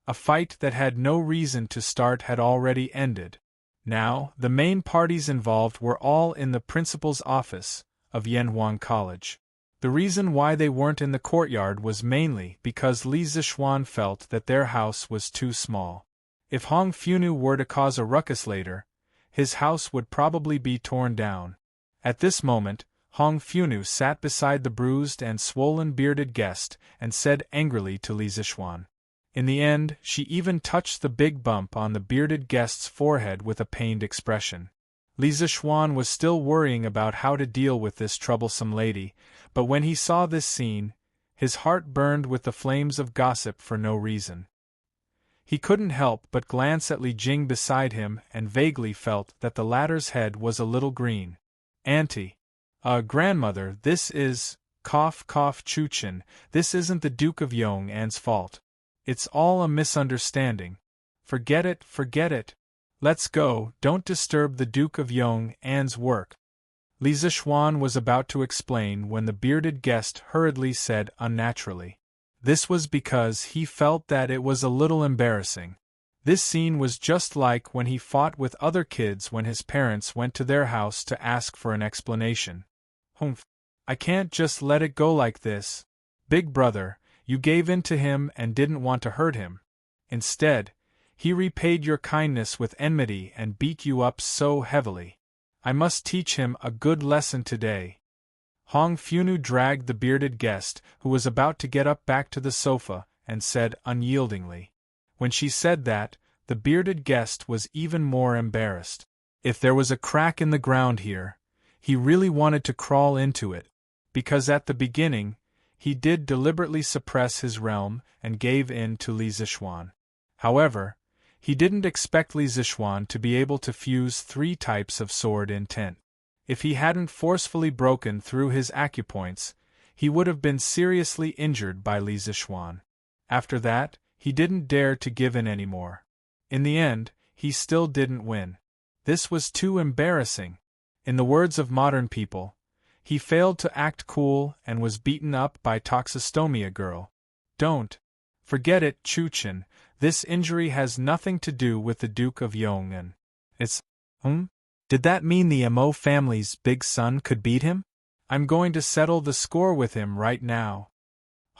A fight that had no reason to start had already ended. Now, the main parties involved were all in the principal's office of Yanhuang College. The reason why they weren't in the courtyard was mainly because Li Zixuan felt that their house was too small. If Hong Funu were to cause a ruckus later, his house would probably be torn down. At this moment, Hong Funu sat beside the bruised and swollen bearded guest and said angrily to Li Zixuan. In the end, she even touched the big bump on the bearded guest's forehead with a pained expression. Li Zixuan was still worrying about how to deal with this troublesome lady, but when he saw this scene, his heart burned with the flames of gossip for no reason. He couldn't help but glance at Li Jing beside him and vaguely felt that the latter's head was a little green. "Auntie. Grandmother, this is, cough cough Chuchen, this isn't the Duke of Yong'an's fault. It's all a misunderstanding. Forget it, forget it. Let's go, don't disturb the Duke of Yong'an's work." Li Zixuan was about to explain when the bearded guest hurriedly said unnaturally. This was because he felt that it was a little embarrassing. This scene was just like when he fought with other kids when his parents went to their house to ask for an explanation. "Humph. I can't just let it go like this. Big brother, you gave in to him and didn't want to hurt him. Instead, he repaid your kindness with enmity and beat you up so heavily. I must teach him a good lesson today." Hong Funu dragged the bearded guest, who was about to get up back to the sofa, and said unyieldingly. When she said that, the bearded guest was even more embarrassed. If there was a crack in the ground here, he really wanted to crawl into it, because at the beginning, he did deliberately suppress his realm and gave in to Li Zixuan. However, he didn't expect Li Zixuan to be able to fuse 3 types of sword intent. If he hadn't forcefully broken through his acupoints, he would have been seriously injured by Li Zixuan. After that, he didn't dare to give in anymore. In the end, he still didn't win. This was too embarrassing. In the words of modern people, he failed to act cool and was beaten up by Toxostomia Girl. Don't forget it, Chuchen. This injury has nothing to do with the Duke of Yong'an. It's, Did that mean the Mo family's big son could beat him? I'm going to settle the score with him right now.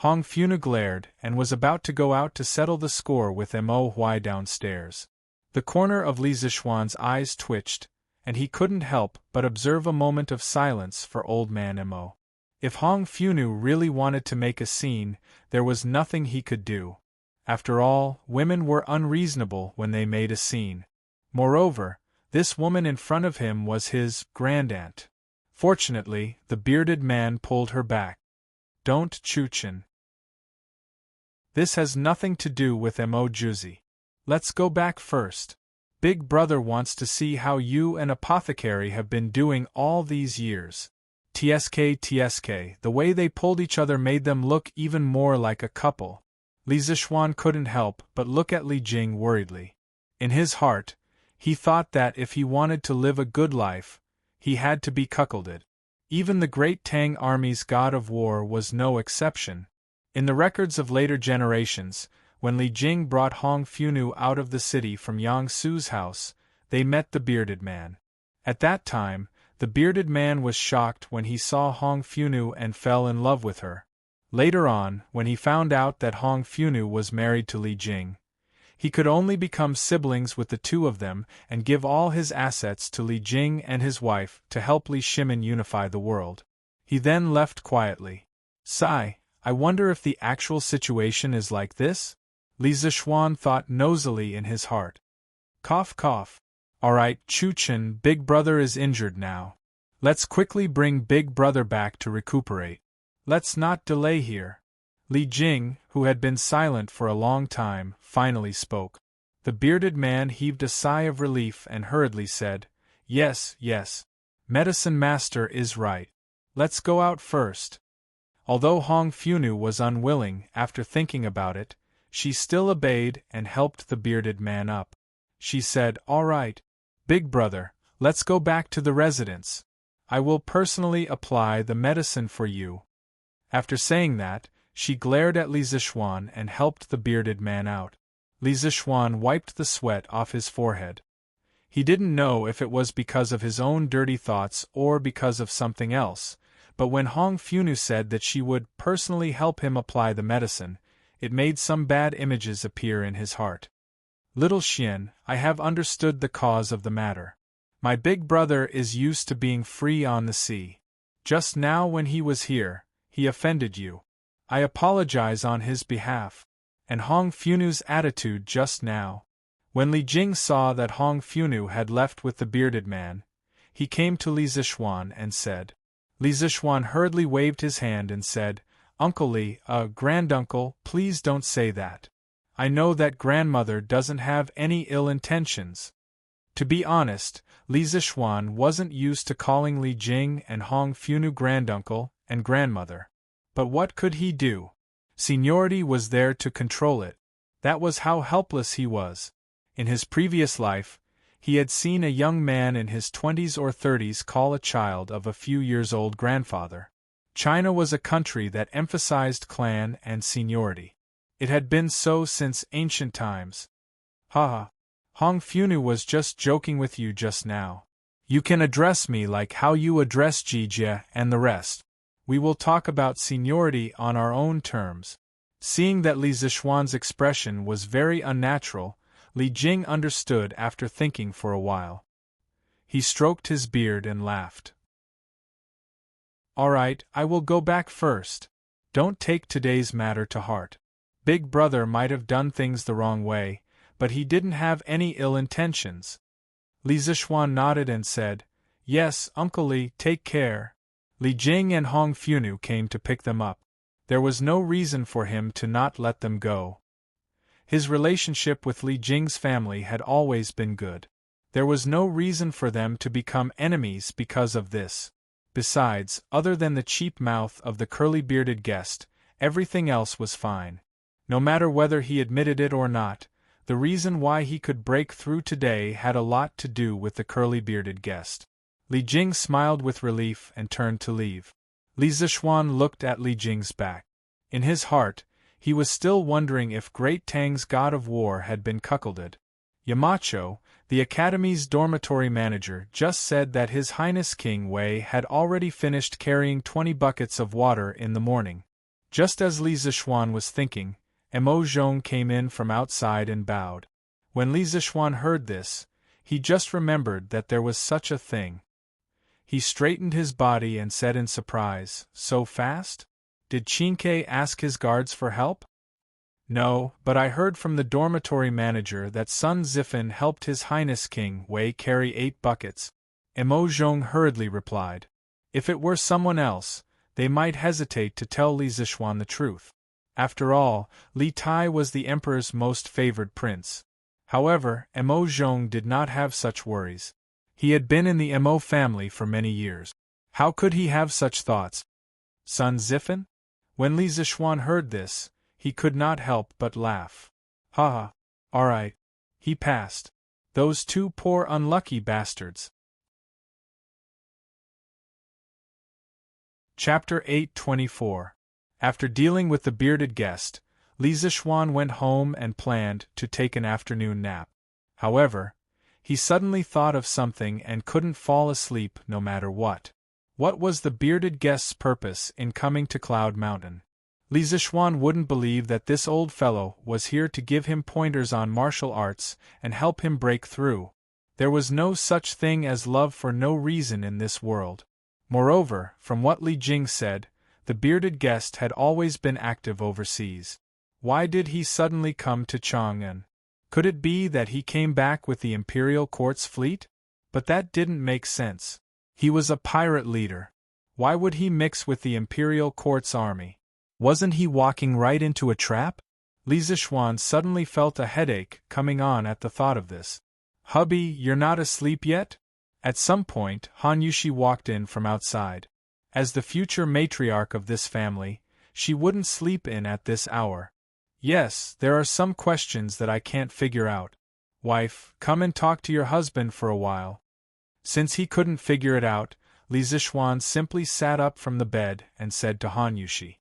Hong Funu glared and was about to go out to settle the score with Mo Hui downstairs. The corner of Li Zixuan's eyes twitched, and he couldn't help but observe a moment of silence for old man Mo. If Hong Funu really wanted to make a scene, there was nothing he could do. After all, women were unreasonable when they made a scene. Moreover, this woman in front of him was his grandaunt. Fortunately, the bearded man pulled her back. Don't, Chuchen. This has nothing to do with Mo Juzi. Let's go back first. Big Brother wants to see how you and Apothecary have been doing all these years. TSK, the way they pulled each other made them look even more like a couple. Li Zixuan couldn't help but look at Li Jing worriedly. In his heart, he thought that if he wanted to live a good life, he had to be cuckolded. Even the great Tang army's god of war was no exception. In the records of later generations, when Li Jing brought Hong Funu out of the city from Yang Su's house, they met the bearded man. At that time, the bearded man was shocked when he saw Hong Funu and fell in love with her. Later on, when he found out that Hong Funu was married to Li Jing, he could only become siblings with the two of them and give all his assets to Li Jing and his wife to help Li Shimin unify the world. He then left quietly. Sigh, I wonder if the actual situation is like this? Li Zixuan thought nosily in his heart. Cough cough. Alright, Chuchen, Big Brother is injured now. Let's quickly bring Big Brother back to recuperate. Let's not delay here. Li Jing, who had been silent for a long time, finally spoke. The bearded man heaved a sigh of relief and hurriedly said, Yes, Medicine Master is right. Let's go out first. Although Hong Funu was unwilling, after thinking about it, she still obeyed and helped the bearded man up. She said, All right, Big Brother, let's go back to the residence. I will personally apply the medicine for you. After saying that, she glared at Li Zixuan and helped the bearded man out. Li Zixuan wiped the sweat off his forehead. He didn't know if it was because of his own dirty thoughts or because of something else, but when Hong Funu said that she would personally help him apply the medicine, it made some bad images appear in his heart. Little Xian, I have understood the cause of the matter. My big brother is used to being free on the sea. Just now when he was here, he offended you. I apologize on his behalf. And Hong Funu's attitude just now. When Li Jing saw that Hong Funu had left with the bearded man, he came to Li Zixuan and said. Li Zixuan hurriedly waved his hand and said, Uncle Li, granduncle, please don't say that. I know that grandmother doesn't have any ill intentions. To be honest, Li Zixuan wasn't used to calling Li Jing and Hong Funu granduncle and grandmother. But what could he do? Seniority was there to control it. That was how helpless he was. In his previous life, he had seen a young man in his 20s or 30s call a child of a few years old grandfather. China was a country that emphasized clan and seniority. It had been so since ancient times. Haha. Hong Funu was just joking with you just now. You can address me like how you address Jijia and the rest. We will talk about seniority on our own terms. Seeing that Li Zixuan's expression was very unnatural, Li Jing understood after thinking for a while. He stroked his beard and laughed. All right, I will go back first. Don't take today's matter to heart. Big Brother might have done things the wrong way, but he didn't have any ill intentions. Li Zixuan nodded and said, Yes, Uncle Li, take care. Li Jing and Hong Funu came to pick them up. There was no reason for him to not let them go. His relationship with Li Jing's family had always been good. There was no reason for them to become enemies because of this. Besides, other than the cheap mouth of the curly-bearded guest, everything else was fine. No matter whether he admitted it or not, the reason why he could break through today had a lot to do with the curly-bearded guest. Li Jing smiled with relief and turned to leave. Li Zishuan looked at Li Jing's back. In his heart, he was still wondering if Great Tang's god of war had been cuckolded. Yamacho, the Academy's dormitory manager, just said that His Highness King Wei had already finished carrying 20 buckets of water in the morning. Just as Li Zishuan was thinking, Mo Zhong came in from outside and bowed. When Li Zishuan heard this, he just remembered that there was such a thing. He straightened his body and said in surprise, "So fast? Did Qingke ask his guards for help?" "No, but I heard from the dormitory manager that Sun Zifan helped His Highness King Wei carry 8 buckets. Mo Zhong hurriedly replied. If it were someone else, they might hesitate to tell Li Zishuan the truth. After all, Li Tai was the emperor's most favored prince. However, Mo Zhong did not have such worries. He had been in the Mo family for many years. How could he have such thoughts? Sun Zifan? When Li Zishuan heard this, he could not help but laugh. Ha ha. All right. He passed. Those 2 poor unlucky bastards. Chapter 824. After dealing with the bearded guest, Li Zishuan went home and planned to take an afternoon nap. However, he suddenly thought of something and couldn't fall asleep no matter what. What was the bearded guest's purpose in coming to Cloud Mountain? Li Zishuan wouldn't believe that this old fellow was here to give him pointers on martial arts and help him break through. There was no such thing as love for no reason in this world. Moreover, from what Li Jing said, the bearded guest had always been active overseas. Why did he suddenly come to Chang'an? Could it be that he came back with the Imperial Court's fleet? But that didn't make sense. He was a pirate leader. Why would he mix with the Imperial Court's army? Wasn't he walking right into a trap? Li Zishuan suddenly felt a headache coming on at the thought of this. "Hubby, you're not asleep yet?" At some point, Han Yushi walked in from outside. As the future matriarch of this family, she wouldn't sleep in at this hour. "Yes, there are some questions that I can't figure out. Wife, come and talk to your husband for a while." Since he couldn't figure it out, Li Zishuan simply sat up from the bed and said to Han Yushi.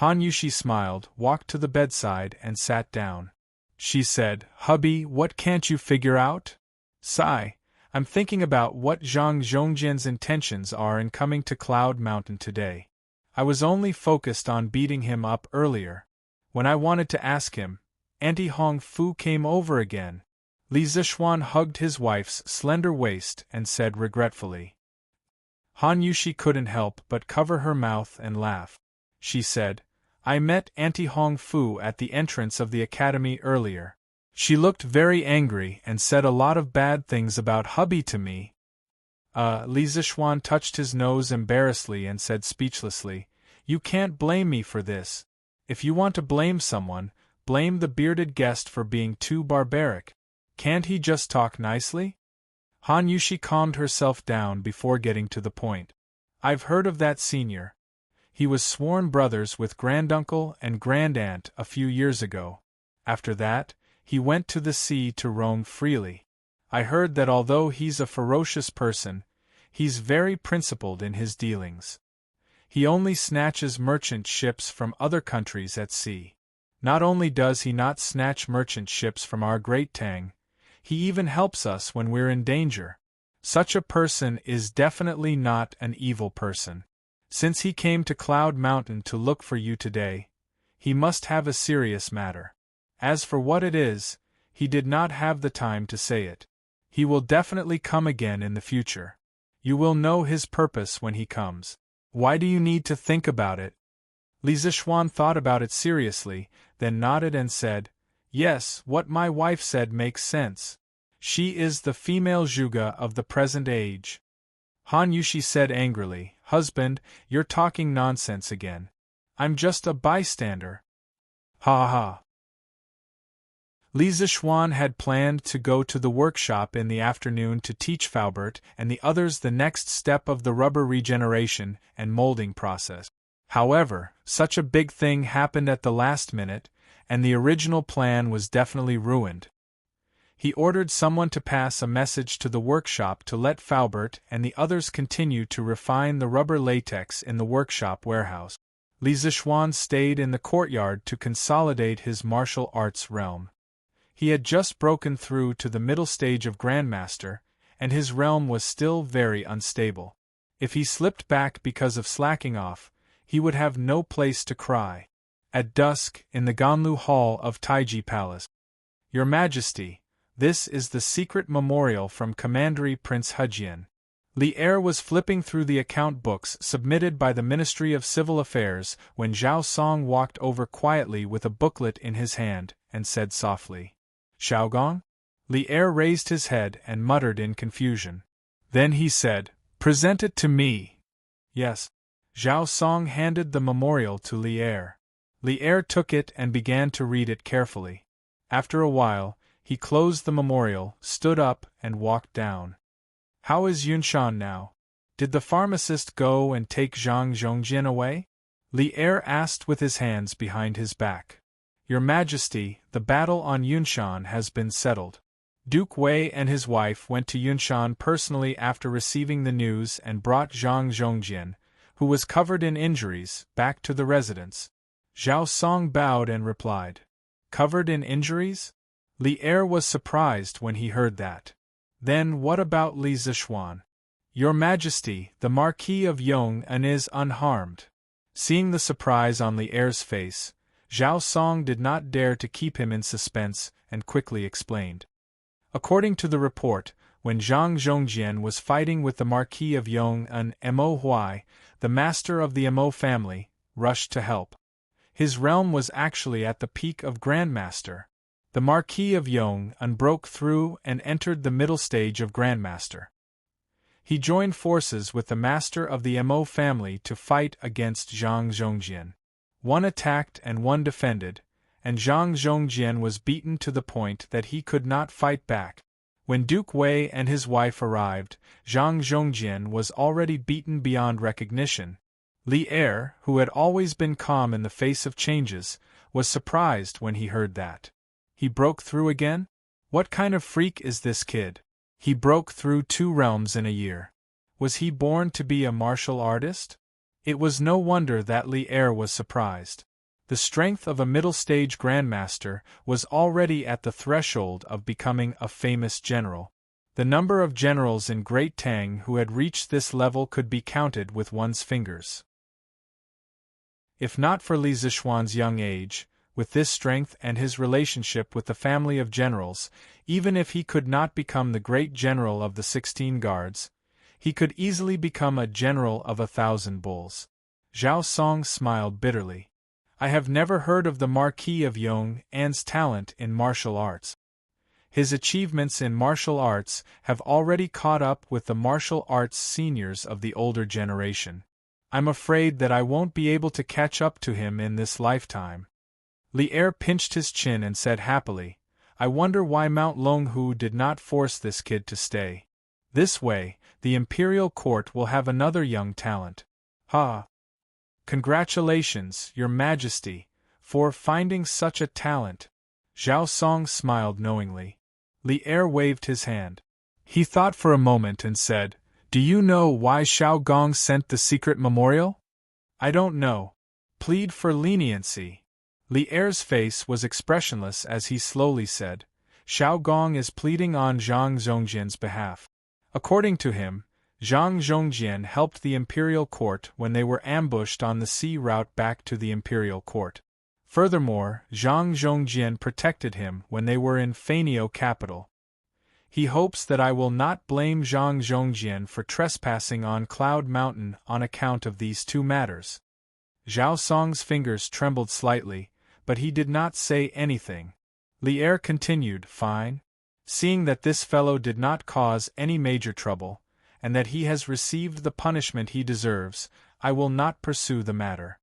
Han Yushi smiled, walked to the bedside and sat down. She said, "Hubby, what can't you figure out?" "Sigh, I'm thinking about what Zhang Zhongjian's intentions are in coming to Cloud Mountain today. I was only focused on beating him up earlier. When I wanted to ask him, Auntie Hong Fu came over again." Li Zishuan hugged his wife's slender waist and said regretfully. Han Yushi couldn't help but cover her mouth and laugh. She said, "I met Auntie Hong Fu at the entrance of the academy earlier. She looked very angry and said a lot of bad things about hubby to me." Li Zishuan touched his nose embarrassedly and said speechlessly, "You can't blame me for this. If you want to blame someone, blame the bearded guest for being too barbaric. Can't he just talk nicely?" Han Yushi calmed herself down before getting to the point. "I've heard of that senior. He was sworn brothers with granduncle and grandaunt a few years ago. After that, he went to the sea to roam freely. I heard that although he's a ferocious person, he's very principled in his dealings. He only snatches merchant ships from other countries at sea. Not only does he not snatch merchant ships from our great Tang, he even helps us when we're in danger. Such a person is definitely not an evil person. Since he came to Cloud Mountain to look for you today, he must have a serious matter. As for what it is, he did not have the time to say it. He will definitely come again in the future. You will know his purpose when he comes. Why do you need to think about it?" Li Zishuan thought about it seriously, then nodded and said, "Yes, what my wife said makes sense. She is the female Zhuge of the present age." Han Yushi said angrily, "Husband, you're talking nonsense again. I'm just a bystander." "Ha ha." Li Zixuan had planned to go to the workshop in the afternoon to teach Faubert and the others the next step of the rubber regeneration and molding process. However, such a big thing happened at the last minute, and the original plan was definitely ruined. He ordered someone to pass a message to the workshop to let Faubert and the others continue to refine the rubber latex in the workshop warehouse. Li Zixuan stayed in the courtyard to consolidate his martial arts realm. He had just broken through to the middle stage of Grandmaster, and his realm was still very unstable. If he slipped back because of slacking off, he would have no place to cry. At dusk, in the Ganlu Hall of Taiji Palace. Your Majesty, this is the secret memorial from Commandery Prince Hejian. Li Er was flipping through the account books submitted by the Ministry of Civil Affairs when Zhao Song walked over quietly with a booklet in his hand, and said softly, "Xiaogong?" Li Er raised his head and muttered in confusion. Then he said, "Present it to me." "Yes." Zhao Song handed the memorial to Li Er. Li Er took it and began to read it carefully. After a while, he closed the memorial, stood up, and walked down. "How is Yunshan now? Did the pharmacist go and take Zhang Zhongjian away?" Li Er asked with his hands behind his back. "Your Majesty, the battle on Yunshan has been settled." Duke Wei and his wife went to Yunshan personally after receiving the news and brought Zhang Zhongjian, who was covered in injuries, back to the residence. Zhao Song bowed and replied, "Covered in injuries?" Li Er was surprised when he heard that. "Then what about Li Zixuan?" "Your Majesty, the Marquis of Yong'an is unharmed." Seeing the surprise on Li Er's face, Zhao Song did not dare to keep him in suspense and quickly explained. According to the report, when Zhang Zhongjian was fighting with the Marquis of Yong'an, Mo Huai, the master of the Mo family, rushed to help. His realm was actually at the peak of Grandmaster. The Marquis of Yong'an broke through and entered the middle stage of Grandmaster. He joined forces with the master of the Mo family to fight against Zhang Zhongjian. One attacked and one defended, and Zhang Zhongjian was beaten to the point that he could not fight back. When Duke Wei and his wife arrived, Zhang Zhongjian was already beaten beyond recognition. Li Er, who had always been calm in the face of changes, was surprised when he heard that. He broke through again? What kind of freak is this kid? He broke through 2 realms in a year. Was he born to be a martial artist? It was no wonder that Li Er was surprised. The strength of a middle-stage grandmaster was already at the threshold of becoming a famous general. The number of generals in Great Tang who had reached this level could be counted with one's fingers. If not for Li Zixuan's young age, with this strength and his relationship with the family of generals, even if he could not become the great general of the 16 guards, he could easily become a general of 1,000 bulls. Zhao Song smiled bitterly. "I have never heard of the Marquis of Yong'an's talent in martial arts. His achievements in martial arts have already caught up with the martial arts seniors of the older generation. I'm afraid that I won't be able to catch up to him in this lifetime." Li Er pinched his chin and said happily, "I wonder why Mount Longhu did not force this kid to stay. This way, the imperial court will have another young talent." "Ha! Congratulations, Your Majesty, for finding such a talent." Zhao Song smiled knowingly. Li Er waved his hand. He thought for a moment and said, "Do you know why Xiao Gong sent the secret memorial?" "I don't know." "Plead for leniency." Li Er's face was expressionless as he slowly said, "Xiao Gong is pleading on Zhang Zhongjian's behalf. According to him, Zhang Zhongjian helped the imperial court when they were ambushed on the sea route back to the imperial court. Furthermore, Zhang Zhongjian protected him when they were in Fainio capital. He hopes that I will not blame Zhang Zhongjian for trespassing on Cloud Mountain on account of these 2 matters." Zhao Song's fingers trembled slightly, but he did not say anything. Li Er continued, "Fine. Seeing that this fellow did not cause any major trouble, and that he has received the punishment he deserves, I will not pursue the matter."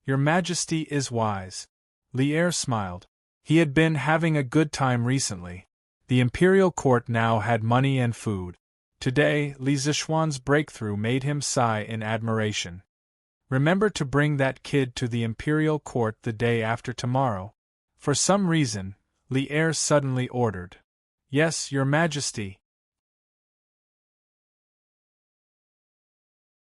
"Your Majesty is wise." Li Er smiled. He had been having a good time recently. The imperial court now had money and food. Today, Li Zishuan's breakthrough made him sigh in admiration. Remember to bring that kid to the imperial court the day after tomorrow. For some reason, Li Er suddenly ordered. Yes, Your Majesty.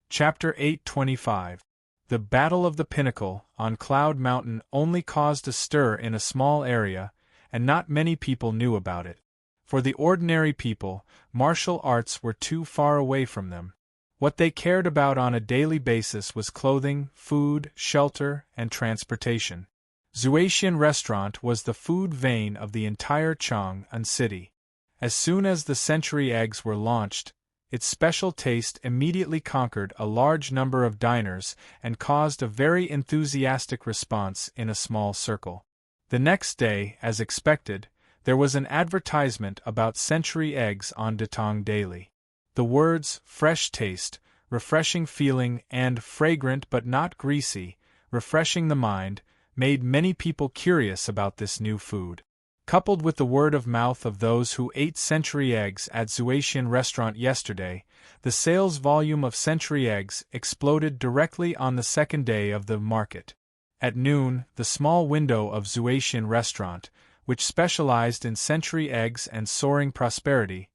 Chapter 825. The Battle of the Pinnacle on Cloud Mountain only caused a stir in a small area, and not many people knew about it. For the ordinary people, martial arts were too far away from them. What they cared about on a daily basis was clothing, food, shelter, and transportation. Zuaitian Restaurant was the food vein of the entire Chang'an city. As soon as the century eggs were launched, its special taste immediately conquered a large number of diners and caused a very enthusiastic response in a small circle. The next day, as expected, there was an advertisement about century eggs on Tang Daily. The words fresh taste, refreshing feeling, and fragrant but not greasy, refreshing the mind, made many people curious about this new food. Coupled with the word of mouth of those who ate century eggs at Zuaitian Restaurant yesterday, the sales volume of century eggs exploded directly on the second day of the market. At noon, the small window of Zuaitian Restaurant, which specialized in century eggs and soaring prosperity,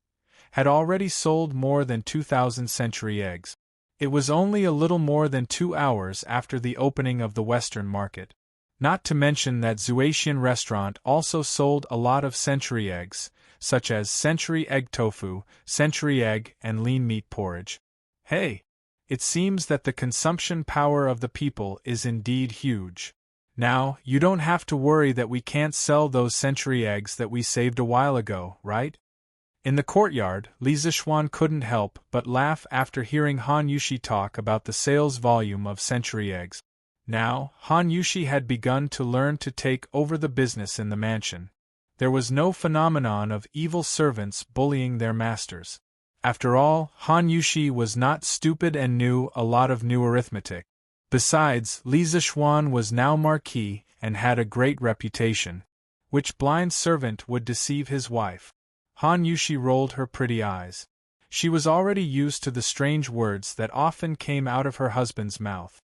had already sold more than 2,000 century eggs. It was only a little more than 2 hours after the opening of the Western market. Not to mention that Zuaitian Restaurant also sold a lot of century eggs, such as century egg tofu, century egg, and lean meat porridge. Hey! It seems that the consumption power of the people is indeed huge. Now, you don't have to worry that we can't sell those century eggs that we saved a while ago, right? In the courtyard, Li Zishuan couldn't help but laugh after hearing Han Yushi talk about the sales volume of century eggs. Now, Han Yushi had begun to learn to take over the business in the mansion. There was no phenomenon of evil servants bullying their masters. After all, Han Yushi was not stupid and knew a lot of new arithmetic. Besides, Li Zishuan was now marquis and had a great reputation. Which blind servant would deceive his wife? Han Yushi rolled her pretty eyes. She was already used to the strange words that often came out of her husband's mouth.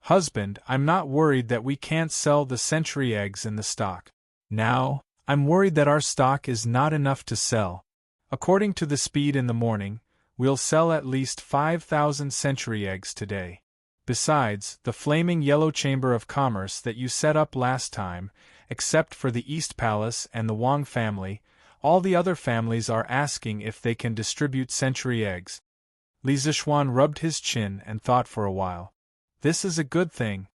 Husband, I'm not worried that we can't sell the century eggs in the stock. Now, I'm worried that our stock is not enough to sell. According to the speed in the morning, we'll sell at least 5,000 century eggs today. Besides, the flaming yellow chamber of commerce that you set up last time, except for the East Palace and the Wang family, all the other families are asking if they can distribute century eggs. Li Zishuan rubbed his chin and thought for a while. This is a good thing.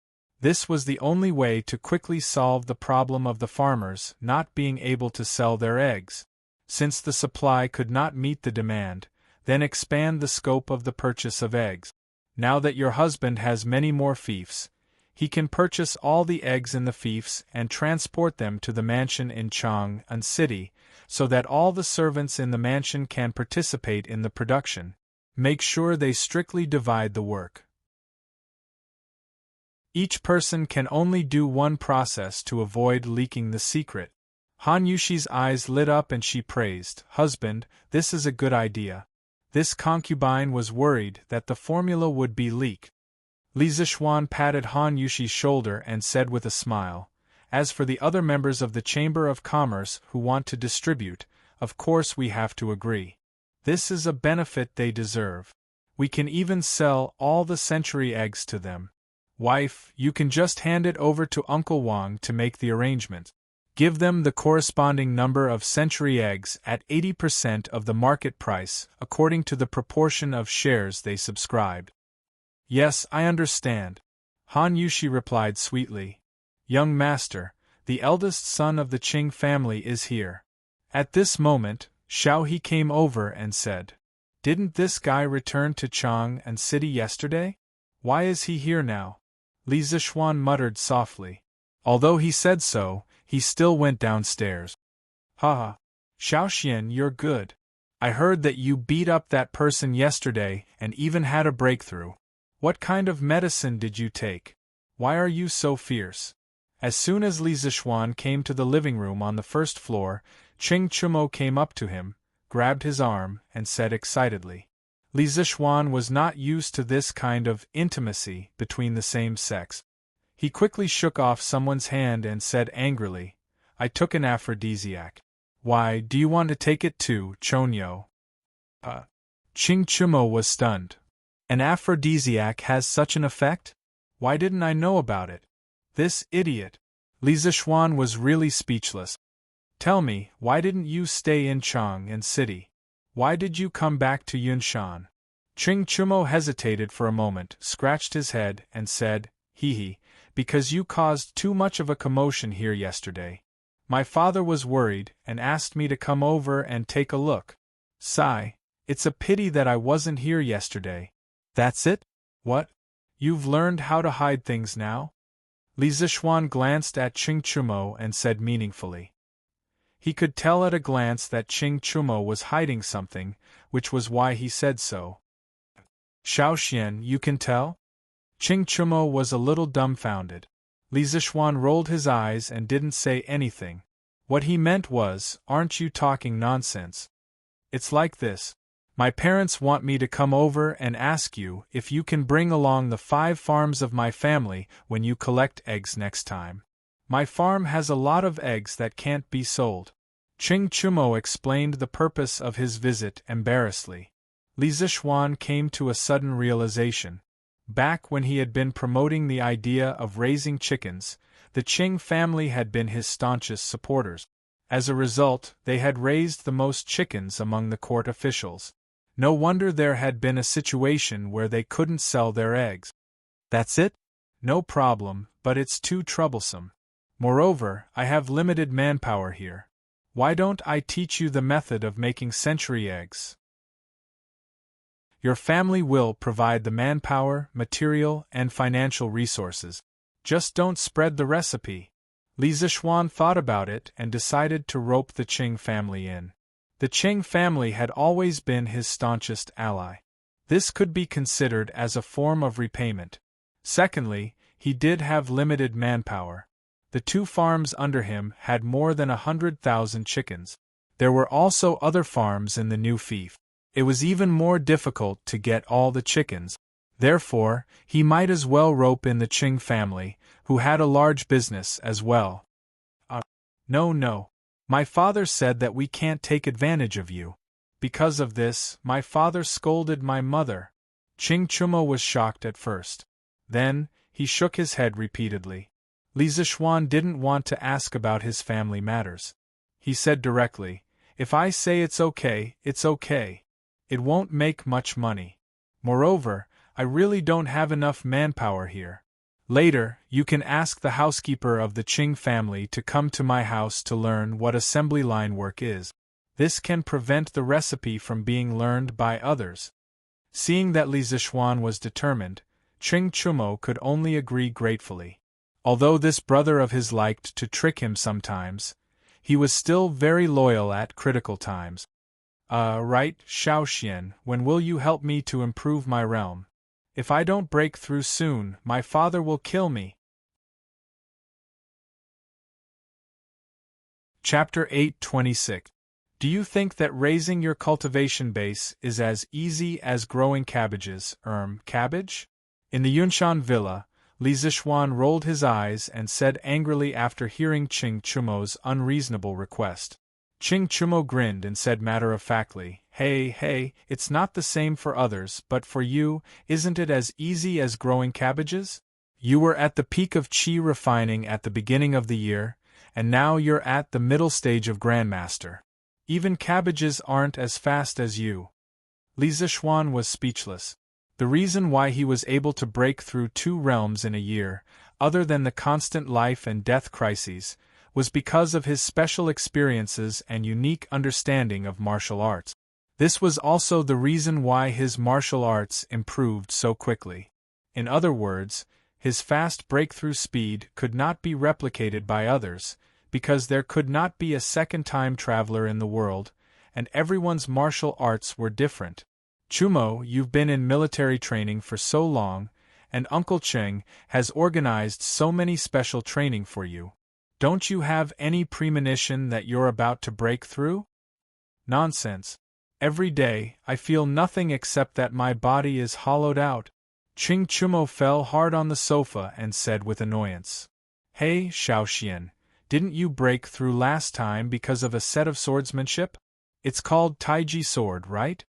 This was the only way to quickly solve the problem of the farmers not being able to sell their eggs. Since the supply could not meet the demand, then expand the scope of the purchase of eggs. Now that your husband has many more fiefs, he can purchase all the eggs in the fiefs and transport them to the mansion in Chang'an City, so that all the servants in the mansion can participate in the production. Make sure they strictly divide the work. Each person can only do one process to avoid leaking the secret. Han Yushi's eyes lit up and she praised, Husband, this is a good idea. This concubine was worried that the formula would be leaked. Li Zishuan patted Han Yushi's shoulder and said with a smile, As for the other members of the Chamber of Commerce who want to distribute, of course we have to agree. This is a benefit they deserve. We can even sell all the century eggs to them. Wife, you can just hand it over to Uncle Wang to make the arrangement. Give them the corresponding number of century eggs at 80% of the market price according to the proportion of shares they subscribed. Yes, I understand. Han Yushi replied sweetly. Young master, the eldest son of the Qing family is here. At this moment, Xiao He came over and said, Didn't this guy return to Chang'an City yesterday? Why is he here now? Li Zishuan muttered softly. Although he said so, he still went downstairs. Haha. Xiaoxian, you're good. I heard that you beat up that person yesterday and even had a breakthrough. What kind of medicine did you take? Why are you so fierce? As soon as Li Zixuan came to the living room on the first floor, Ching Chumo came up to him, grabbed his arm, and said excitedly. Li Zixuan was not used to this kind of intimacy between the same sex. He quickly shook off someone's hand and said angrily, "I took an aphrodisiac. Why, do you want to take it too, Chonyo?" Ching Chumo was stunned. An aphrodisiac has such an effect? Why didn't I know about it? This idiot! Li Zixuan was really speechless. Tell me, why didn't you stay in Chang'an City? Why did you come back to Yunshan? Ching Chumo hesitated for a moment, scratched his head, and said, "Hee, because you caused too much of a commotion here yesterday. My father was worried and asked me to come over and take a look. Sigh, it's a pity that I wasn't here yesterday." "That's it? What? You've learned how to hide things now?" Li Zixuan glanced at Ching Chumo and said meaningfully. He could tell at a glance that Ching Chumo was hiding something, which was why he said so. "Xiaoxian, you can tell?" Ching Chumo was a little dumbfounded. Li Zixuan rolled his eyes and didn't say anything. What he meant was, "Aren't you talking nonsense? It's like this. My parents want me to come over and ask you if you can bring along the 5 farms of my family when you collect eggs next time. My farm has a lot of eggs that can't be sold." Ching Chumo explained the purpose of his visit embarrassedly. Li Zixuan came to a sudden realization. Back when he had been promoting the idea of raising chickens, the Qing family had been his staunchest supporters. As a result, they had raised the most chickens among the court officials. No wonder there had been a situation where they couldn't sell their eggs. "That's it? No problem, but it's too troublesome. Moreover, I have limited manpower here. Why don't I teach you the method of making century eggs? Your family will provide the manpower, material, and financial resources. Just don't spread the recipe." Li Zixuan thought about it and decided to rope the Qing family in. The Qing family had always been his staunchest ally. This could be considered as a form of repayment. Secondly, he did have limited manpower. The 2 farms under him had more than 100,000 chickens. There were also other farms in the new fief. It was even more difficult to get all the chickens. Therefore, he might as well rope in the Qing family, who had a large business as well. No. My father said that we can't take advantage of you. Because of this, my father scolded my mother." Ching Chumo was shocked at first. Then, he shook his head repeatedly. Li Zixuan didn't want to ask about his family matters. He said directly, "If I say it's okay, it's okay. It won't make much money. Moreover, I really don't have enough manpower here. Later, you can ask the housekeeper of the Qing family to come to my house to learn what assembly line work is. This can prevent the recipe from being learned by others." Seeing that Li Zixuan was determined, Ching Chumo could only agree gratefully. Although this brother of his liked to trick him sometimes, he was still very loyal at critical times. Right, Xiaoxian, when will you help me to improve my realm? If I don't break through soon, my father will kill me." Chapter 8:26. Do you think that raising your cultivation base is as easy as growing cabbages, cabbage? In the Yunshan villa, Li Zixuan rolled his eyes and said angrily after hearing Ching Chumo's unreasonable request. Ching Chumo grinned and said matter-of-factly, Hey, it's not the same for others, but for you, isn't it as easy as growing cabbages? You were at the peak of qi refining at the beginning of the year, and now you're at the middle stage of Grandmaster. Even cabbages aren't as fast as you." Li Zixuan was speechless. The reason why he was able to break through 2 realms in a year, other than the constant life and death crises, was because of his special experiences and unique understanding of martial arts. This was also the reason why his martial arts improved so quickly. In other words, his fast breakthrough speed could not be replicated by others, because there could not be a second time traveler in the world, and everyone's martial arts were different. Chumo, you've been in military training for so long, and Uncle Cheng has organized so many special training for you. Don't you have any premonition that you're about to break through? Nonsense. Every day, I feel nothing except that my body is hollowed out. Ching Chumo fell hard on the sofa and said with annoyance. Hey, Xiaoxian, didn't you break through last time because of a set of swordsmanship? It's called Taiji sword, right?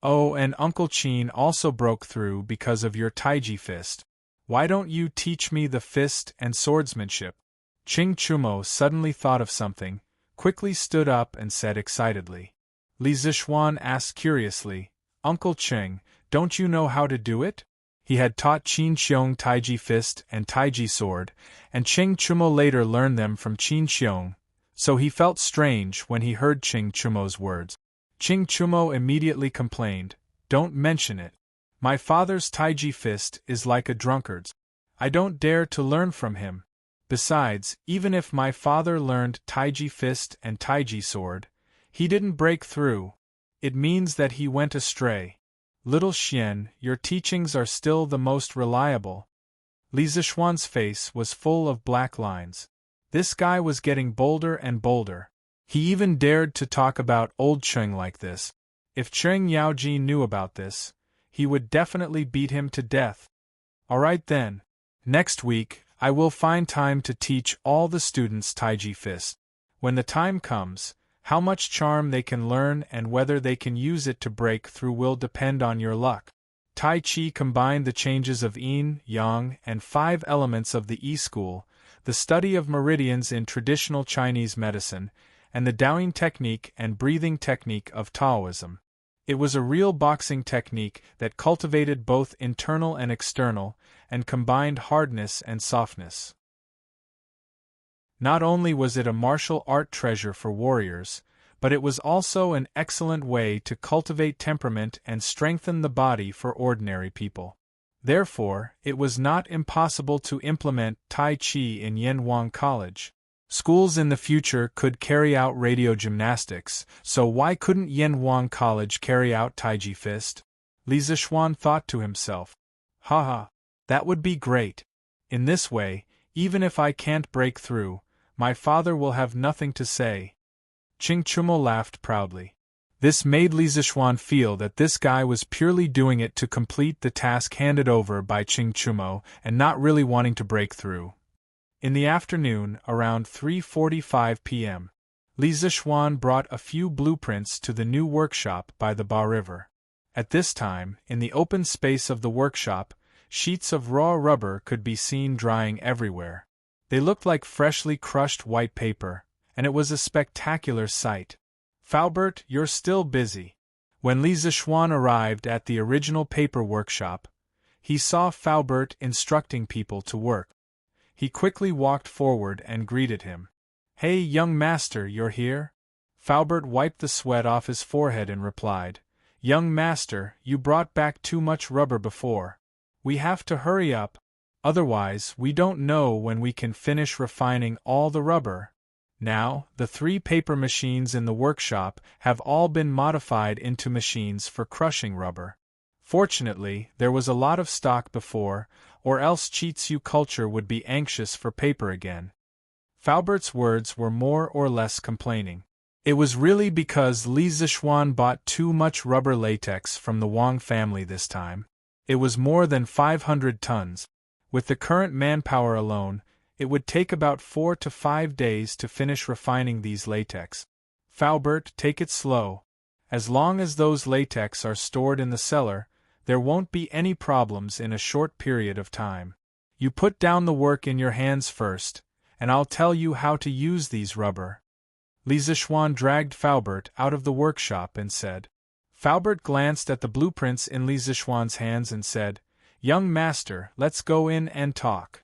Oh, and Uncle Chin also broke through because of your Taiji fist. Why don't you teach me the fist and swordsmanship? Ching Chumo suddenly thought of something, quickly stood up and said excitedly. Li Zishuan asked curiously, Uncle Cheng, don't you know how to do it? He had taught Qin Xiong Taiji fist and Taiji sword, and Ching Chumo later learned them from Qin Xiong, so he felt strange when he heard Ching Chumo's words. Ching Chumo immediately complained, Don't mention it. My father's Taiji fist is like a drunkard's. I don't dare to learn from him. Besides, even if my father learned Taiji fist and Taiji sword, he didn't break through. It means that he went astray. Little Xian, your teachings are still the most reliable. Li Zishuan's face was full of black lines. This guy was getting bolder and bolder. He even dared to talk about old Cheng like this. If Cheng Yaoji knew about this, he would definitely beat him to death. Alright then. Next week, I will find time to teach all the students Taiji fist. When the time comes, how much charm they can learn and whether they can use it to break through will depend on your luck. Tai Chi combined the changes of Yin, Yang, and 5 elements of the Yi school, the study of meridians in traditional Chinese medicine, and the Daoying technique and breathing technique of Taoism. It was a real boxing technique that cultivated both internal and external, and combined hardness and softness. Not only was it a martial art treasure for warriors, but it was also an excellent way to cultivate temperament and strengthen the body for ordinary people. Therefore, it was not impossible to implement Tai Chi in Yanhuang College. Schools in the future could carry out radio gymnastics, so why couldn't Yanhuang College carry out Taiji fist? Li Zishuan thought to himself. Haha, that would be great. In this way, even if I can't break through, my father will have nothing to say. Ching Chumo laughed proudly. This made Li Zishuan feel that this guy was purely doing it to complete the task handed over by Ching Chumo and not really wanting to break through. In the afternoon, around 3:45 p.m., Li Zishuan brought a few blueprints to the new workshop by the Ba River. At this time, in the open space of the workshop, sheets of raw rubber could be seen drying everywhere. They looked like freshly crushed white paper, and it was a spectacular sight. Faubert, you're still busy. When Li Zishuan arrived at the original paper workshop, he saw Faubert instructing people to work. He quickly walked forward and greeted him. Hey, young master, you're here? Faubert wiped the sweat off his forehead and replied, Young master, you brought back too much rubber before. We have to hurry up. Otherwise, we don't know when we can finish refining all the rubber. Now, the 3 paper machines in the workshop have all been modified into machines for crushing rubber. Fortunately, there was a lot of stock before, or else Chitsu culture would be anxious for paper again. Faubert's words were more or less complaining. It was really because Li Zishuan bought too much rubber latex from the Wang family this time. It was more than 500 tons. With the current manpower alone, it would take about 4 to 5 days to finish refining these latex. Faubert, take it slow. As long as those latex are stored in the cellar, there won't be any problems in a short period of time. You put down the work in your hands first, and I'll tell you how to use these rubber. Li Zishuan dragged Faubert out of the workshop and said. Faubert glanced at the blueprints in Li Zishuan's hands and said, Young master, let's go in and talk.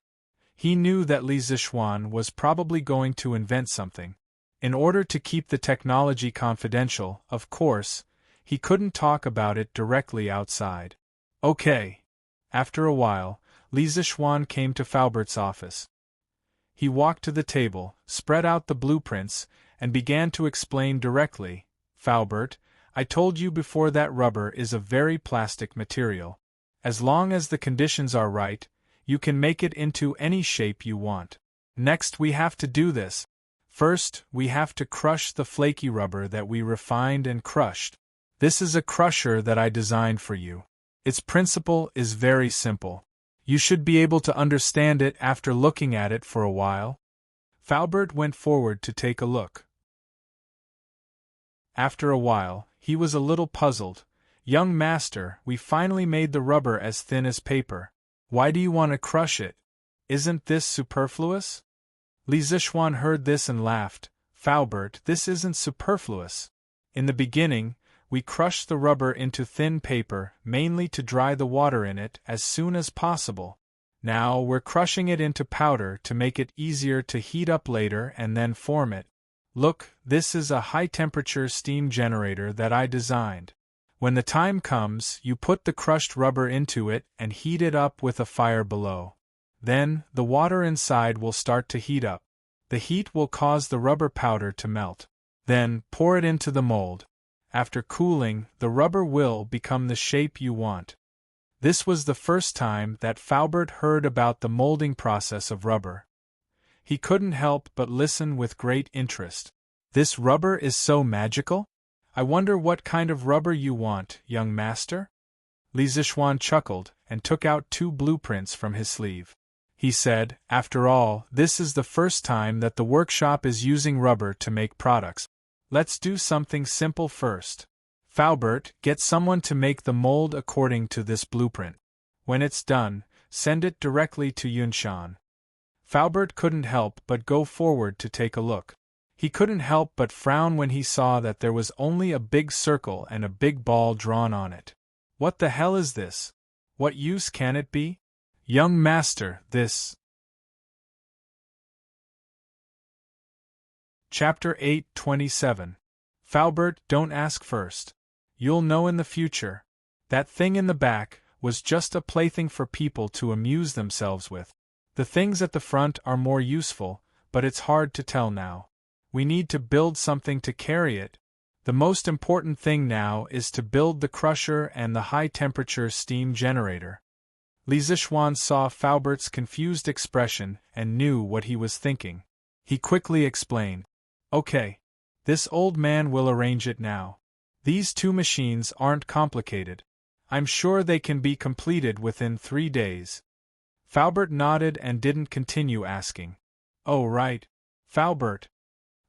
He knew that Li Zishuan was probably going to invent something. In order to keep the technology confidential, of course, he couldn't talk about it directly outside. Okay. After a while, Li Zishuan came to Faubert's office. He walked to the table, spread out the blueprints, and began to explain directly, Faubert, I told you before that rubber is a very plastic material. As long as the conditions are right, You can make it into any shape you want. Next, we have to do this. First, we have to crush the flaky rubber that we refined and crushed. This is a crusher that I designed for you. Its principle is very simple. You should be able to understand it after looking at it for a while. Faubert went forward to take a look. After a while, he was a little puzzled. Young master, we finally made the rubber as thin as paper. Why do you want to crush it? Isn't this superfluous? Li Zichuan heard this and laughed. Faubert, this isn't superfluous. In the beginning, we crushed the rubber into thin paper, mainly to dry the water in it as soon as possible. Now we're crushing it into powder to make it easier to heat up later and then form it. Look, this is a high-temperature steam generator that I designed. When the time comes, you put the crushed rubber into it and heat it up with a fire below. Then, the water inside will start to heat up. The heat will cause the rubber powder to melt. Then, pour it into the mold. After cooling, the rubber will become the shape you want. This was the first time that Faubert heard about the molding process of rubber. He couldn't help but listen with great interest. This rubber is so magical? I wonder what kind of rubber you want, young master? Li Zichuan chuckled and took out 2 blueprints from his sleeve. He said, after all, this is the first time that the workshop is using rubber to make products. Let's do something simple first. Faubert, get someone to make the mold according to this blueprint. When it's done, send it directly to Yunshan. Faubert couldn't help but go forward to take a look. He couldn't help but frown when he saw that there was only a big circle and a big ball drawn on it. What the hell is this? What use can it be? Young master, this. Chapter 8:27. Faubert, don't ask first. You'll know in the future. That thing in the back was just a plaything for people to amuse themselves with. The things at the front are more useful, but it's hard to tell now. We need to build something to carry it. The most important thing now is to build the crusher and the high-temperature steam generator. Li Zichuan saw Faubert's confused expression and knew what he was thinking. He quickly explained. Okay. This old man will arrange it now. These 2 machines aren't complicated. I'm sure they can be completed within 3 days. Faubert nodded and didn't continue asking. Oh right. Faubert.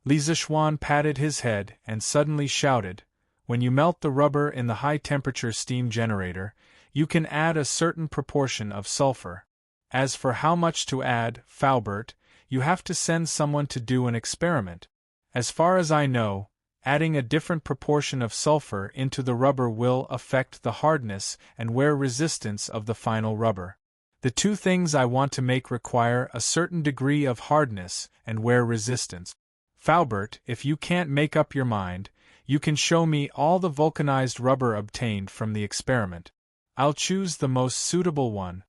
Li Zichuan patted his head and suddenly shouted, when you melt the rubber in the high-temperature steam generator, you can add a certain proportion of sulfur. As for how much to add, Faubert, you have to send someone to do an experiment. As far as I know, adding a different proportion of sulfur into the rubber will affect the hardness and wear resistance of the final rubber. The 2 things I want to make require a certain degree of hardness and wear resistance. Faubert, if you can't make up your mind, you can show me all the vulcanized rubber obtained from the experiment. I'll choose the most suitable one.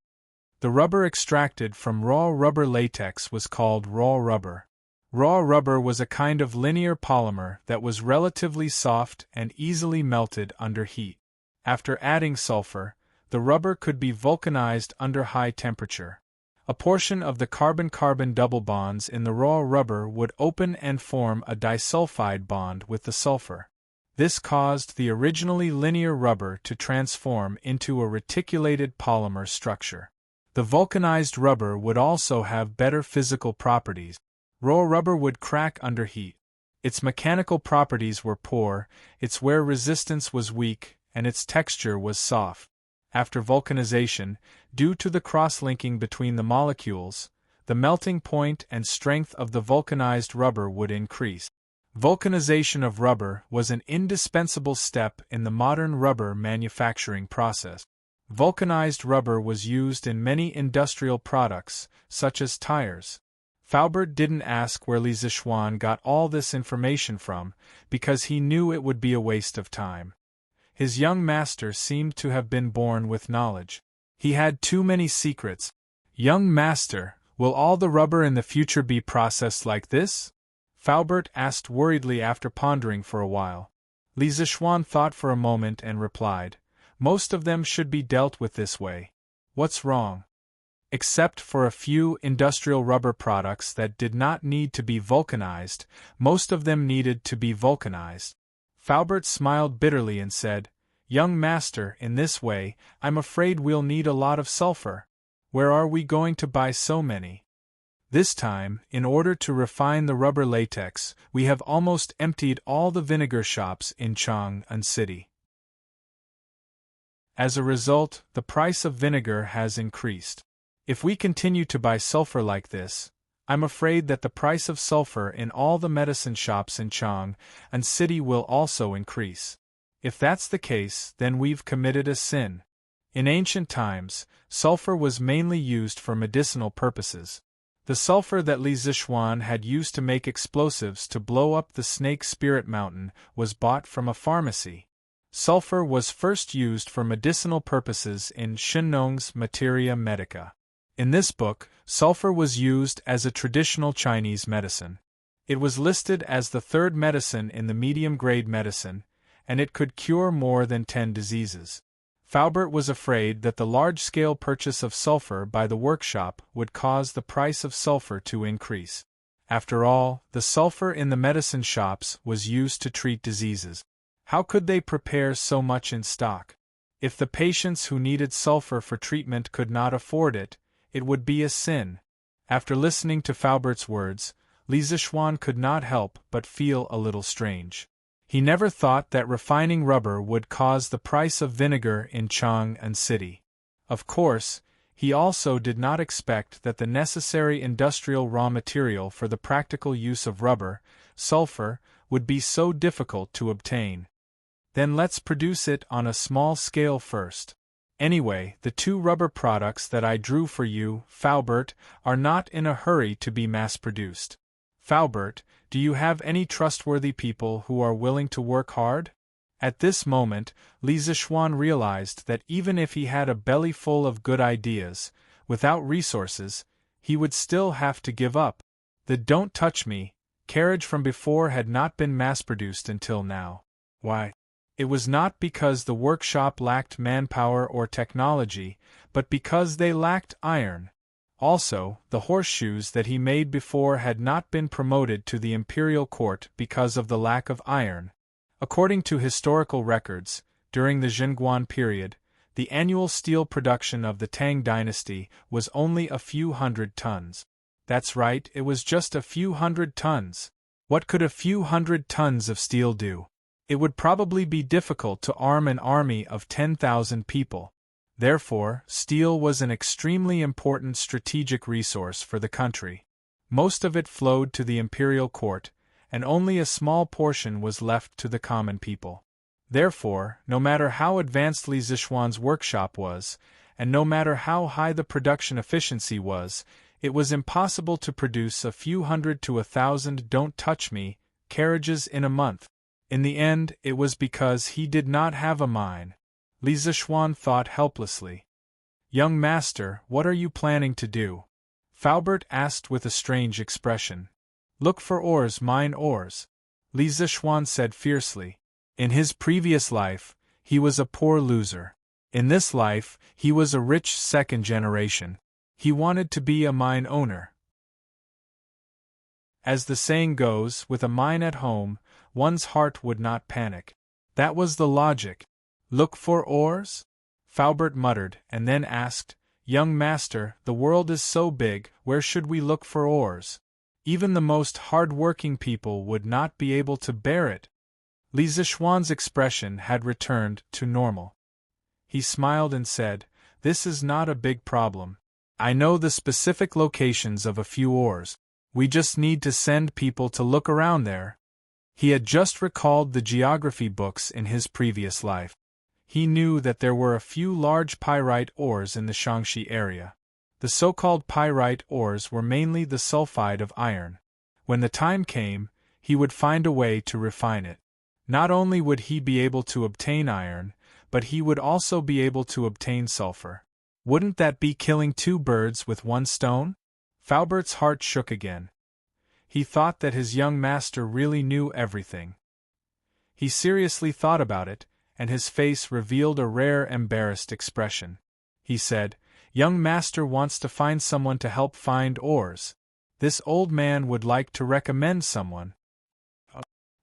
The rubber extracted from raw rubber latex was called raw rubber. Raw rubber was a kind of linear polymer that was relatively soft and easily melted under heat. After adding sulfur, the rubber could be vulcanized under high temperature. A portion of the carbon-carbon double bonds in the raw rubber would open and form a disulfide bond with the sulfur. This caused the originally linear rubber to transform into a reticulated polymer structure. The vulcanized rubber would also have better physical properties. Raw rubber would crack under heat. Its mechanical properties were poor, its wear resistance was weak, and its texture was soft. After vulcanization, due to the cross-linking between the molecules, the melting point and strength of the vulcanized rubber would increase. Vulcanization of rubber was an indispensable step in the modern rubber manufacturing process. Vulcanized rubber was used in many industrial products, such as tires. Faubert didn't ask where Li Zichuan got all this information from, because he knew it would be a waste of time. His young master seemed to have been born with knowledge. He had too many secrets. Young master, will all the rubber in the future be processed like this? Faubert asked worriedly after pondering for a while. Li Zichuan thought for a moment and replied, most of them should be dealt with this way. What's wrong? Except for a few industrial rubber products that did not need to be vulcanized, most of them needed to be vulcanized. Faubert smiled bitterly and said, "Young master, in this way, I'm afraid we'll need a lot of sulfur. Where are we going to buy so many?" This time, in order to refine the rubber latex, we have almost emptied all the vinegar shops in Chang'an City. As a result, the price of vinegar has increased. If we continue to buy sulfur like this, I'm afraid that the price of sulfur in all the medicine shops in Chang'an City will also increase. If that's the case, then we've committed a sin. In ancient times, sulfur was mainly used for medicinal purposes. The sulfur that Li Zishuan had used to make explosives to blow up the Snake Spirit Mountain was bought from a pharmacy. Sulfur was first used for medicinal purposes in Shenong's Materia Medica. In this book, sulfur was used as a traditional Chinese medicine. It was listed as the third medicine in the medium-grade medicine, and it could cure more than 10 diseases. Faubert was afraid that the large-scale purchase of sulfur by the workshop would cause the price of sulfur to increase. After all, the sulfur in the medicine shops was used to treat diseases. How could they prepare so much in stock? If the patients who needed sulfur for treatment could not afford it, it would be a sin. After listening to Faubert's words, Li Zishuan could not help but feel a little strange. He never thought that refining rubber would cause the price of vinegar in Chang'an City. Of course, he also did not expect that the necessary industrial raw material for the practical use of rubber, sulfur, would be so difficult to obtain. Then let's produce it on a small scale first. Anyway, the 2 rubber products that I drew for you, Faubert, are not in a hurry to be mass-produced. Faubert, do you have any trustworthy people who are willing to work hard? At this moment, Li Zishuan realized that even if he had a belly full of good ideas, without resources, he would still have to give up. The "Don't Touch Me" carriage from before had not been mass-produced until now. Why? It was not because the workshop lacked manpower or technology, but because they lacked iron. Also, the horseshoes that he made before had not been promoted to the imperial court because of the lack of iron. According to historical records, during the Zhenguan period, the annual steel production of the Tang Dynasty was only a few hundred tons. That's right, it was just a few hundred tons. What could a few hundred tons of steel do? It would probably be difficult to arm an army of 10,000 people. Therefore, steel was an extremely important strategic resource for the country. Most of it flowed to the imperial court, and only a small portion was left to the common people. Therefore, no matter how advanced Li Zishuan's workshop was, and no matter how high the production efficiency was, it was impossible to produce a few hundred to 1,000 "Don't Touch Me" carriages in a month. In the end, it was because he did not have a mine. Li Zishuan thought helplessly. "Young master, what are you planning to do?" Faubert asked with a strange expression. "Look for ores, mine ores," Li Zishuan said fiercely. In his previous life, he was a poor loser. In this life, he was a rich second generation. He wanted to be a mine owner. As the saying goes, with a mine at home, one's heart would not panic. That was the logic. "Look for ores?" Faubert muttered, and then asked, "Young master, the world is so big, where should we look for ores? Even the most hard-working people would not be able to bear it." Li Zishuan's expression had returned to normal. He smiled and said, "This is not a big problem. I know the specific locations of a few ores. We just need to send people to look around there." He had just recalled the geography books in his previous life. He knew that there were a few large pyrite ores in the Shaanxi area. The so-called pyrite ores were mainly the sulfide of iron. When the time came, he would find a way to refine it. Not only would he be able to obtain iron, but he would also be able to obtain sulfur. Wouldn't that be killing 2 birds with 1 stone? Faubert's heart shook again. He thought that his young master really knew everything. He seriously thought about it, and his face revealed a rare embarrassed expression. He said, Young master wants to find someone to help find ores. This old man would like to recommend someone.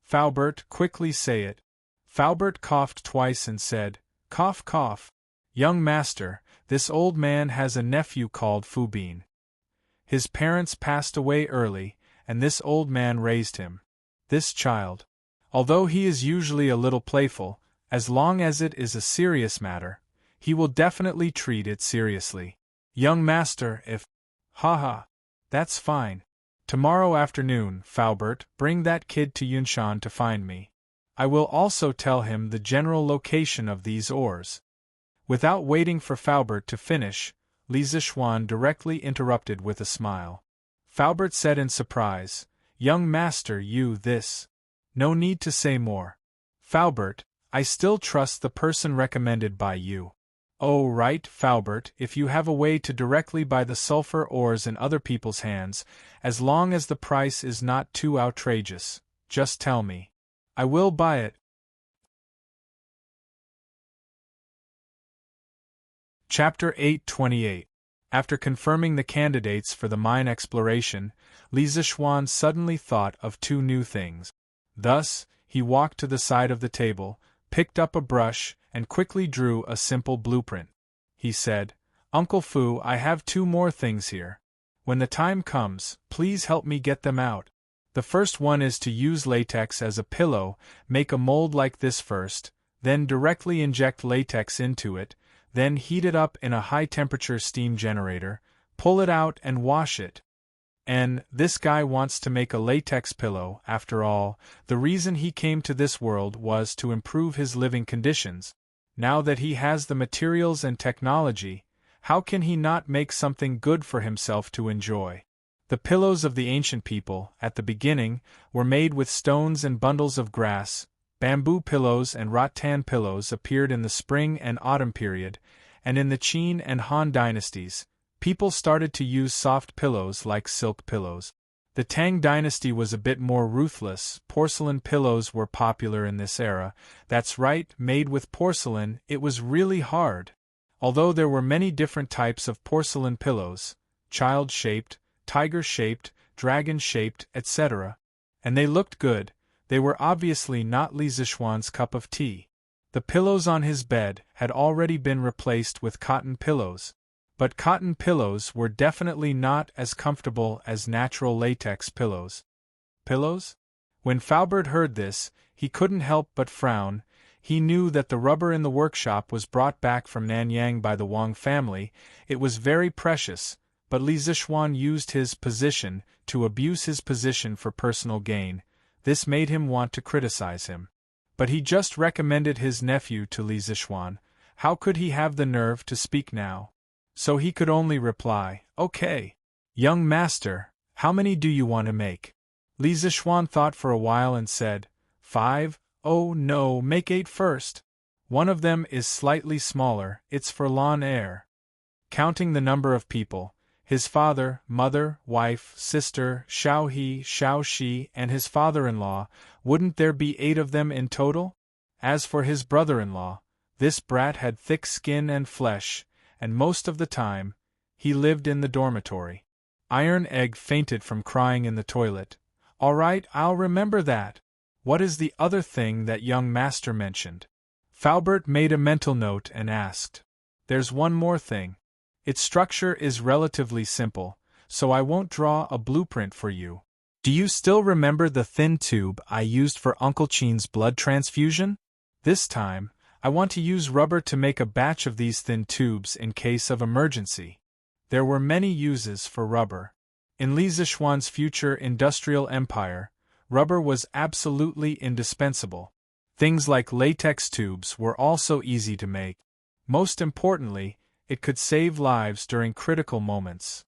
Faubert, quickly say it. Faubert coughed twice and said, cough cough. Young master, this old man has a nephew called Fubin. His parents passed away early, and this old man raised him. This child. Although he is usually a little playful, as long as it is a serious matter, he will definitely treat it seriously. Young master, if... Ha. That's fine. Tomorrow afternoon, Faubert, bring that kid to Yunshan to find me. I will also tell him the general location of these ores. Without waiting for Faubert to finish, Li Zishuan directly interrupted with a smile. Faubert said in surprise, Young master, this. No need to say more. Faubert, I still trust the person recommended by you. Oh right, Faubert, if you have a way to directly buy the sulfur ores in other people's hands, as long as the price is not too outrageous, just tell me. I will buy it. Chapter 828. After confirming the candidates for the mine exploration, Li Zishuan suddenly thought of two new things. Thus, he walked to the side of the table, picked up a brush, and quickly drew a simple blueprint. He said, Uncle Fu, I have two more things here. When the time comes, please help me get them out. The first one is to use latex as a pillow, make a mold like this first, then directly inject latex into it, then heat it up in a high-temperature steam generator, pull it out and wash it. And this guy wants to make a latex pillow. After all, the reason he came to this world was to improve his living conditions. Now that he has the materials and technology, how can he not make something good for himself to enjoy? The pillows of the ancient people, at the beginning, were made with stones and bundles of grass. Bamboo pillows and rattan pillows appeared in the spring and autumn period, and in the Qin and Han dynasties, people started to use soft pillows like silk pillows. The Tang Dynasty was a bit more ruthless. Porcelain pillows were popular in this era. That's right, made with porcelain, it was really hard. Although there were many different types of porcelain pillows, child-shaped, tiger-shaped, dragon-shaped, etc. And they looked good, they were obviously not Li Zishuan's cup of tea. The pillows on his bed had already been replaced with cotton pillows. But cotton pillows were definitely not as comfortable as natural latex pillows. Pillows? When Faubert heard this, he couldn't help but frown. He knew that the rubber in the workshop was brought back from Nanyang by the Wang family. It was very precious, but Li Zishuan used his position to abuse his position for personal gain. This made him want to criticize him. But he just recommended his nephew to Li Zishuan. How could he have the nerve to speak now? So he could only reply, Okay. Young master, how many do you want to make? Li Zishuan thought for a while and said, 5. Oh no, make 8 first. One of them is slightly smaller, it's for lawn air. Counting the number of people, his father, mother, wife, sister, Xiao He, Xiao Shi, and his father-in-law, wouldn't there be 8 of them in total? As for his brother-in-law, this brat had thick skin and flesh, and most of the time, he lived in the dormitory. Iron Egg fainted from crying in the toilet. All right, I'll remember that. What is the other thing that young master mentioned? Faubert made a mental note and asked. There's one more thing. Its structure is relatively simple, so I won't draw a blueprint for you. Do you still remember the thin tube I used for Uncle Chin's blood transfusion? This time, I want to use rubber to make a batch of these thin tubes in case of emergency. There were many uses for rubber. In Li Zishuan's future industrial empire, rubber was absolutely indispensable. Things like latex tubes were also easy to make. Most importantly, it could save lives during critical moments.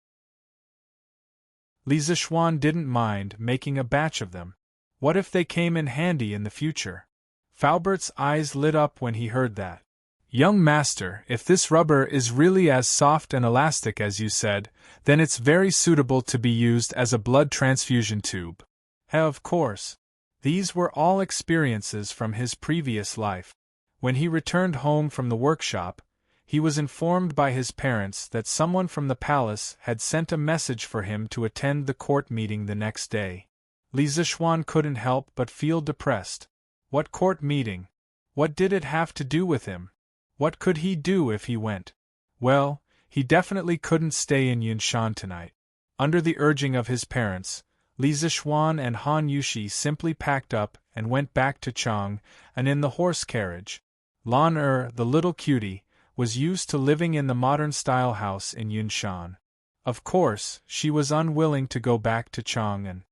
Li Zishuan didn't mind making a batch of them. What if they came in handy in the future? Faubert's eyes lit up when he heard that. Young master, if this rubber is really as soft and elastic as you said, then it's very suitable to be used as a blood transfusion tube. Of course. These were all experiences from his previous life. When he returned home from the workshop, he was informed by his parents that someone from the palace had sent a message for him to attend the court meeting the next day. Li Zishuan couldn't help but feel depressed. What court meeting? What did it have to do with him? What could he do if he went? Well, he definitely couldn't stay in Yunshan tonight. Under the urging of his parents, Li Zishuan and Han Yushi simply packed up and went back to Chang, and in the horse carriage. Lan the little cutie, was used to living in the modern-style house in Yunshan. Of course, she was unwilling to go back to Chang, and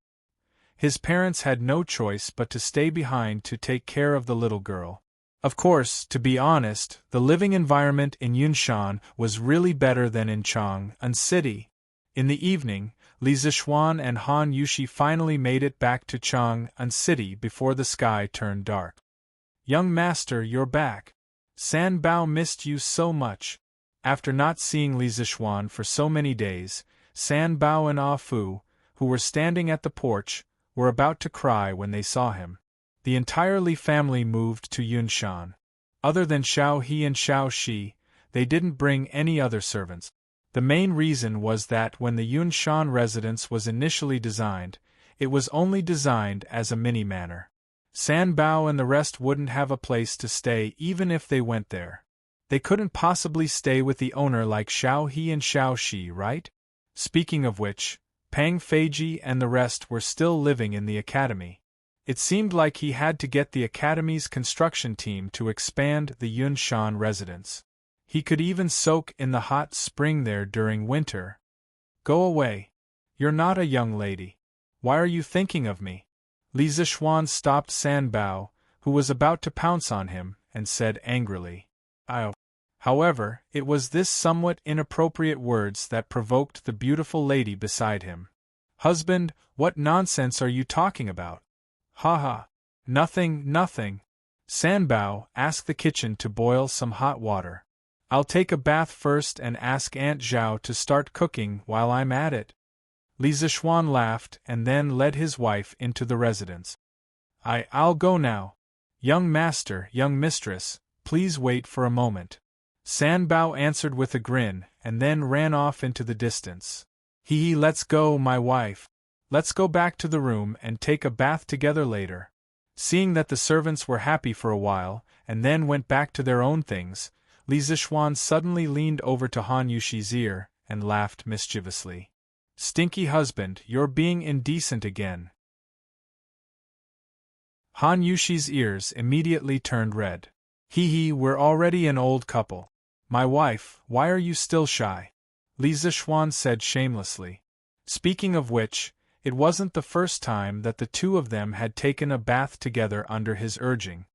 his parents had no choice but to stay behind to take care of the little girl. Of course, to be honest, the living environment in Yunshan was really better than in Chang'an City. In the evening, Li Zishuan and Han Yushi finally made it back to Chang'an City before the sky turned dark. "Young master, you're back. San Bao missed you so much." After not seeing Li Zishuan for so many days, San Bao and Ah Fu, who were standing at the porch, were about to cry when they saw him. The entire Li family moved to Yunshan. Other than Xiao He and Xiao Shi, they didn't bring any other servants. The main reason was that when the Yunshan residence was initially designed, it was only designed as a mini-manor. San Bao and the rest wouldn't have a place to stay even if they went there. They couldn't possibly stay with the owner like Xiao He and Xiao Shi, right? Speaking of which, Pang Feiji and the rest were still living in the academy. It seemed like he had to get the academy's construction team to expand the Yunshan residence. He could even soak in the hot spring there during winter. "Go away. You're not a young lady. Why are you thinking of me?" Li Zishuan stopped San Bao, who was about to pounce on him, and said angrily, "I'll." However, it was this somewhat inappropriate words that provoked the beautiful lady beside him. "Husband, what nonsense are you talking about?" "Ha ha. Nothing. San Bao, ask the kitchen to boil some hot water. I'll take a bath first and ask Aunt Zhao to start cooking while I'm at it." Li Zishuan laughed and then led his wife into the residence. I'll go now. Young master, young mistress, please wait for a moment." San Bao answered with a grin, and then ran off into the distance. Let's go, my wife. Let's go back to the room and take a bath together later." Seeing that the servants were happy for a while, and then went back to their own things, Li Zishuan suddenly leaned over to Han Yushi's ear and laughed mischievously. "Stinky husband, you're being indecent again." Han Yushi's ears immediately turned red. We're already an old couple. My wife, why are you still shy?" Li Zishuan said shamelessly. Speaking of which, it wasn't the first time that the two of them had taken a bath together under his urging.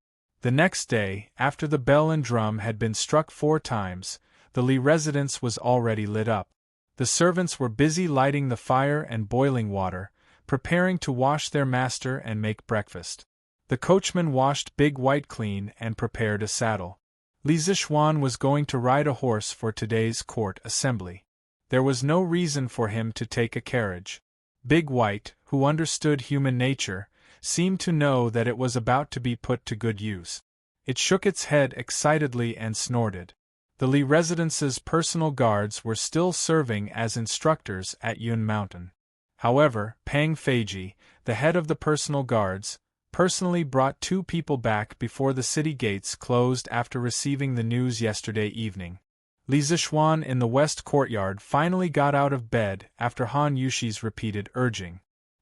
The next day, after the bell and drum had been struck 4 times, the Li residence was already lit up. The servants were busy lighting the fire and boiling water, preparing to wash their master and make breakfast. The coachman washed Big White clean and prepared a saddle. Li Zishuan was going to ride a horse for today's court assembly. There was no reason for him to take a carriage. Big White, who understood human nature, seemed to know that it was about to be put to good use. It shook its head excitedly and snorted. The Li residence's personal guards were still serving as instructors at Yun Mountain. However, Pang Feiji, the head of the personal guards, personally brought 2 people back before the city gates closed after receiving the news yesterday evening. Li Zishuan in the west courtyard finally got out of bed after Han Yushi's repeated urging.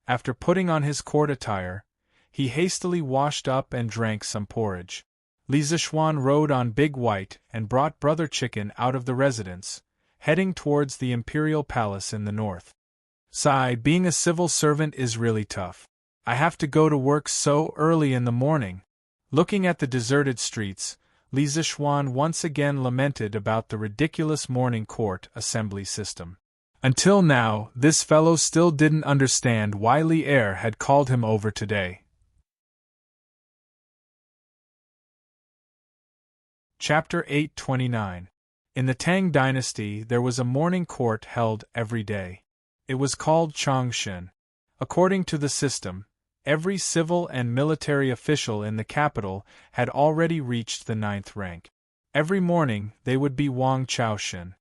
After putting on his court attire, he hastily washed up and drank some porridge. Li Zishuan rode on Big White and brought Brother Chicken out of the residence, heading towards the Imperial Palace in the north. "Sigh, being a civil servant is really tough. I have to go to work so early in the morning." Looking at the deserted streets, Li Zishuan once again lamented about the ridiculous morning court assembly system. Until now, this fellow still didn't understand why Li had called him over today. Chapter 829. In the Tang Dynasty there was a morning court held every day. It was called Changshan. According to the system, every civil and military official in the capital had already reached the 9th rank. Every morning, they would be Wang Chaoshen.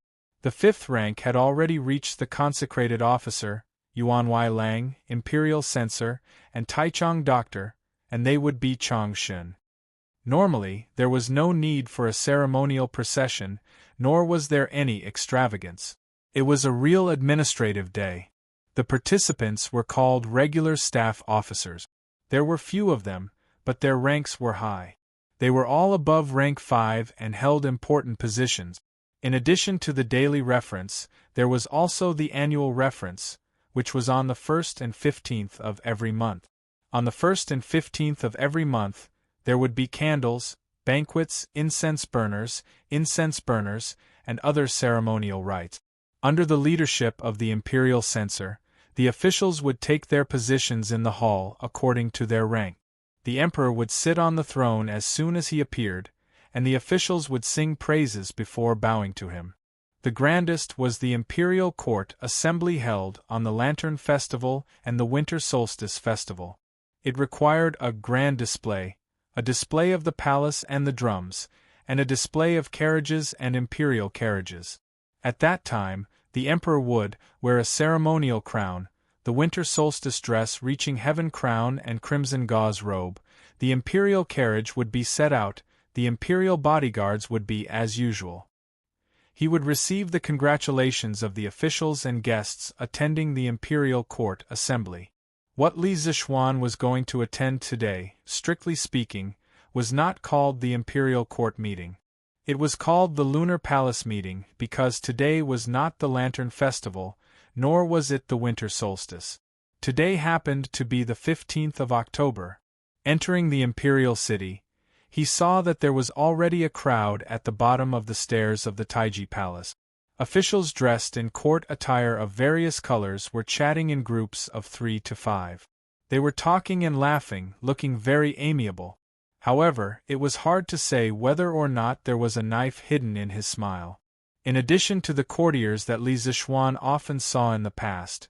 The fifth rank had already reached the consecrated officer, Yuanwei Lang, imperial censor, and Taichung doctor, and they would be Changshen. Normally, there was no need for a ceremonial procession, nor was there any extravagance. It was a real administrative day. The participants were called regular staff officers. There were few of them, but their ranks were high. They were all above rank 5 and held important positions. In addition to the daily reference, there was also the annual reference, which was on the 1st and 15th of every month. On the 1st and 15th of every month, there would be candles, banquets, incense burners, and other ceremonial rites. Under the leadership of the imperial censor, the officials would take their positions in the hall according to their rank. The emperor would sit on the throne as soon as he appeared, and the officials would sing praises before bowing to him. The grandest was the imperial court assembly held on the Lantern Festival and the Winter Solstice Festival. It required a grand display, a display of the palace and the drums, and a display of carriages and imperial carriages. At that time, the emperor would wear a ceremonial crown, the winter solstice dress reaching heaven crown and crimson gauze robe. The imperial carriage would be set out, the imperial bodyguards would be as usual. He would receive the congratulations of the officials and guests attending the imperial court assembly. What Li Zixuan was going to attend today, strictly speaking, was not called the imperial court meeting. It was called the Lunar Palace meeting because today was not the Lantern Festival, nor was it the winter solstice. Today happened to be the 15th of October. Entering the imperial city, he saw that there was already a crowd at the bottom of the stairs of the Taiji Palace. Officials dressed in court attire of various colors were chatting in groups of 3 to 5. They were talking and laughing, looking very amiable. However, it was hard to say whether or not there was a knife hidden in his smile. In addition to the courtiers that Li Zixuan often saw in the past,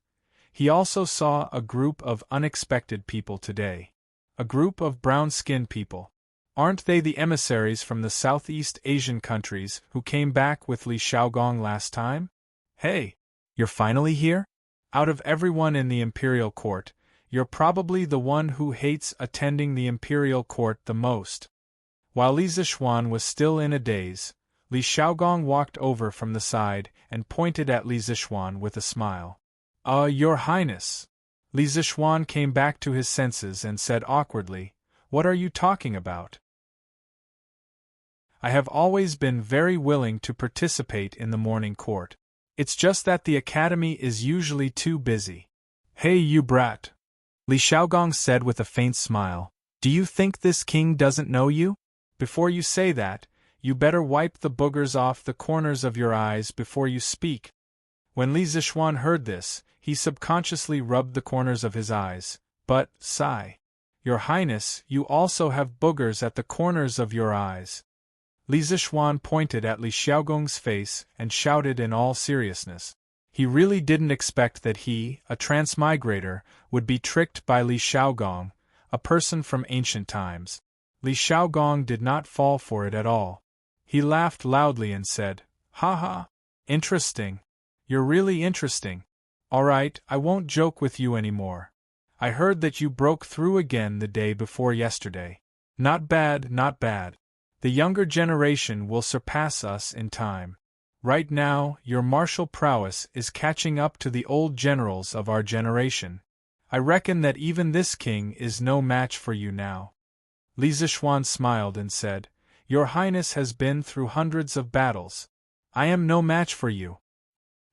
he also saw a group of unexpected people today. A group of brown-skinned people. Aren't they the emissaries from the Southeast Asian countries who came back with Li Xiaogong last time? Hey, you're finally here? Out of everyone in the imperial court, you're probably the one who hates attending the imperial court the most. While Li Zixuan was still in a daze, Li Xiaogong walked over from the side and pointed at Li Zixuan with a smile. Your Highness. Li Zixuan came back to his senses and said awkwardly, "What are you talking about?" "I have always been very willing to participate in the morning court. It's just that the academy is usually too busy." "Hey, you brat," Li Xiaogong said with a faint smile, "do you think this king doesn't know you? Before you say that, you better wipe the boogers off the corners of your eyes before you speak." When Li Zixuan heard this, he subconsciously rubbed the corners of his eyes, but, sigh. "Your Highness, you also have boogers at the corners of your eyes." Li Zixuan pointed at Li Xiaogong's face and shouted in all seriousness. He really didn't expect that he, a transmigrator, would be tricked by Li Xiaogong, a person from ancient times. Li Xiaogong did not fall for it at all. He laughed loudly and said, "Ha ha! Interesting. You're really interesting. Alright, I won't joke with you anymore. I heard that you broke through again the day before yesterday. Not bad, not bad. The younger generation will surpass us in time. Right now, your martial prowess is catching up to the old generals of our generation. I reckon that even this king is no match for you now." Li Zixuan smiled and said, "Your Highness has been through hundreds of battles. I am no match for you."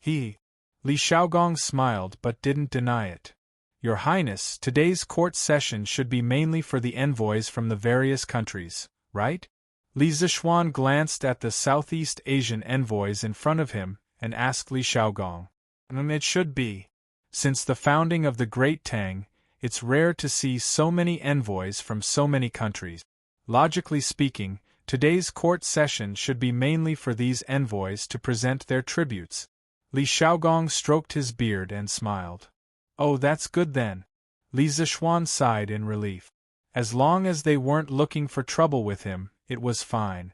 Li Xiaogong smiled but didn't deny it. "Your Highness, today's court session should be mainly for the envoys from the various countries, right?" Li Zixuan glanced at the Southeast Asian envoys in front of him and asked Li Xiaogong. It should be. Since the founding of the Great Tang, it's rare to see so many envoys from so many countries. Logically speaking, today's court session should be mainly for these envoys to present their tributes." Li Xiaogong stroked his beard and smiled. "Oh, that's good then." Li Zixuan sighed in relief. As long as they weren't looking for trouble with him, it was fine.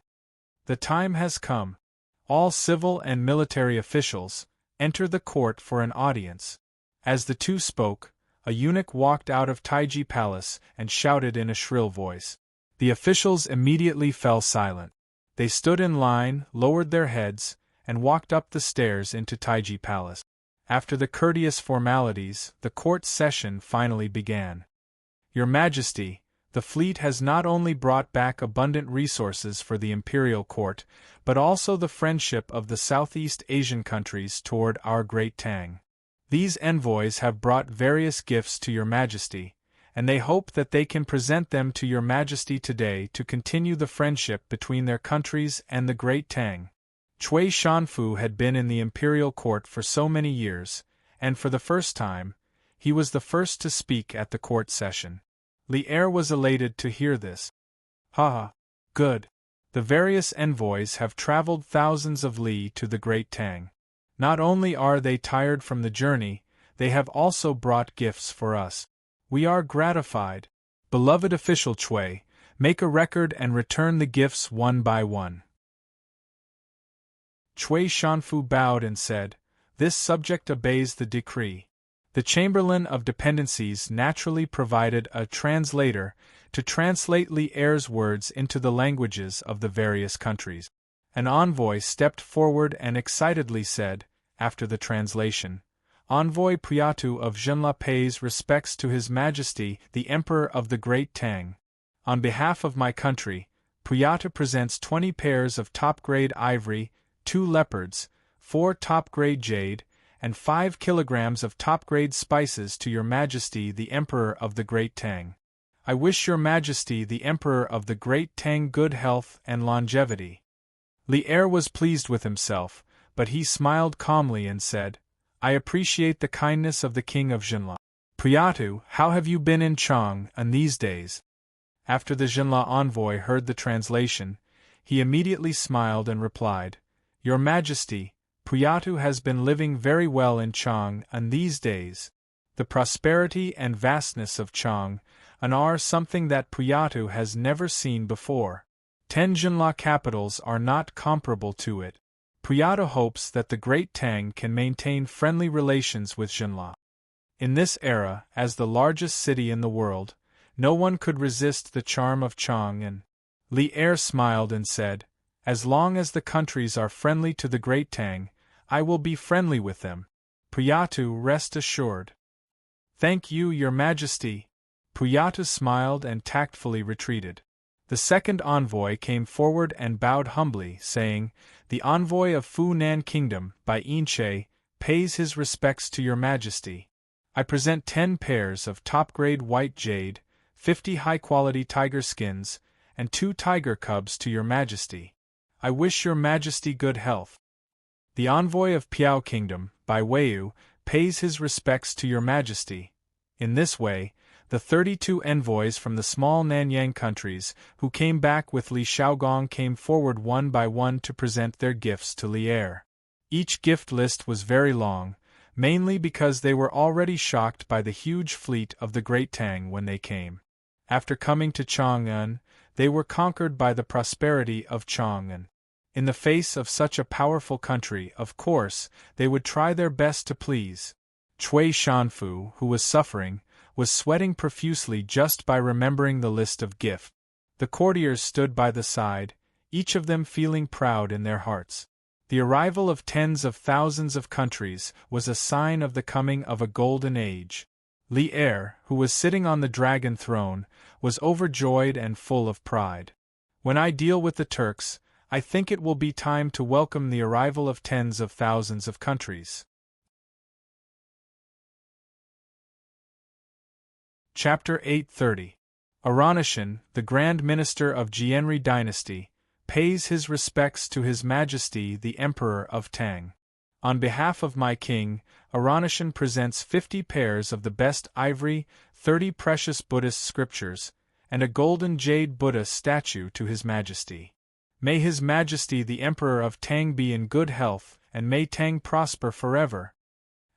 The time has come. All civil and military officials, enter the court for an audience. As the two spoke, a eunuch walked out of Taiji Palace and shouted in a shrill voice. The officials immediately fell silent. They stood in line, lowered their heads, and walked up the stairs into Taiji Palace. After the courteous formalities, the court session finally began. Your Majesty, the fleet has not only brought back abundant resources for the imperial court, but also the friendship of the Southeast Asian countries toward our great Tang. These envoys have brought various gifts to Your Majesty, and they hope that they can present them to Your Majesty today to continue the friendship between their countries and the great Tang. Cui Shanfu had been in the imperial court for so many years, and for the first time, he was the first to speak at the court session. Li Er was elated to hear this. Ha! Good. The various envoys have traveled thousands of li to the great Tang. Not only are they tired from the journey, they have also brought gifts for us. We are gratified. Beloved official Cui, make a record and return the gifts one by one. Cui Shanfu bowed and said, This subject obeys the decree. The Chamberlain of Dependencies naturally provided a translator to translate Li Er's words into the languages of the various countries. An envoy stepped forward and excitedly said, after the translation, Envoy Priatu of Zhenla pays respects to His Majesty the Emperor of the Great Tang. On behalf of my country, Priatu presents 20 pairs of top-grade ivory, 2 leopards, 4 top-grade jade, and 5 kilograms of top-grade spices to Your Majesty the Emperor of the Great Tang. I wish Your Majesty the Emperor of the Great Tang good health and longevity. Li Er was pleased with himself, but he smiled calmly and said, I appreciate the kindness of the King of Zhenla. Priatu, how have you been in Chang'an these days? After the Zhenla envoy heard the translation, he immediately smiled and replied, Your Majesty, Priatu has been living very well in Chang'an these days. The prosperity and vastness of Chang'an are something that Priatu has never seen before. 10 Zhenla capitals are not comparable to it. Priatu hopes that the Great Tang can maintain friendly relations with Zhenla. In this era, as the largest city in the world, no one could resist the charm of Chang'an. Li Er smiled and said, As long as the countries are friendly to the Great Tang, I will be friendly with them. Priatu, rest assured. Thank you, Your Majesty. Priatu smiled and tactfully retreated. The second envoy came forward and bowed humbly, saying, The envoy of Funan Kingdom, by Inche, pays his respects to Your Majesty. I present 10 pairs of top-grade white jade, 50 high-quality tiger skins, and 2 tiger cubs to Your Majesty. I wish Your Majesty good health. The envoy of Piao Kingdom, by Weiyu, pays his respects to Your Majesty. In this way, the 32 envoys from the small Nanyang countries who came back with Li Shaogong came forward one by one to present their gifts to Li Er. Each gift list was very long, mainly because they were already shocked by the huge fleet of the Great Tang when they came. After coming to Chang'an, they were conquered by the prosperity of Chang'an. In the face of such a powerful country, of course, they would try their best to please. Cui Shanfu, who was suffering, was sweating profusely just by remembering the list of gifts. The courtiers stood by the side, each of them feeling proud in their hearts. The arrival of tens of thousands of countries was a sign of the coming of a golden age. Li Er, who was sitting on the dragon throne, was overjoyed and full of pride. When I deal with the Turks, I think it will be time to welcome the arrival of tens of thousands of countries. Chapter 830. Aranishan, the Grand Minister of Jianri Dynasty, pays his respects to His Majesty the Emperor of Tang. On behalf of my king, Aranishan presents 50 pairs of the best ivory, 30 precious Buddhist scriptures, and a golden jade Buddha statue to His Majesty. May His Majesty the Emperor of Tang be in good health, and may Tang prosper forever.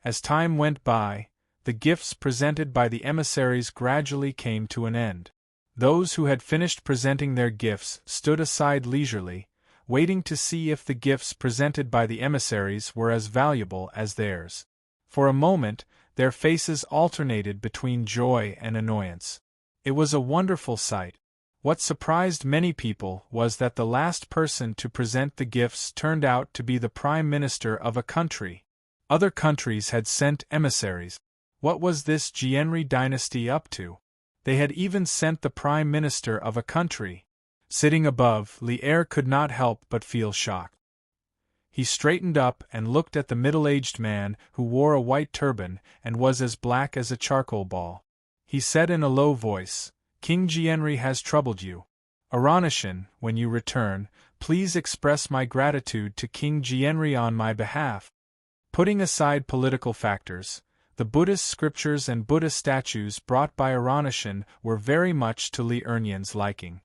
As time went by, the gifts presented by the emissaries gradually came to an end. Those who had finished presenting their gifts stood aside leisurely, waiting to see if the gifts presented by the emissaries were as valuable as theirs. For a moment, their faces alternated between joy and annoyance. It was a wonderful sight. What surprised many people was that the last person to present the gifts turned out to be the Prime Minister of a country. Other countries had sent emissaries. What was this Jianri dynasty up to? They had even sent the Prime Minister of a country. Sitting above, Li'er could not help but feel shocked. He straightened up and looked at the middle-aged man who wore a white turban and was as black as a charcoal ball. He said in a low voice, "King Jianri has troubled you. Aranishan, when you return, please express my gratitude to King Jianri on my behalf." Putting aside political factors, the Buddhist scriptures and Buddha statues brought by Aranishan were very much to Li Ernyan's liking.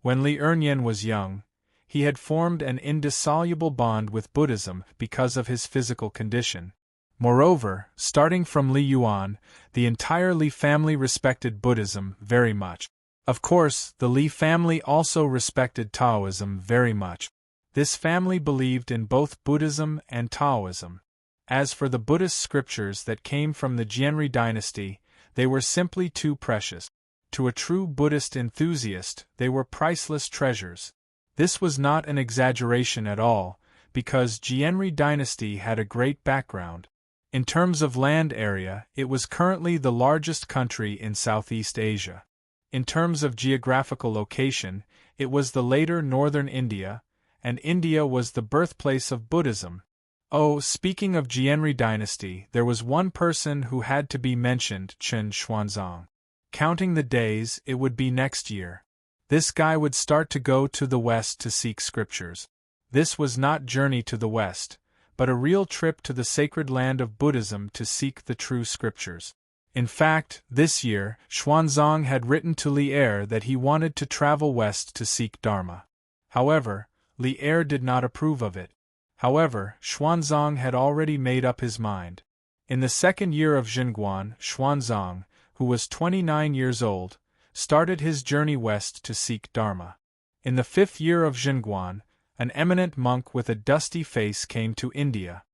When Li Ernyan was young, he had formed an indissoluble bond with Buddhism because of his physical condition. Moreover, starting from Li Yuan, the entire Li family respected Buddhism very much. Of course, the Li family also respected Taoism very much. This family believed in both Buddhism and Taoism. As for the Buddhist scriptures that came from the Jianri dynasty, they were simply too precious. To a true Buddhist enthusiast, they were priceless treasures. This was not an exaggeration at all, because Jianri dynasty had a great background. In terms of land area, it was currently the largest country in Southeast Asia. In terms of geographical location, it was the later northern India, and India was the birthplace of Buddhism. Oh, speaking of Jianri dynasty, there was one person who had to be mentioned, Chen Xuanzang. Counting the days, it would be next year. This guy would start to go to the west to seek scriptures. This was not journey to the west, but a real trip to the sacred land of Buddhism to seek the true scriptures. In fact, this year, Xuanzang had written to Li'er that he wanted to travel west to seek Dharma. However, Li'er did not approve of it. However, Xuanzang had already made up his mind. In the second year of Zhenguan, Xuanzang, who was 29 years old, started his journey west to seek Dharma. In the 5th year of Zhenguan, an eminent monk with a dusty face came to India.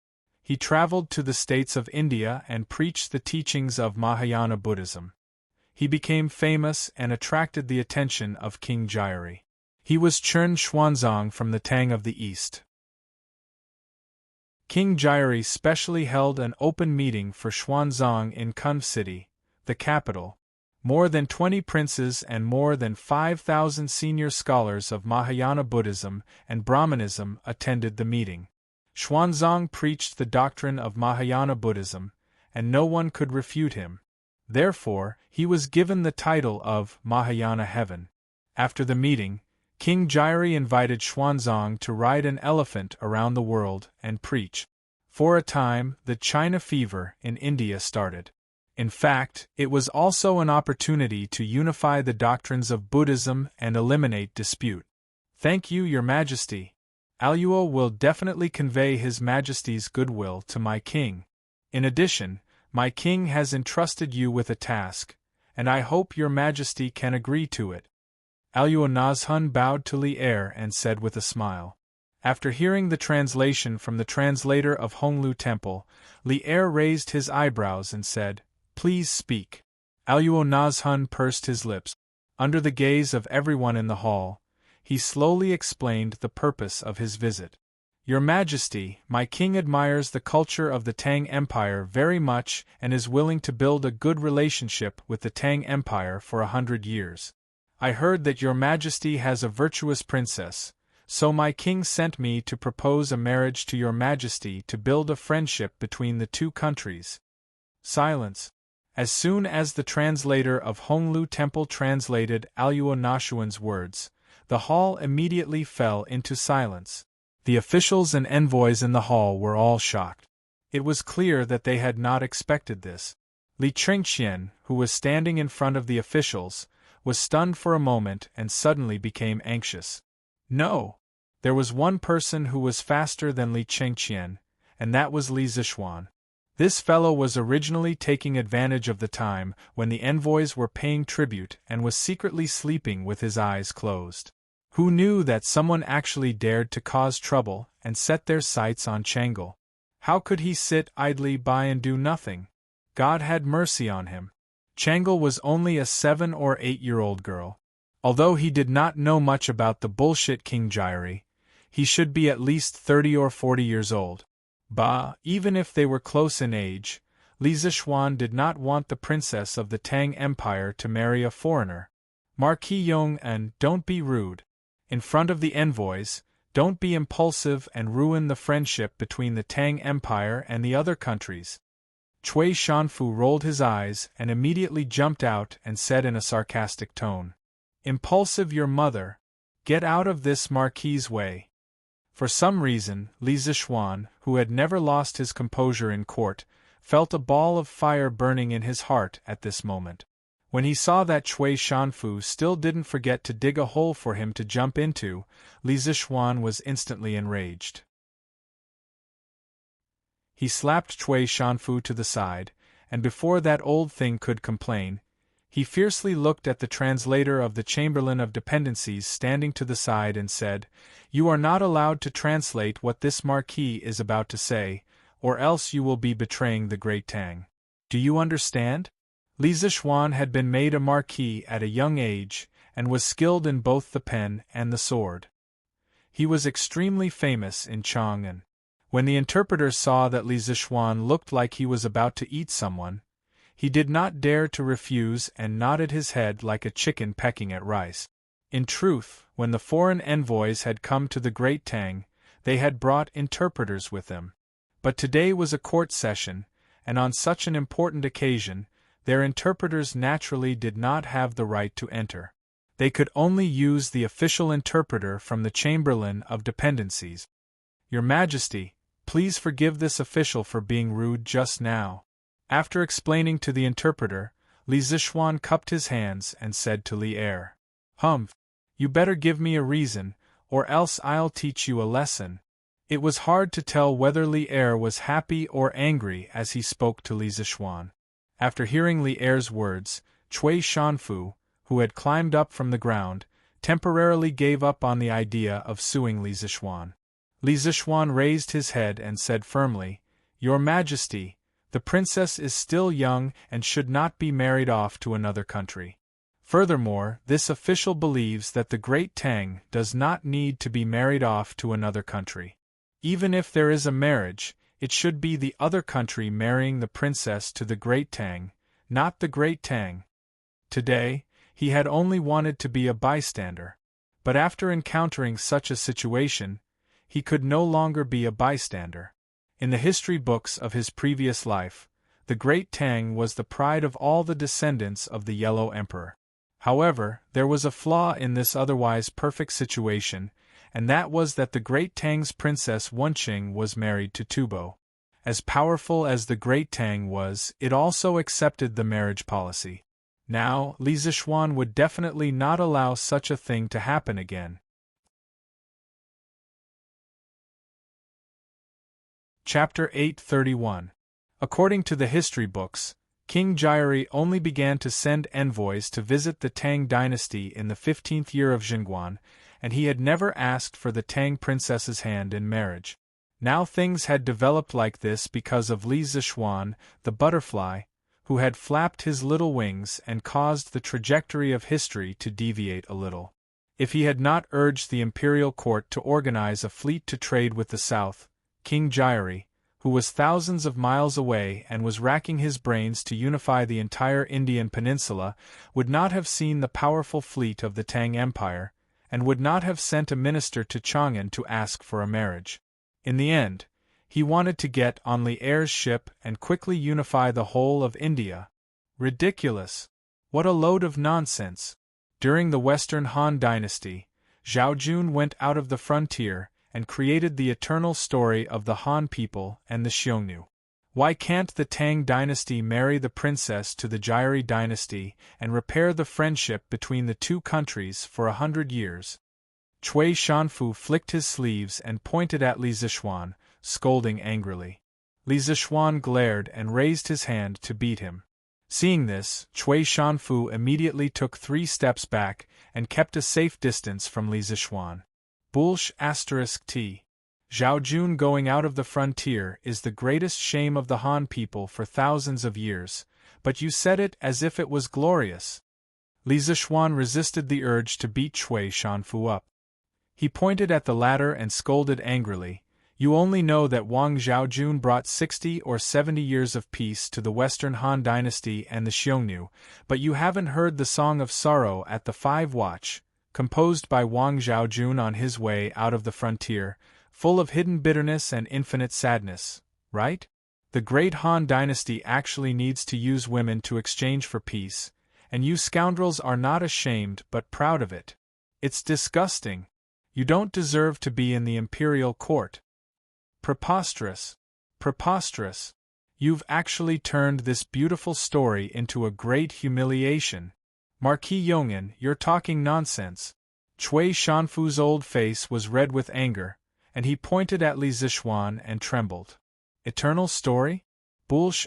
He traveled to the states of India and preached the teachings of Mahayana Buddhism. He became famous and attracted the attention of King Jianri. He was Chen Xuanzang from the Tang of the East. King Jianri specially held an open meeting for Xuanzang in Kunf City, the capital. More than 20 princes and more than 5,000 senior scholars of Mahayana Buddhism and Brahmanism attended the meeting. Xuanzang preached the doctrine of Mahayana Buddhism, and no one could refute him. Therefore, he was given the title of Mahayana Heaven. After the meeting, King Jianri invited Xuanzang to ride an elephant around the world and preach. For a time, the China fever in India started. In fact, it was also an opportunity to unify the doctrines of Buddhism and eliminate dispute. Thank you, Your Majesty. Aluo will definitely convey His Majesty's goodwill to my king. In addition, my king has entrusted you with a task, and I hope Your Majesty can agree to it. Aluo Nazhun bowed to Li'er and said with a smile. After hearing the translation from the translator of Honglu Temple, Li'er raised his eyebrows and said, "Please speak." Aluo Nazhun pursed his lips. Under the gaze of everyone in the hall, he slowly explained the purpose of his visit. Your Majesty, my king admires the culture of the Tang Empire very much and is willing to build a good relationship with the Tang Empire for 100 years. I heard that Your Majesty has a virtuous princess, so my king sent me to propose a marriage to Your Majesty to build a friendship between the two countries. Silence. As soon as the translator of Honglu Temple translated Aluo Nashuan's words, the hall immediately fell into silence. The officials and envoys in the hall were all shocked. It was clear that they had not expected this. Li Chengqian, who was standing in front of the officials, was stunned for a moment and suddenly became anxious. No! There was one person who was faster than Li Chengqian, and that was Li Zishuan. This fellow was originally taking advantage of the time when the envoys were paying tribute and was secretly sleeping with his eyes closed. Who knew that someone actually dared to cause trouble and set their sights on Changle? How could he sit idly by and do nothing? God had mercy on him. Changle was only a 7 or 8-year-old girl. Although he did not know much about the bullshit King Gyri, he should be at least 30 or 40 years old. Bah, even if they were close in age, Li Zishuan did not want the princess of the Tang Empire to marry a foreigner. Marquis Yong, and don't be rude. In front of the envoys, don't be impulsive and ruin the friendship between the Tang Empire and the other countries. Cui Shanfu rolled his eyes and immediately jumped out and said in a sarcastic tone, "Impulsive your mother! Get out of this marquis's way." For some reason, Li Zishuan, who had never lost his composure in court, felt a ball of fire burning in his heart at this moment. When he saw that Cui Shanfu still didn't forget to dig a hole for him to jump into, Li Zishuan was instantly enraged. He slapped Cui Shanfu to the side, and before that old thing could complain, he fiercely looked at the translator of the Chamberlain of Dependencies standing to the side and said, "You are not allowed to translate what this marquis is about to say, or else you will be betraying the great Tang. Do you understand?" Li Zishuan had been made a marquis at a young age, and was skilled in both the pen and the sword. He was extremely famous in Chang'an. When the interpreter saw that Li Zishuan looked like he was about to eat someone, he did not dare to refuse and nodded his head like a chicken pecking at rice. In truth, when the foreign envoys had come to the Great Tang, they had brought interpreters with them. But today was a court session, and on such an important occasion, their interpreters naturally did not have the right to enter. They could only use the official interpreter from the Chamberlain of Dependencies. "Your Majesty, please forgive this official for being rude just now." After explaining to the interpreter, Li Zishuan cupped his hands and said to Li Er, "Humph! You better give me a reason, or else I'll teach you a lesson." It was hard to tell whether Li Er was happy or angry as he spoke to Li Zishuan. After hearing Li Er's words, Cui Shanfu, who had climbed up from the ground, temporarily gave up on the idea of suing Li Zishuan. Li Zishuan raised his head and said firmly, "Your Majesty, the princess is still young and should not be married off to another country. Furthermore, this official believes that the Great Tang does not need to be married off to another country. Even if there is a marriage, it should be the other country marrying the princess to the Great Tang, not the Great Tang." Today, he had only wanted to be a bystander. But after encountering such a situation, he could no longer be a bystander. In the history books of his previous life, the Great Tang was the pride of all the descendants of the Yellow Emperor. However, there was a flaw in this otherwise perfect situation, and that was that the Great Tang's princess Wenqing was married to Tubo. As powerful as the Great Tang was, it also accepted the marriage policy. Now, Li Zishuan would definitely not allow such a thing to happen again. Chapter 831. According to the history books, King Gyri only began to send envoys to visit the Tang Dynasty in the 15th year of Jingguan, and he had never asked for the Tang princess's hand in marriage. Now things had developed like this because of Li Zishuan, the butterfly, who had flapped his little wings and caused the trajectory of history to deviate a little. If he had not urged the imperial court to organize a fleet to trade with the south, King Gyri, who was thousands of miles away and was racking his brains to unify the entire Indian peninsula, would not have seen the powerful fleet of the Tang Empire, and would not have sent a minister to Chang'an to ask for a marriage. In the end, he wanted to get on Li Er's ship and quickly unify the whole of India. Ridiculous! What a load of nonsense! During the Western Han Dynasty, Zhao Jun went out of the frontier and created the eternal story of the Han people and the Xiongnu. Why can't the Tang Dynasty marry the princess to the Gyri Dynasty and repair the friendship between the two countries for 100 years? Cui Shanfu flicked his sleeves and pointed at Li Zishuan, scolding angrily. Li Zishuan glared and raised his hand to beat him. Seeing this, Cui Shanfu immediately took 3 steps back and kept a safe distance from Li Zixuan. Bulsh *t. Zhao Jun going out of the frontier is the greatest shame of the Han people for thousands of years, but you said it as if it was glorious. Li Zixuan resisted the urge to beat Cui Shanfu up. He pointed at the latter and scolded angrily, "You only know that Wang Zhaojun brought 60 or 70 years of peace to the Western Han Dynasty and the Xiongnu, but you haven't heard the Song of Sorrow at the 5 Watch, composed by Wang Zhaojun on his way out of the frontier, full of hidden bitterness and infinite sadness, right? The great Han Dynasty actually needs to use women to exchange for peace, and you scoundrels are not ashamed but proud of it. It's disgusting. You don't deserve to be in the imperial court." Preposterous. Preposterous. You've actually turned this beautiful story into a great humiliation. Marquis Yong'an, you're talking nonsense. Cui Shanfu's old face was red with anger, and he pointed at Li Zixuan and trembled. Eternal story? Bulsh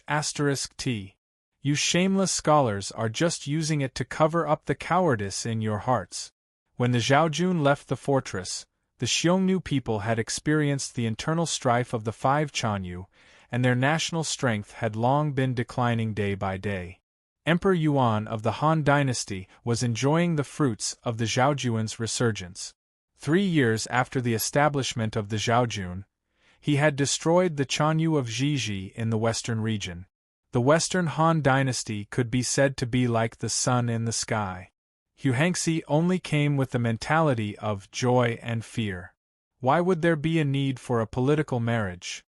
*t. You shameless scholars are just using it to cover up the cowardice in your hearts. When the Zhaojun left the fortress, the Xiongnu people had experienced the internal strife of the 5 Chanyu, and their national strength had long been declining day by day. Emperor Yuan of the Han Dynasty was enjoying the fruits of the Zhaojuan's resurgence. 3 years after the establishment of the Zhaojun, he had destroyed the Chanyu of Jiji in the western region. The Western Han Dynasty could be said to be like the sun in the sky. Huangxi only came with the mentality of joy and fear. Why would there be a need for a political marriage?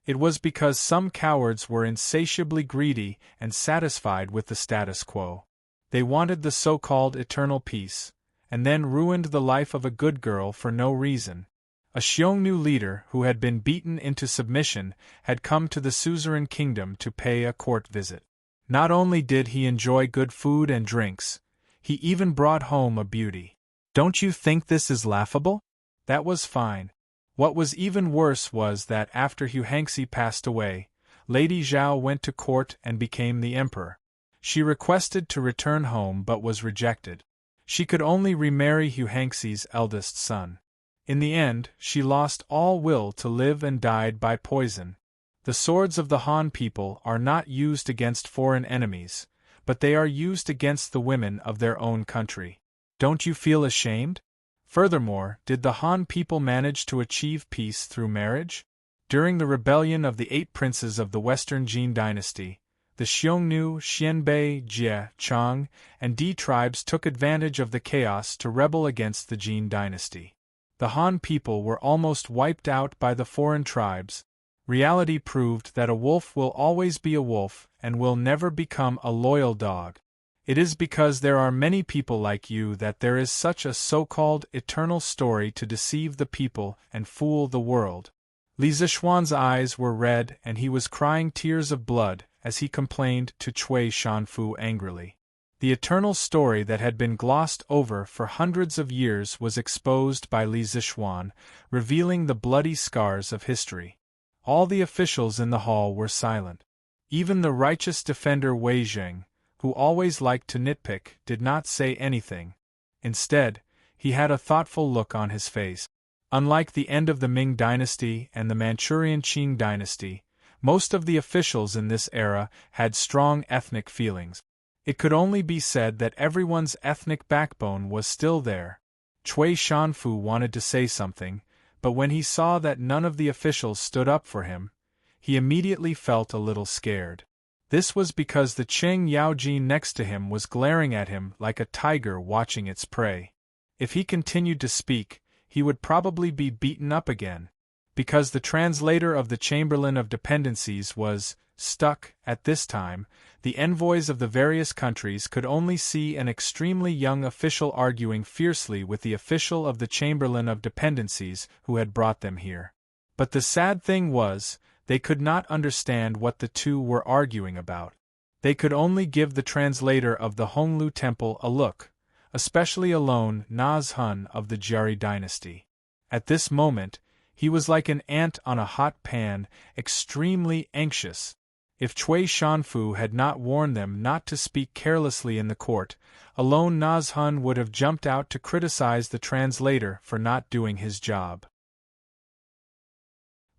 It was because some cowards were insatiably greedy and satisfied with the status quo. They wanted the so-called eternal peace, and then ruined the life of a good girl for no reason. A Xiongnu leader who had been beaten into submission had come to the suzerain kingdom to pay a court visit. Not only did he enjoy good food and drinks, he even brought home a beauty. Don't you think this is laughable? That was fine. What was even worse was that after Huangxi passed away, Lady Zhao went to court and became the emperor. She requested to return home but was rejected. She could only remarry Huangxi's eldest son. In the end, she lost all will to live and died by poison. The swords of the Han people are not used against foreign enemies, but they are used against the women of their own country. Don't you feel ashamed? Furthermore, did the Han people manage to achieve peace through marriage? During the rebellion of the 8 princes of the Western Jin dynasty, the Xiongnu, Xianbei, Jie, Chang, and Di tribes took advantage of the chaos to rebel against the Jin dynasty. The Han people were almost wiped out by the foreign tribes. Reality proved that a wolf will always be a wolf and will never become a loyal dog. It is because there are many people like you that there is such a so-called eternal story to deceive the people and fool the world. Li Zixuan's eyes were red and he was crying tears of blood as he complained to Cui Shanfu angrily. The eternal story that had been glossed over for hundreds of years was exposed by Li Zixuan, revealing the bloody scars of history. All the officials in the hall were silent. Even the righteous defender Wei Zheng, who always liked to nitpick, did not say anything. Instead, he had a thoughtful look on his face. Unlike the end of the Ming dynasty and the Manchurian Qing dynasty, most of the officials in this era had strong ethnic feelings. It could only be said that everyone's ethnic backbone was still there. Cui Shanfu wanted to say something, but when he saw that none of the officials stood up for him, he immediately felt a little scared. This was because the Qing Yaojin next to him was glaring at him like a tiger watching its prey. If he continued to speak, he would probably be beaten up again. Because the translator of the Chamberlain of Dependencies was stuck at this time, the envoys of the various countries could only see an extremely young official arguing fiercely with the official of the Chamberlain of Dependencies who had brought them here. But the sad thing was, they could not understand what the two were arguing about. They could only give the translator of the Honglu Temple a look, especially alone Naz Hun of the Jiari dynasty. At this moment, he was like an ant on a hot pan, extremely anxious. If Chui Shanfu had not warned them not to speak carelessly in the court, alone Nazhun would have jumped out to criticize the translator for not doing his job.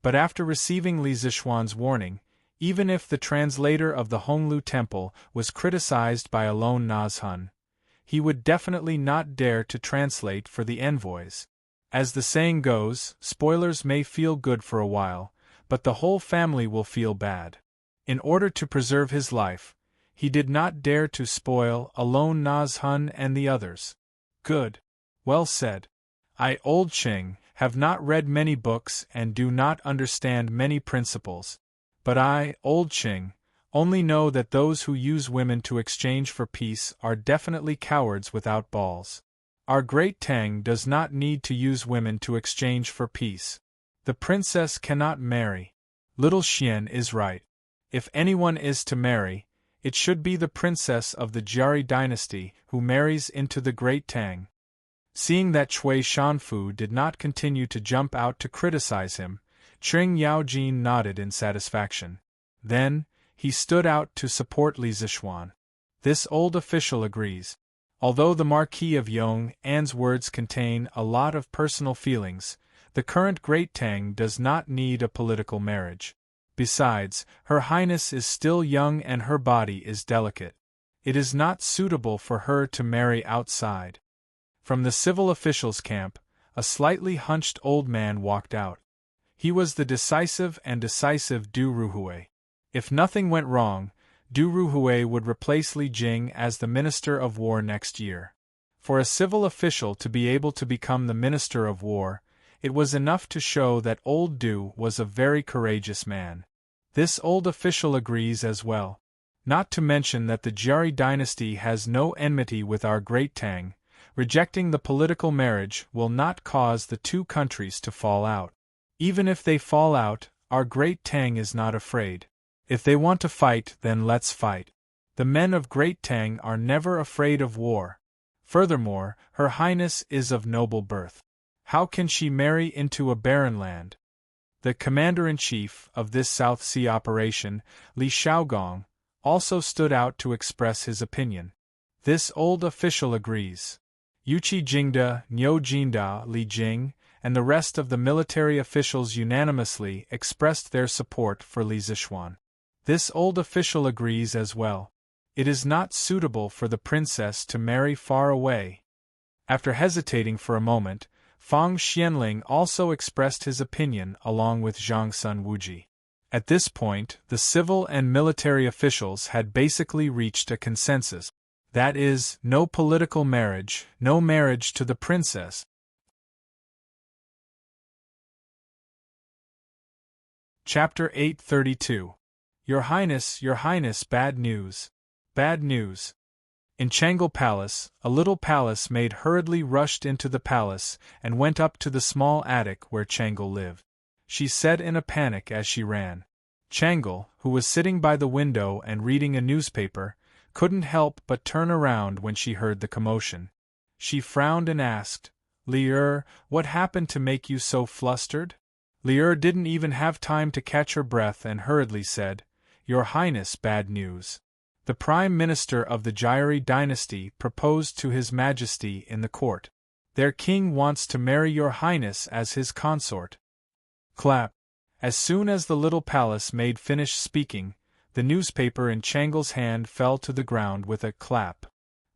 But after receiving Li Zishuan's warning, even if the translator of the Honglu Temple was criticized by alone Nazhun, he would definitely not dare to translate for the envoys. As the saying goes, spoilers may feel good for a while, but the whole family will feel bad. In order to preserve his life, he did not dare to spoil alone Nazhun and the others. Good. Well said. I, Old Qing, have not read many books and do not understand many principles. But I, Old Qing, only know that those who use women to exchange for peace are definitely cowards without balls. Our great Tang does not need to use women to exchange for peace. The princess cannot marry. Little Xian is right. If anyone is to marry, it should be the princess of the Jiari dynasty who marries into the great Tang. Seeing that Chui Shanfu did not continue to jump out to criticize him, Cheng Yaojin nodded in satisfaction. Then, he stood out to support Li Zishuan. This old official agrees. Although the Marquis of Yong An's words contain a lot of personal feelings, the current Great Tang does not need a political marriage. Besides, Her Highness is still young and her body is delicate. It is not suitable for her to marry outside. From the civil officials' camp, a slightly hunched old man walked out. He was the decisive Du Ruhui. If nothing went wrong, Du Ruhui would replace Li Jing as the Minister of War next year. For a civil official to be able to become the Minister of War, it was enough to show that old Du was a very courageous man. This old official agrees as well. Not to mention that the Jiari dynasty has no enmity with our great Tang. Rejecting the political marriage will not cause the two countries to fall out. Even if they fall out, our great Tang is not afraid. If they want to fight, then let's fight. The men of Great Tang are never afraid of war. Furthermore, Her Highness is of noble birth. How can she marry into a barren land? The commander-in-chief of this South Sea operation, Li Shaogong, also stood out to express his opinion. This old official agrees. Yuqi Jingda, Niu Jinda, Li Jing, and the rest of the military officials unanimously expressed their support for Li Zishuan. This old official agrees as well. It is not suitable for the princess to marry far away. After hesitating for a moment, Fang Xianling also expressed his opinion along with Zhang Sun Wuji. At this point, the civil and military officials had basically reached a consensus. That is, no political marriage, no marriage to the princess. Chapter 832. Your Highness, bad news. Bad news. In Changle Palace, a little palace maid hurriedly rushed into the palace and went up to the small attic where Changle lived. She said in a panic as she ran. Changle, who was sitting by the window and reading a newspaper, couldn't help but turn around when she heard the commotion. She frowned and asked, Li, what happened to make you so flustered? Li didn't even have time to catch her breath and hurriedly said, Your Highness, bad news. The Prime Minister of the Jiari dynasty proposed to His Majesty in the court. Their king wants to marry Your Highness as his consort. Clap. As soon as the little palace maid finished speaking, the newspaper in Changle's hand fell to the ground with a clap.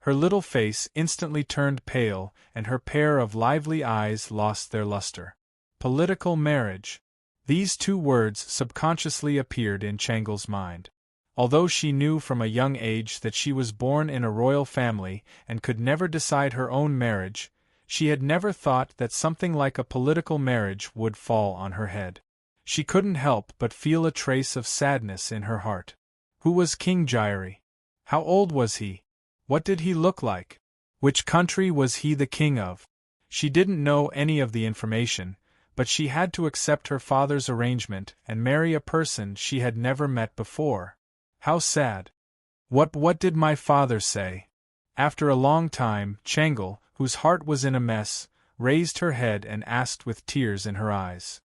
Her little face instantly turned pale, and her pair of lively eyes lost their luster. Political marriage. These two words subconsciously appeared in Changle's mind. Although she knew from a young age that she was born in a royal family and could never decide her own marriage, she had never thought that something like a political marriage would fall on her head. She couldn't help but feel a trace of sadness in her heart. Who was King Jiari? How old was he? What did he look like? Which country was he the king of? She didn't know any of the information, but she had to accept her father's arrangement and marry a person she had never met before. How sad. What did my father say? After a long time, Changle, whose heart was in a mess, raised her head and asked with tears in her eyes.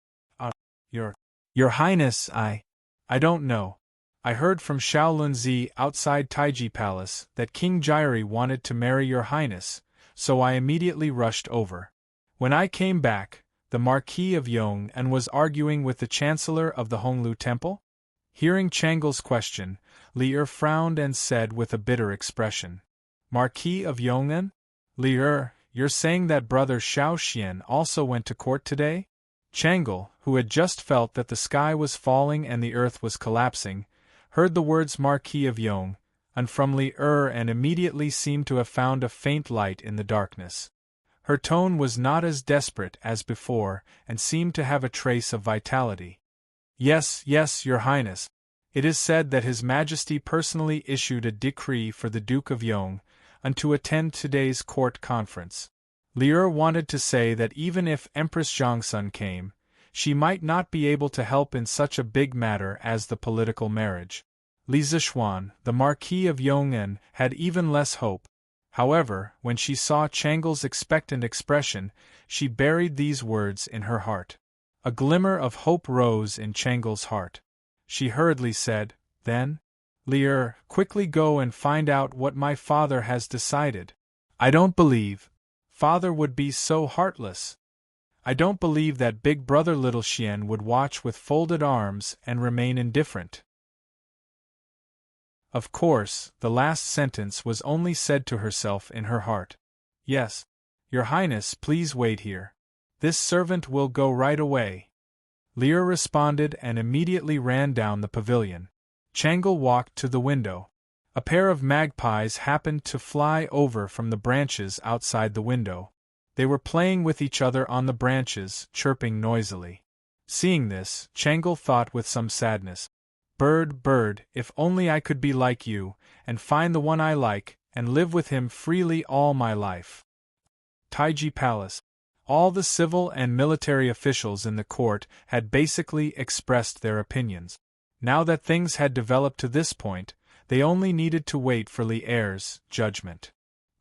Your Highness, I don't know. I heard from Shaolunzi outside Taiji Palace that King Jairi wanted to marry your highness, so I immediately rushed over. When I came back, the Marquis of Yong'an was arguing with the Chancellor of the Honglu Temple? Hearing Changle's question, Li frowned and said with a bitter expression. Marquis of Yong'an? Li, you're saying that brother Xiao Xian also went to court today? Changle, who had just felt that the sky was falling and the earth was collapsing, heard the words Marquis of Yong, and from Li and immediately seemed to have found a faint light in the darkness. Her tone was not as desperate as before, and seemed to have a trace of vitality. Yes, your highness. It is said that His Majesty personally issued a decree for the Duke of Yong, and to attend today's court conference. Li wanted to say that even if Empress Zhongsun came, she might not be able to help in such a big matter as the political marriage. Li Zishuan, the Marquis of Yong'an, had even less hope. However, when she saw Changle's expectant expression, she buried these words in her heart. A glimmer of hope rose in Changle's heart. She hurriedly said, "Then, Li, quickly go and find out what my father has decided. I don't believe father would be so heartless. I don't believe that big brother little Xian would watch with folded arms and remain indifferent." Of course, the last sentence was only said to herself in her heart. "Yes, your highness, please wait here. This servant will go right away." Li responded and immediately ran down the pavilion. Changle walked to the window. A pair of magpies happened to fly over from the branches outside the window. They were playing with each other on the branches, chirping noisily. Seeing this, Changle thought with some sadness, Bird, if only I could be like you, and find the one I like, and live with him freely all my life." Taiji Palace. All the civil and military officials in the court had basically expressed their opinions. Now that things had developed to this point, they only needed to wait for Li's judgment.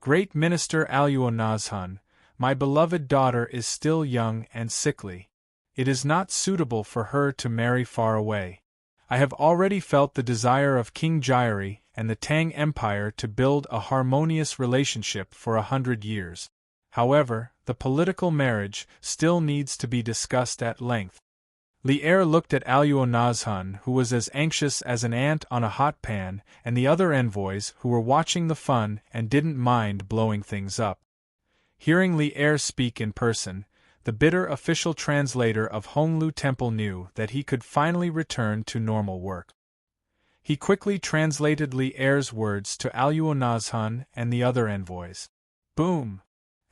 "Great Minister Aluonazhan, my beloved daughter is still young and sickly. It is not suitable for her to marry far away. I have already felt the desire of King Jairi and the Tang Empire to build a harmonious relationship for 100 years. However, the political marriage still needs to be discussed at length." Li looked at Aluonazhan, who was as anxious as an ant on a hot pan, and the other envoys who were watching the fun and didn't mind blowing things up. Hearing Li speak in person, the bitter official translator of Honglu Temple knew that he could finally return to normal work. He quickly translated Li's words to Aluonazhan and the other envoys. Boom!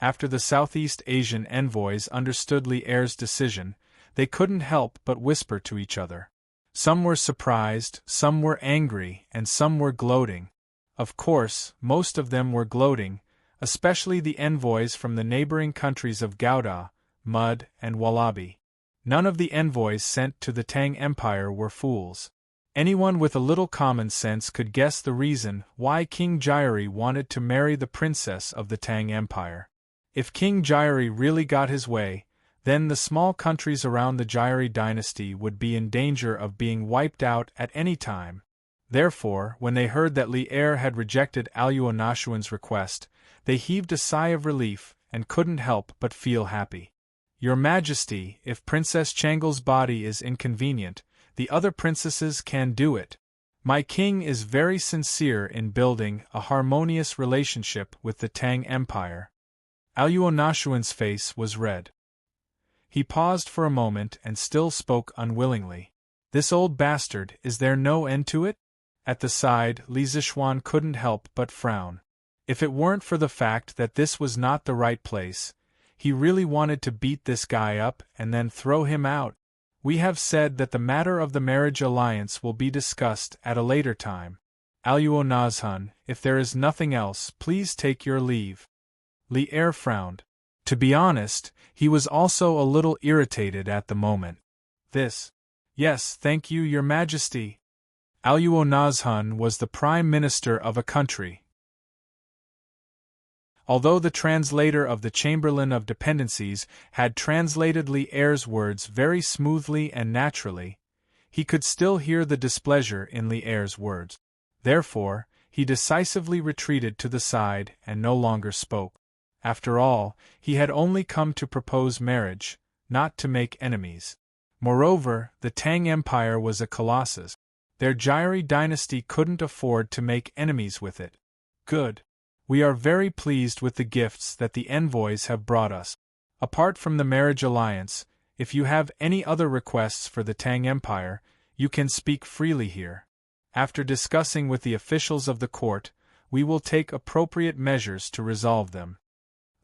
After the Southeast Asian envoys understood Li's decision, they couldn't help but whisper to each other. Some were surprised, some were angry, and some were gloating. Of course, most of them were gloating, especially the envoys from the neighboring countries of Gouda, Mud, and Wallaby. None of the envoys sent to the Tang Empire were fools. Anyone with a little common sense could guess the reason why King Jairi wanted to marry the princess of the Tang Empire. If King Jairi really got his way, then the small countries around the Jairi dynasty would be in danger of being wiped out at any time. Therefore, when they heard that Li had rejected Aluonazhan's request, they heaved a sigh of relief and couldn't help but feel happy. "Your Majesty, if Princess Changle's body is inconvenient, the other princesses can do it. My king is very sincere in building a harmonious relationship with the Tang Empire." Aluonazhan's face was red. He paused for a moment and still spoke unwillingly. "This old bastard, is there no end to it?" At the side, Li Zishuan couldn't help but frown. If it weren't for the fact that this was not the right place, he really wanted to beat this guy up and then throw him out. "We have said that the matter of the marriage alliance will be discussed at a later time. Aluonazhan, if there is nothing else, please take your leave." Li frowned. To be honest, he was also a little irritated at the moment. Yes, thank you, Your Majesty." Aluonazhan was the Prime Minister of a country. Although the translator of the Chamberlain of Dependencies had translated Li's words very smoothly and naturally, He could still hear the displeasure in Li Er's words. Therefore, he decisively retreated to the side and no longer spoke. After all, he had only come to propose marriage, not to make enemies. Moreover, the Tang Empire was a colossus. Their Gyri dynasty couldn't afford to make enemies with it. Good. We are very pleased with the gifts that the envoys have brought us. Apart from the marriage alliance, if you have any other requests for the Tang Empire, you can speak freely here. After discussing with the officials of the court, we will take appropriate measures to resolve them.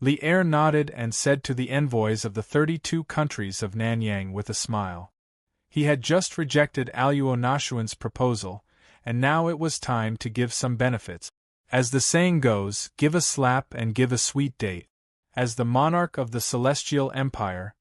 Li Er nodded and said to the envoys of the 32 countries of Nanyang with a smile. He had just rejected Aluonashuan's proposal, and now it was time to give some benefits. As the saying goes, give a slap and give a sweet date. As the monarch of the Celestial Empire,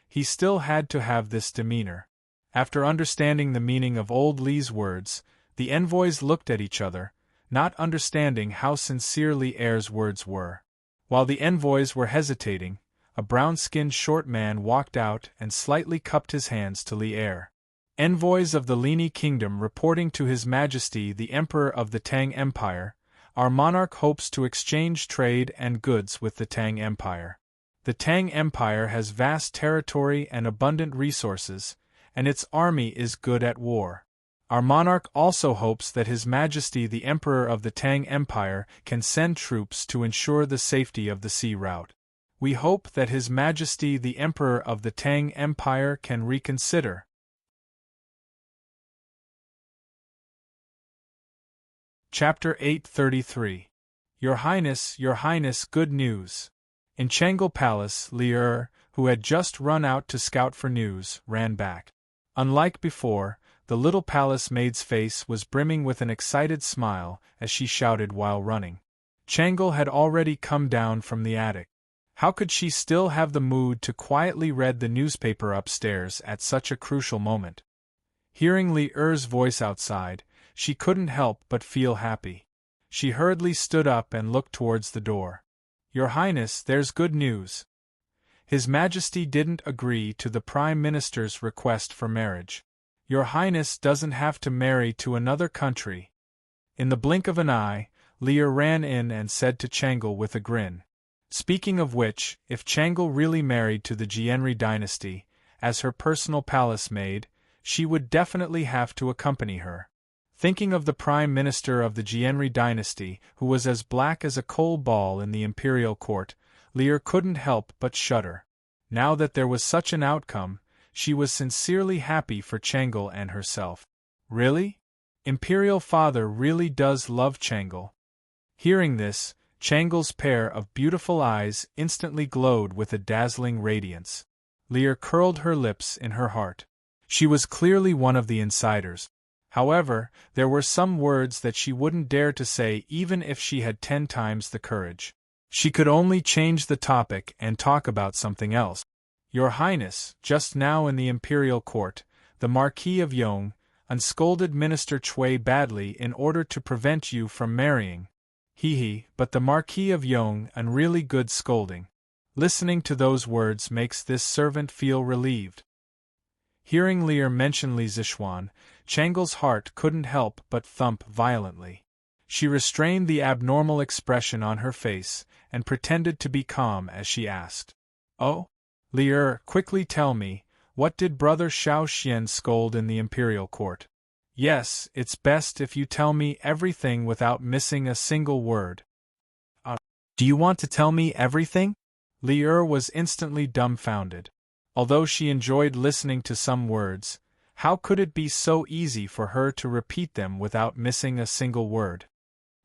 he still had to have this demeanor. After understanding the meaning of old Li's words, the envoys looked at each other, not understanding how sincere Li Er's words were. While the envoys were hesitating, a brown-skinned short man walked out and slightly cupped his hands to Li Er. Envoys of the Lini Kingdom reporting to His Majesty the Emperor of the Tang Empire, our monarch hopes to exchange trade and goods with the Tang Empire. The Tang Empire has vast territory and abundant resources, and its army is good at war. Our monarch also hopes that His Majesty the Emperor of the Tang Empire can send troops to ensure the safety of the sea route. We hope that His Majesty the Emperor of the Tang Empire can reconsider. Chapter 833. Your Highness, good news. In Changle Palace, Li Er, who had just run out to scout for news, ran back. Unlike before, the little palace maid's face was brimming with an excited smile as she shouted while running. Changle had already come down from the attic. How could she still have the mood to quietly read the newspaper upstairs at such a crucial moment? Hearing Li Er's voice outside, she couldn't help but feel happy. She hurriedly stood up and looked towards the door. Your Highness, there's good news. His Majesty didn't agree to the Prime Minister's request for marriage. Your Highness doesn't have to marry to another country. In the blink of an eye, Li Er ran in and said to Changle with a grin. Speaking of which, if Changle really married to the Jianri dynasty, as her personal palace maid, she would definitely have to accompany her. Thinking of the Prime Minister of the Jianri dynasty, who was as black as a coal ball in the imperial court, Li Er couldn't help but shudder. Now that there was such an outcome, she was sincerely happy for Changle and herself. Really? Imperial Father really does love Changle. Hearing this, Changle's pair of beautiful eyes instantly glowed with a dazzling radiance. Li Er curled her lips in her heart. She was clearly one of the insiders. However, there were some words that she wouldn't dare to say even if she had 10 times the courage. She could only change the topic and talk about something else. Your Highness, just now in the imperial court, the Marquis of Yong unscolded Minister Chui badly in order to prevent you from marrying. But the Marquis of Yong an really good scolding. Listening to those words makes this servant feel relieved. Hearing Li Er mention Li Zishuan, Changle's heart couldn't help but thump violently. She restrained the abnormal expression on her face and pretended to be calm as she asked. Oh? Li Er, quickly tell me, what did Brother Shao Xian scold in the imperial court? Yes, it's best if you tell me everything without missing a single word. Do you want to tell me everything? Li Er was instantly dumbfounded. Although she enjoyed listening to some words, how could it be so easy for her to repeat them without missing a single word?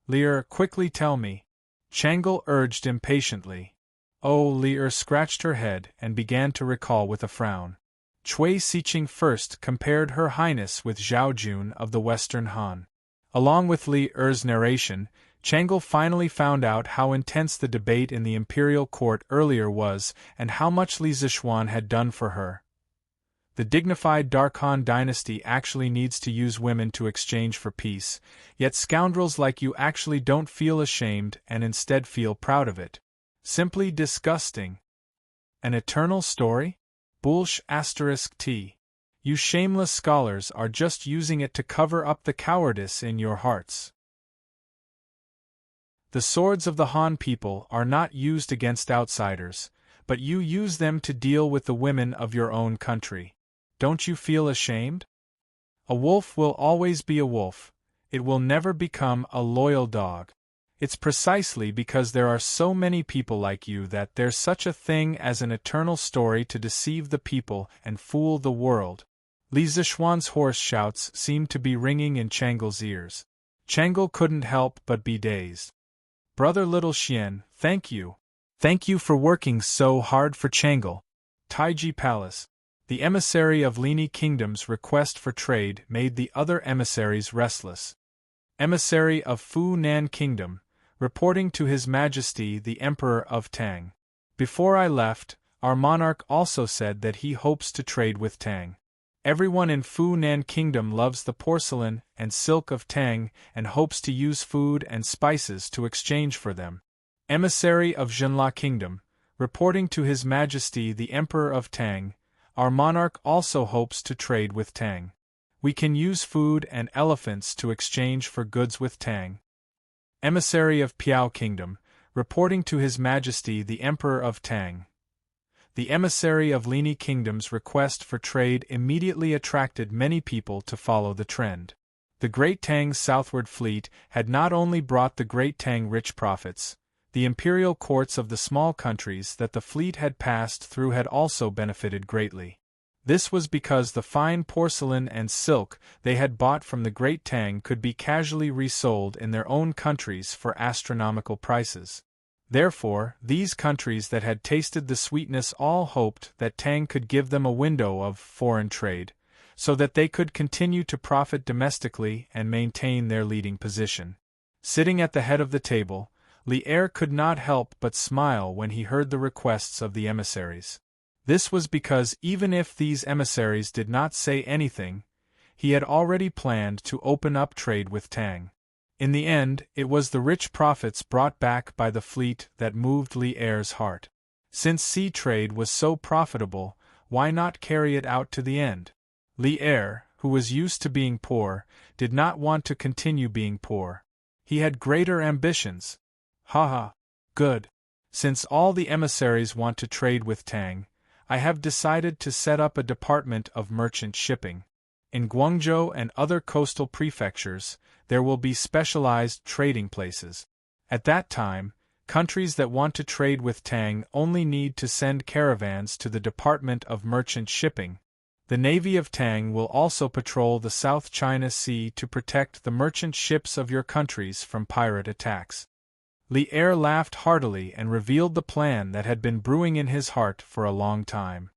Li Er, quickly tell me. Changle urged impatiently. Oh, Li Er scratched her head and began to recall with a frown. Chui Siqing first compared Her Highness with Zhao Jun of the Western Han. Along with Li Er's narration, Changle finally found out how intense the debate in the imperial court earlier was and how much Li Zishuan had done for her. The dignified Darkhan dynasty actually needs to use women to exchange for peace, yet scoundrels like you actually don't feel ashamed and instead feel proud of it. Simply disgusting. An eternal story? Bullsh*t. You shameless scholars are just using it to cover up the cowardice in your hearts. The swords of the Han people are not used against outsiders, but you use them to deal with the women of your own country. Don't you feel ashamed? A wolf will always be a wolf. It will never become a loyal dog. It's precisely because there are so many people like you that there's such a thing as an eternal story to deceive the people and fool the world. Li Zishuan's hoarse shouts seemed to be ringing in Changle's ears. Changle couldn't help but be dazed. Brother Little Xian, thank you. Thank you for working so hard for Changle. Taiji Palace. The emissary of Lini Kingdom's request for trade made the other emissaries restless. Emissary of Fu Nan Kingdom, reporting to His Majesty the Emperor of Tang. Before I left, our monarch also said that he hopes to trade with Tang. Everyone in Fu Nan Kingdom loves the porcelain and silk of Tang and hopes to use food and spices to exchange for them. Emissary of Zhenla Kingdom, reporting to His Majesty the Emperor of Tang, our monarch also hopes to trade with Tang. We can use food and elephants to exchange for goods with Tang. Emissary of Piao Kingdom, reporting to His Majesty the Emperor of Tang. The emissary of Lini Kingdom's request for trade immediately attracted many people to follow the trend. The Great Tang's southward fleet had not only brought the Great Tang rich profits, the imperial courts of the small countries that the fleet had passed through had also benefited greatly. This was because the fine porcelain and silk they had bought from the Great Tang could be casually resold in their own countries for astronomical prices. Therefore, these countries that had tasted the sweetness all hoped that Tang could give them a window of foreign trade, so that they could continue to profit domestically and maintain their leading position. Sitting at the head of the table, Li Er could not help but smile when he heard the requests of the emissaries. This was because even if these emissaries did not say anything, he had already planned to open up trade with Tang. In the end, it was the rich profits brought back by the fleet that moved Li Er's heart. Since sea trade was so profitable, why not carry it out to the end? Li Er, who was used to being poor, did not want to continue being poor. He had greater ambitions. Haha. Good. Since all the emissaries want to trade with Tang, I have decided to set up a department of merchant shipping. In Guangzhou and other coastal prefectures, there will be specialized trading places. At that time, countries that want to trade with Tang only need to send caravans to the Department of Merchant Shipping. The Navy of Tang will also patrol the South China Sea to protect the merchant ships of your countries from pirate attacks. Li Er laughed heartily and revealed the plan that had been brewing in his heart for a long time.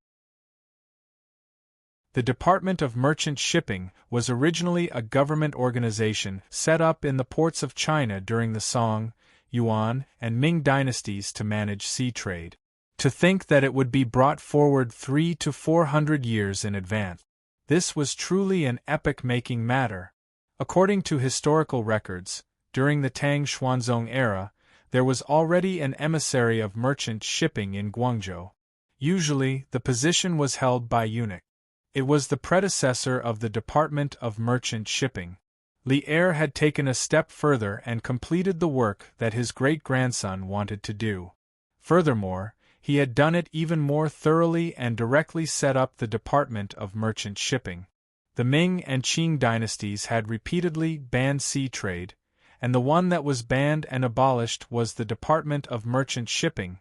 The Department of Merchant Shipping was originally a government organization set up in the ports of China during the Song, Yuan, and Ming dynasties to manage sea trade. To think that it would be brought forward 300 to 400 years in advance. This was truly an epoch-making matter. According to historical records, during the Tang Xuanzong era, there was already an emissary of merchant shipping in Guangzhou. Usually, the position was held by eunuch. It was the predecessor of the Department of Merchant Shipping. Li Er had taken a step further and completed the work that his great-grandson wanted to do. Furthermore, he had done it even more thoroughly and directly set up the Department of Merchant Shipping. The Ming and Qing dynasties had repeatedly banned sea trade, and the one that was banned and abolished was the Department of Merchant Shipping.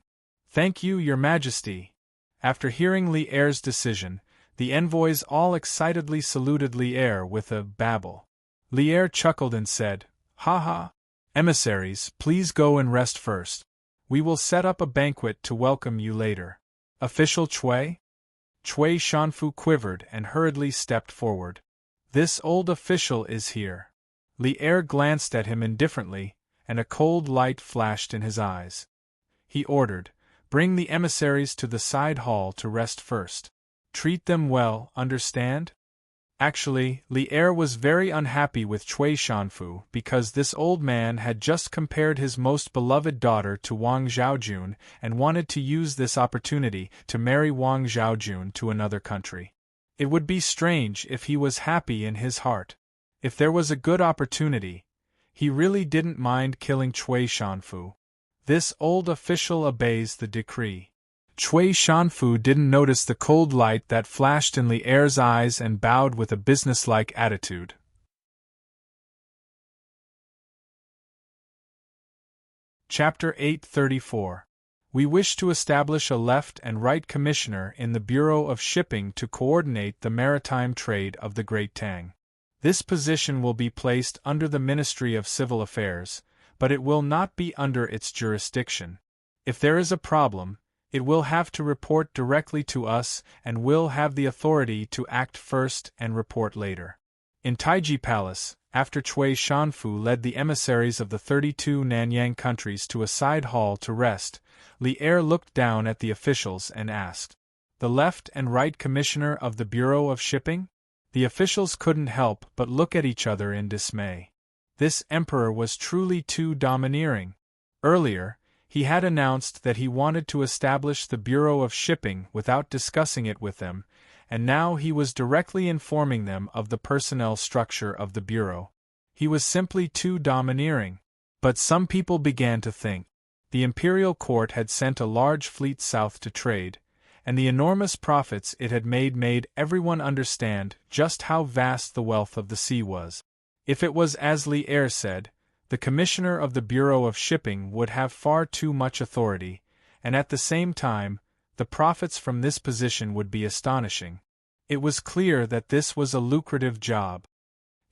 Thank you, Your Majesty. After hearing Li Er's decision, the envoys all excitedly saluted Li Er with a babble. Li Er chuckled and said, "Ha ha! Emissaries, please go and rest first. We will set up a banquet to welcome you later." Official Chui? Chui Shanfu quivered and hurriedly stepped forward. This old official is here. Li Er glanced at him indifferently, and a cold light flashed in his eyes. He ordered, "Bring the emissaries to the side hall to rest first. Treat them well, understand?" Actually, Li Er was very unhappy with Chui Shanfu because this old man had just compared his most beloved daughter to Wang Zhaojun and wanted to use this opportunity to marry Wang Zhaojun to another country. It would be strange if he was happy in his heart. If there was a good opportunity, he really didn't mind killing Cui Shanfu. This old official obeys the decree. Cui Shanfu didn't notice the cold light that flashed in Li Er's eyes and bowed with a businesslike attitude. Chapter 834. We wish to establish a left and right commissioner in the Bureau of Shipping to coordinate the maritime trade of the Great Tang. This position will be placed under the Ministry of Civil Affairs, but it will not be under its jurisdiction. If there is a problem, it will have to report directly to us and will have the authority to act first and report later. In Taiji Palace, after Cui Shanfu led the emissaries of the 32 Nanyang countries to a side hall to rest, Li Er looked down at the officials and asked, "The left and right commissioner of the Bureau of Shipping?" The officials couldn't help but look at each other in dismay. This emperor was truly too domineering. Earlier, he had announced that he wanted to establish the Bureau of Shipping without discussing it with them, and now he was directly informing them of the personnel structure of the Bureau. He was simply too domineering. But some people began to think. The imperial court had sent a large fleet south to trade, and the enormous profits it had made everyone understand just how vast the wealth of the sea was. If it was as Li Er said, the commissioner of the Bureau of Shipping would have far too much authority, and at the same time, the profits from this position would be astonishing. It was clear that this was a lucrative job.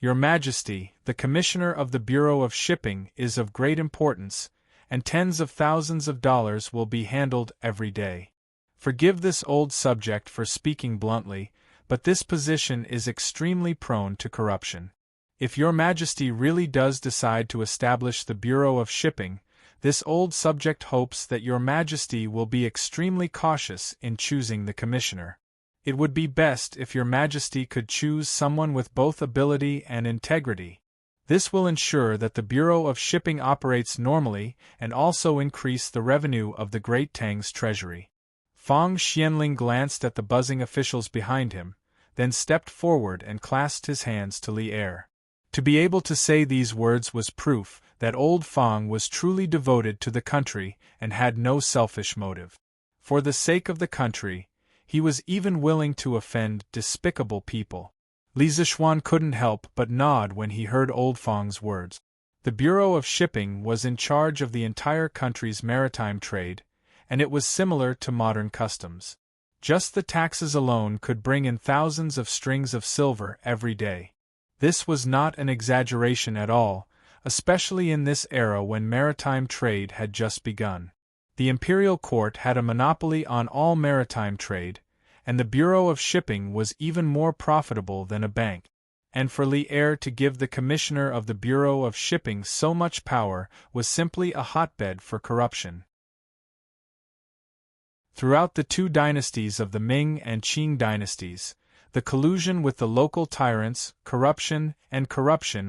"Your Majesty, the Commissioner of the Bureau of Shipping is of great importance, and tens of thousands of dollars will be handled every day. Forgive this old subject for speaking bluntly, but this position is extremely prone to corruption. If Your Majesty really does decide to establish the Bureau of Shipping, this old subject hopes that Your Majesty will be extremely cautious in choosing the commissioner. It would be best if Your Majesty could choose someone with both ability and integrity. This will ensure that the Bureau of Shipping operates normally and also increase the revenue of the Great Tang's treasury." Fang Xianling glanced at the buzzing officials behind him, then stepped forward and clasped his hands to Li Er. To be able to say these words was proof that old Fang was truly devoted to the country and had no selfish motive. For the sake of the country, he was even willing to offend despicable people. Li Zixuan couldn't help but nod when he heard old Fang's words. The Bureau of Shipping was in charge of the entire country's maritime trade, and it was similar to modern customs. Just the taxes alone could bring in thousands of strings of silver every day. This was not an exaggeration at all, especially in this era when maritime trade had just begun. The imperial court had a monopoly on all maritime trade, and the Bureau of Shipping was even more profitable than a bank. And for Li Er to give the commissioner of the Bureau of Shipping so much power was simply a hotbed for corruption. Throughout the two dynasties of the Ming and Qing dynasties, the collusion with the local tyrants, corruption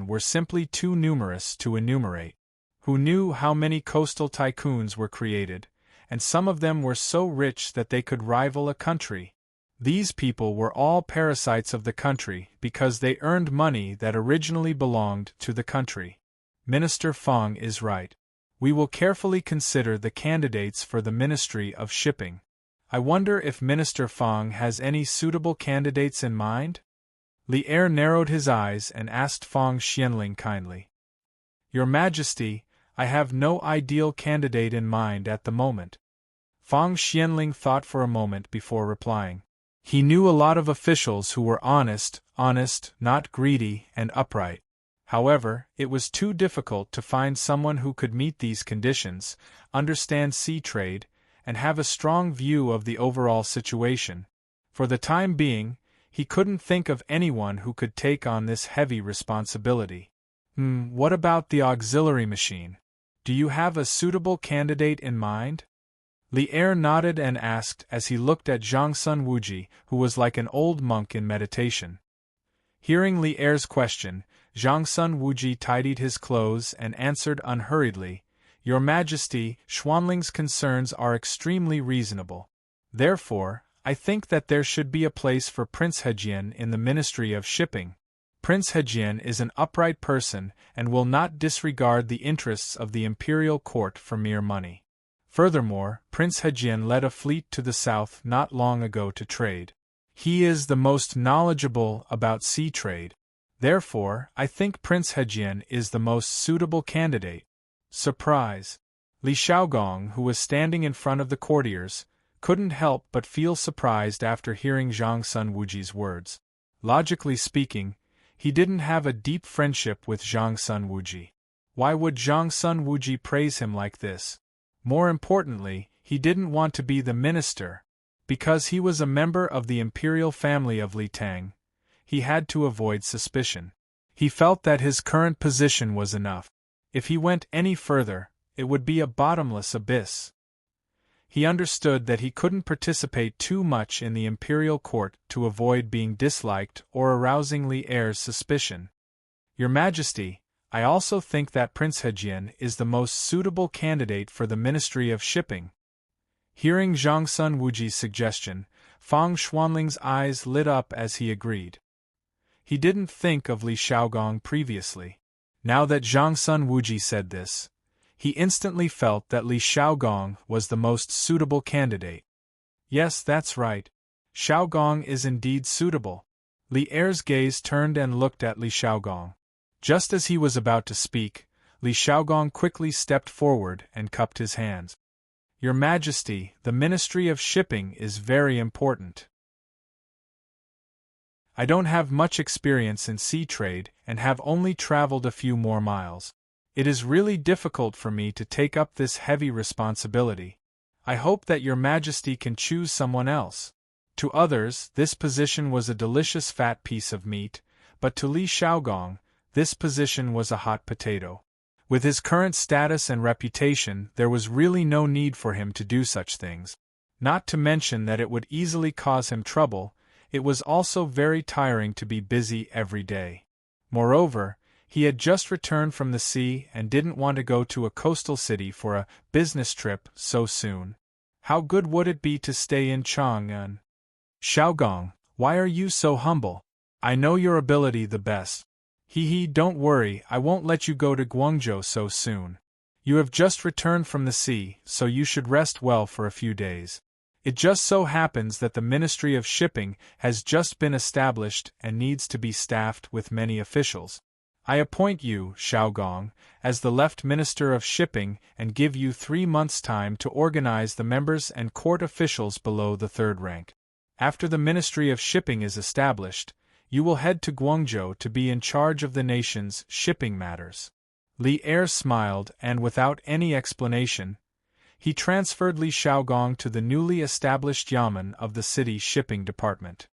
were simply too numerous to enumerate. Who knew how many coastal tycoons were created, and some of them were so rich that they could rival a country. These people were all parasites of the country because they earned money that originally belonged to the country. Minister Fang is right. We will carefully consider the candidates for the Ministry of Shipping. I wonder if Minister Fang has any suitable candidates in mind? Li Er narrowed his eyes and asked Fang Xianling kindly. "Your Majesty, I have no ideal candidate in mind at the moment." Fang Xianling thought for a moment before replying. He knew a lot of officials who were honest, not greedy, and upright. However, it was too difficult to find someone who could meet these conditions, understand sea trade, and have a strong view of the overall situation. For the time being, he couldn't think of anyone who could take on this heavy responsibility. What about the auxiliary machine? Do you have a suitable candidate in mind? Li Er nodded and asked as he looked at Zhang Sun Wuji, who was like an old monk in meditation. Hearing Li Er's question, Zhang Sun Wuji tidied his clothes and answered unhurriedly, "Your Majesty, Xuanling's concerns are extremely reasonable. Therefore, I think that there should be a place for Prince Hejian in the Ministry of Shipping. Prince Hejian is an upright person and will not disregard the interests of the imperial court for mere money. Furthermore, Prince Hejian led a fleet to the south not long ago to trade. He is the most knowledgeable about sea trade. Therefore, I think Prince Hejian is the most suitable candidate. Surprise! Li Xiaogong, who was standing in front of the courtiers, couldn't help but feel surprised after hearing Zhang Sun Wuji's words. Logically speaking, he didn't have a deep friendship with Zhang Sun Wuji. Why would Zhang Sun Wuji praise him like this? More importantly, he didn't want to be the minister. Because he was a member of the imperial family of Li Tang, he had to avoid suspicion. He felt that his current position was enough. If he went any further, it would be a bottomless abyss. He understood that he couldn't participate too much in the imperial court to avoid being disliked or arousing Li Er's suspicion. Your Majesty, I also think that Prince Hejian is the most suitable candidate for the Ministry of Shipping. Hearing Zhang Sun Wuji's suggestion, Fang Xuanling's eyes lit up as he agreed. He didn't think of Li Xiaogong previously. Now that Zhang Sun Wuji said this, he instantly felt that Li Xiaogong was the most suitable candidate. Yes, that's right. Xiaogong is indeed suitable. Li Er's gaze turned and looked at Li Xiaogong. Just as he was about to speak, Li Xiaogong quickly stepped forward and cupped his hands. Your Majesty, the Ministry of Shipping is very important. I don't have much experience in sea trade and have only traveled a few more miles. It is really difficult for me to take up this heavy responsibility. I hope that Your Majesty can choose someone else. To others, this position was a delicious fat piece of meat, but to Li Xiaogong, this position was a hot potato. With his current status and reputation, there was really no need for him to do such things. Not to mention that it would easily cause him trouble, it was also very tiring to be busy every day. Moreover, he had just returned from the sea and didn't want to go to a coastal city for a business trip so soon. How good would it be to stay in Chang'an? Xiaogong, why are you so humble? I know your ability the best. Don't worry, I won't let you go to Guangzhou so soon. You have just returned from the sea, so you should rest well for a few days. It just so happens that the Ministry of Shipping has just been established and needs to be staffed with many officials. I appoint you, Xiaogong, as the Left Minister of Shipping and give you 3 months' time to organize the members and court officials below the 3rd rank. After the Ministry of Shipping is established, you will head to Guangzhou to be in charge of the nation's shipping matters. Li Er smiled and without any explanation, he transferred Li Xiaogong to the newly established yamen of the city shipping department.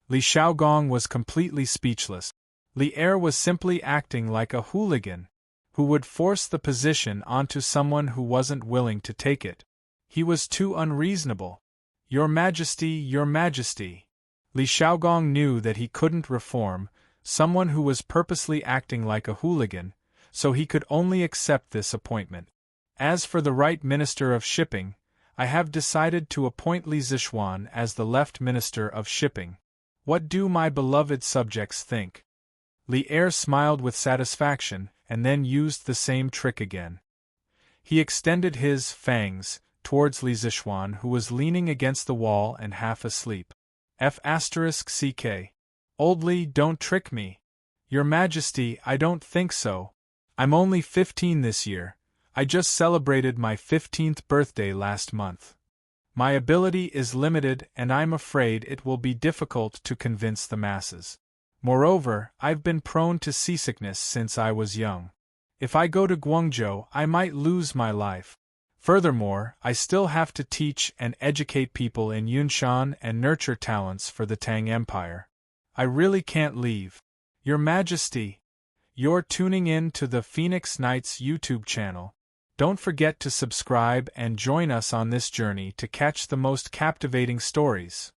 Li Xiaogong was completely speechless. Li Er was simply acting like a hooligan, who would force the position onto someone who wasn't willing to take it. He was too unreasonable. Your Majesty, Your Majesty. Li Xiaogong knew that he couldn't reform someone who was purposely acting like a hooligan, so he could only accept this appointment. As for the right Minister of Shipping, I have decided to appoint Li Zixuan as the Left Minister of Shipping. What do my beloved subjects think? Li Er smiled with satisfaction and then used the same trick again. He extended his fangs towards Li Zixuan, who was leaning against the wall and half asleep. F***CK. Old Li, don't trick me. Your Majesty, I don't think so. I'm only 15 this year. I just celebrated my 15th birthday last month. My ability is limited and I'm afraid it will be difficult to convince the masses. Moreover, I've been prone to seasickness since I was young. If I go to Guangzhou, I might lose my life. Furthermore, I still have to teach and educate people in Yunshan and nurture talents for the Tang Empire. I really can't leave. Your Majesty, you're tuning in to the Phoenix Knights YouTube channel. Don't forget to subscribe and join us on this journey to catch the most captivating stories.